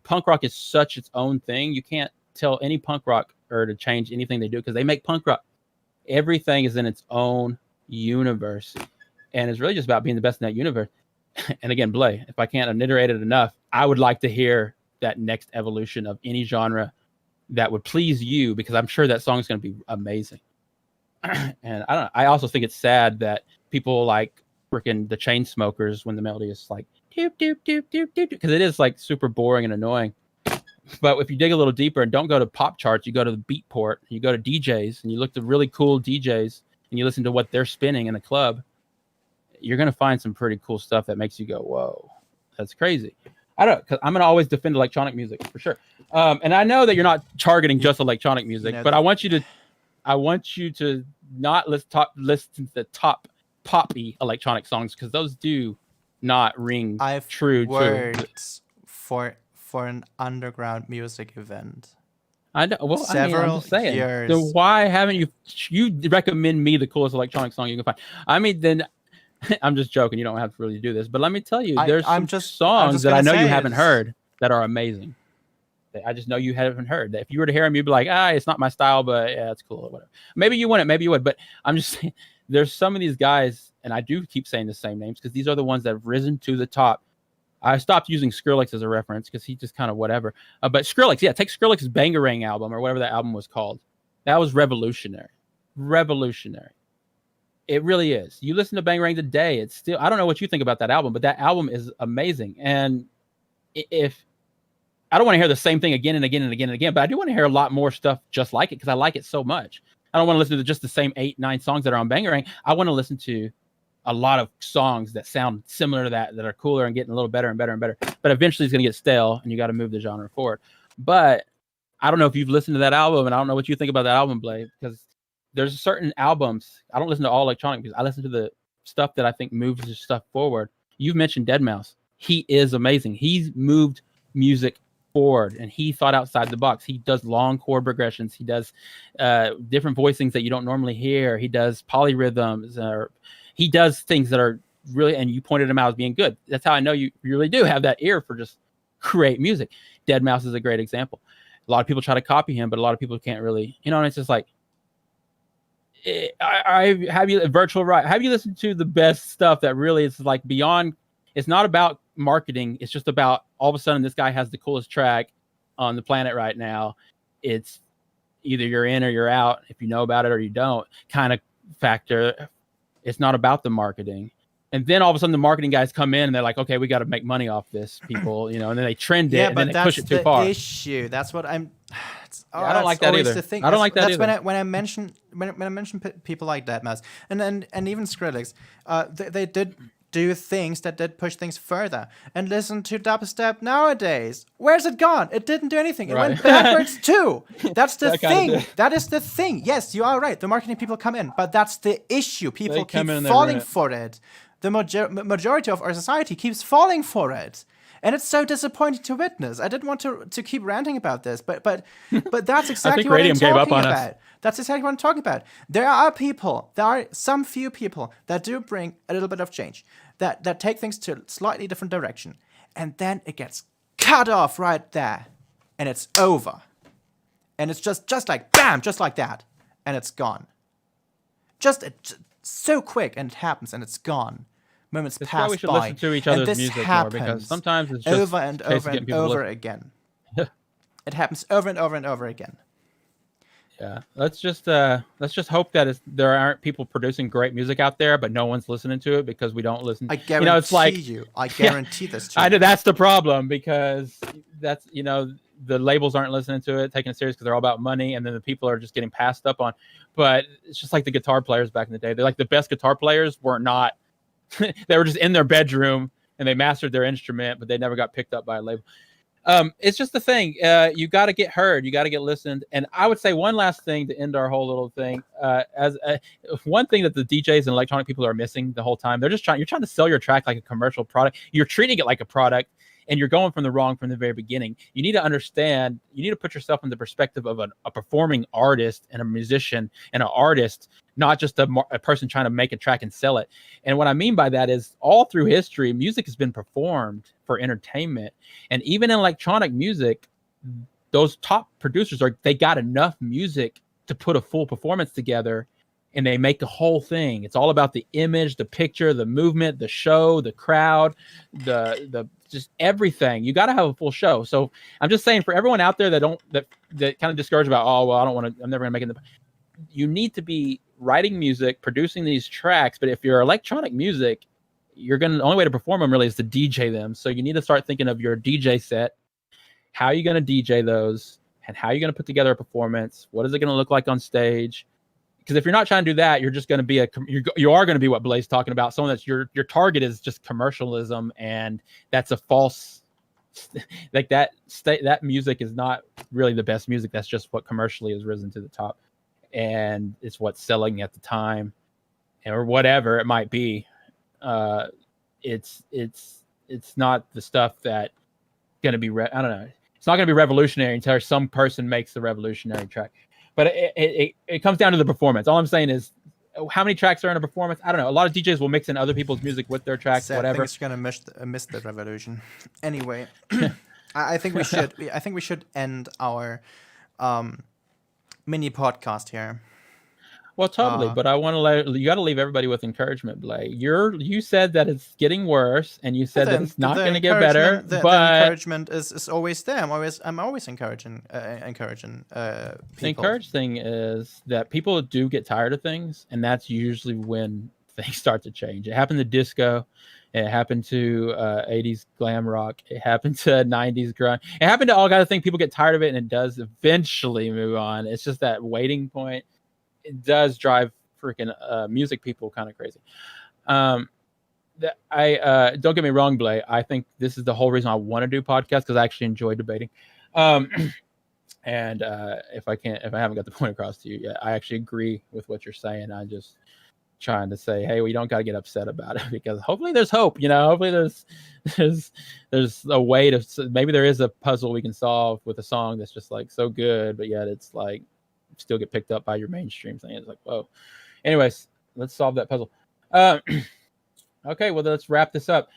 Punk rock is such its own thing. You can't tell any punk rock or to change anything they do, because they make punk rock. Everything is in its own universe. And it's really just about being the best in that universe. And again, Blay, if I can't iterate it enough, I would like to hear that next evolution of any genre that would please you, because I'm sure that song is going to be amazing. And I don't know. I also think it's sad that people like freaking the Chainsmokers when the melody is like doop doop doop doop doop, because it is like super boring and annoying. But if you dig a little deeper and don't go to pop charts, you go to the Beatport, and you go to DJs, and you look at really cool DJs, and you listen to what they're spinning in a club, you're gonna find some pretty cool stuff that makes you go, whoa, that's crazy. I don't, because I'm gonna always defend electronic music for sure. And I know that you're not targeting just electronic music, but I want you to not listen to the top poppy electronic songs, because those do not ring true to for an underground music event. I know. Well, I'm just saying. Years. Then why haven't you recommend me the coolest electronic song you can find? I mean, then I'm just joking. You don't have to really do this, but let me tell you, there's some songs that I know you haven't heard that are amazing. I just know you haven't heard. That if you were to hear them, you'd be like, it's not my style, but yeah, it's cool or whatever. Maybe you wouldn't, maybe you would, but I'm just saying, there's some of these guys, and I do keep saying the same names because these are the ones that have risen to the top. I stopped using Skrillex as a reference because he just kind of whatever. But Skrillex, yeah, take Skrillex's Bangarang album or whatever that album was called. That was revolutionary. Revolutionary. It really is. You listen to Bangarang today, it's still, I don't know what you think about that album, but that album is amazing. And if I don't want to hear the same thing again and again and again and again, but I do want to hear a lot more stuff just like it because I like it so much. I don't want to listen to just the same 8-9 songs that are on Bangarang. I want to listen to a lot of songs that sound similar to that are cooler and getting a little better and better and better. But eventually it's going to get stale and you got to move the genre forward. But I don't know if you've listened to that album, and I don't know what you think about that album, Blade, because there's certain albums. I don't listen to all electronic music. I listen to the stuff that I think moves the stuff forward. You've mentioned Deadmau5. He is amazing. He's moved music forward and he thought outside the box. He does long chord progressions. He does different voicings that you don't normally hear. He does polyrhythms, or he does things that are really, and you pointed him out as being good. That's how I know you really do have that ear for just great music. Deadmau5 is a great example. A lot of people try to copy him, but a lot of people can't really, and it's just like, I have you virtual right. Have you listened to the best stuff that really is like beyond? It's not about marketing. It's just about all of a sudden this guy has the coolest track on the planet right now. It's either you're in or you're out if you know about it or you don't kind of factor. It's not about the marketing. And then all of a sudden the marketing guys come in and they're like, okay, we got to make money off this, people, and then they trend it and then they push it too far. Issue. That's what I'm. I don't like that either. I don't like that either. That's when I mention people like Deadmau5 and even Skrillex, they did do things that did push things further. And listen to dubstep nowadays. Where's it gone? It didn't do anything. It went backwards too. That's the thing. That is the thing. Yes, you are right. The marketing people come in, but that's the issue. People keep falling for it. The majority of our society keeps falling for it. And it's so disappointing to witness. I didn't want to keep ranting about this, but that's exactly what I'm talking about. That's exactly what I'm talking about. There are some few people that do bring a little bit of change, that take things to a slightly different direction. And then it gets cut off right there. And it's over. And it's just like, bam, just like that. And it's gone. Just so quick, and it happens, and it's gone. Moments pass by. That's why we should listen to each other's music more, because sometimes it's just over and over and over again. It happens over and over and over again. Yeah, let's just hope that there aren't people producing great music out there, but no one's listening to it because we don't listen. I guarantee it's like, I guarantee this to you. That's the problem, because that's the labels aren't listening to it, taking it serious because they're all about money, and then the people are just getting passed up on. But it's just like the guitar players back in the day. They're like the best guitar players were not. They were just in their bedroom and they mastered their instrument, but they never got picked up by a label. It's just the thing. You got to get heard. You got to get listened. And I would say one last thing to end our whole little thing. One thing that the DJs and electronic people are missing the whole time, you're trying to sell your track like a commercial product. You're treating it like a product, and you're going from the very beginning. You need to understand, you need to put yourself in the perspective of a performing artist and a musician and an artist, not just a person trying to make a track and sell it. And what I mean by that is, all through history, music has been performed for entertainment. And even in electronic music, those top producers they got enough music to put a full performance together, and they make the whole thing. It's all about the image, the picture, the movement, the show, the crowd, the just everything. You got to have a full show. So I'm just saying, for everyone out there that kind of discouraged about, I'm never gonna make it. You need to be writing music, producing these tracks. But if you're electronic music, the only way to perform them really is to DJ them. So you need to start thinking of your DJ set. How are you going to DJ those? And how are you going to put together a performance? What is it going to look like on stage? because if you're not trying to do that, you're just going to be you are going to be what Blaze talking about. Someone that's your target is just commercialism, and that's a false. Like that music is not really the best music. That's just what commercially has risen to the top, and it's what's selling at the time, or whatever it might be. It's not the stuff that going to be. I don't know. It's not going to be revolutionary until some person makes the revolutionary track. But it comes down to the performance. All I'm saying is, how many tracks are in a performance? I don't know. A lot of DJs will mix in other people's music with their tracks, whatever. I think it's gonna miss the revolution. Anyway, I think we should. I think we should end our mini podcast here. Well, totally. But I want to you got to leave everybody with encouragement, Blake. You said that it's getting worse, and you said that it's not going to get better. The encouragement is always there. I'm always encouraging. People. The encouraging thing is that people do get tired of things, and that's usually when things start to change. It happened to disco. It happened to 80s glam rock. It happened to 90s grunge. It happened to all kinds of things. People get tired of it, and it does eventually move on. It's just that waiting point. It does drive freaking music people kind of crazy. Don't get me wrong, Blake. I think this is the whole reason I want to do podcasts, because I actually enjoy debating. And if I haven't got the point across to you yet, I actually agree with what you're saying. I'm just trying to say, hey, we don't got to get upset about it, because hopefully there's hope. Hopefully there's a way to, maybe there is a puzzle we can solve with a song that's just like so good, but yet it's like still get picked up by your mainstream thing. It's like, whoa. Anyways, let's solve that puzzle. Okay, well, let's wrap this up.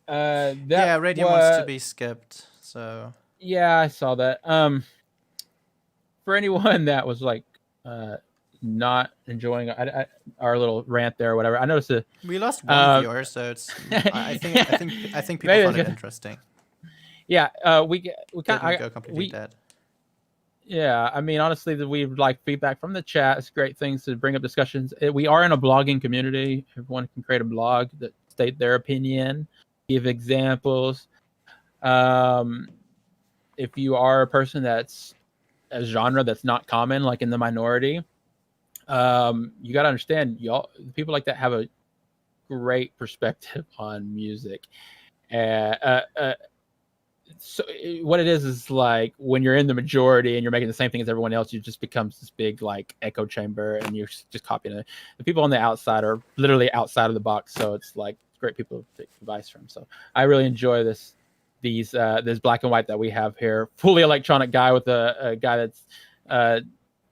Radio wants to be skipped, so yeah, I saw that. For anyone that was like not enjoying our little rant there or whatever, I noticed we lost one viewer, so it's I think people found it interesting. Yeah, we kind of go completely dead. Yeah, I mean, honestly, we like feedback from the chat. It's great things to bring up discussions. We are in a blogging community. Everyone can create a blog that state their opinion, give examples. If you are a person that's a genre that's not common, like in the minority, you got to understand, people like that have a great perspective on music. So what it is like when you're in the majority and you're making the same thing as everyone else, you just becomes this big like echo chamber, and you're just copying it. The people on the outside are literally outside of the box, so it's like great people to take advice from. So I really enjoy this black and white that we have here. Fully electronic guy with a guy that's kind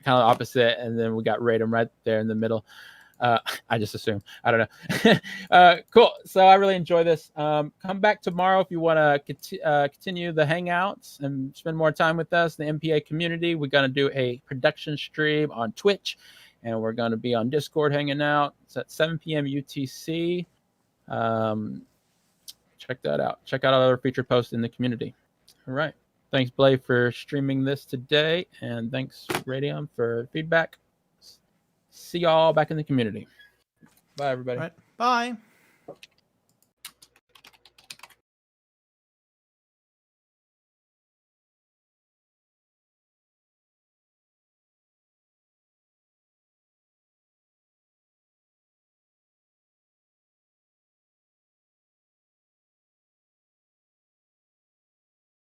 of opposite, and then we got Radom right there in the middle. I just assume. I don't know. Cool. So I really enjoy this. Come back tomorrow if you want to continue the hangouts and spend more time with us, the MPA community. We're going to do a production stream on Twitch, and we're going to be on Discord hanging out. It's at 7 p.m. UTC. Check that out. Check out other featured posts in the community. All right. Thanks, Blake, for streaming this today, and thanks, Radium, for feedback. See y'all back in the community. Bye, everybody. All right. Bye.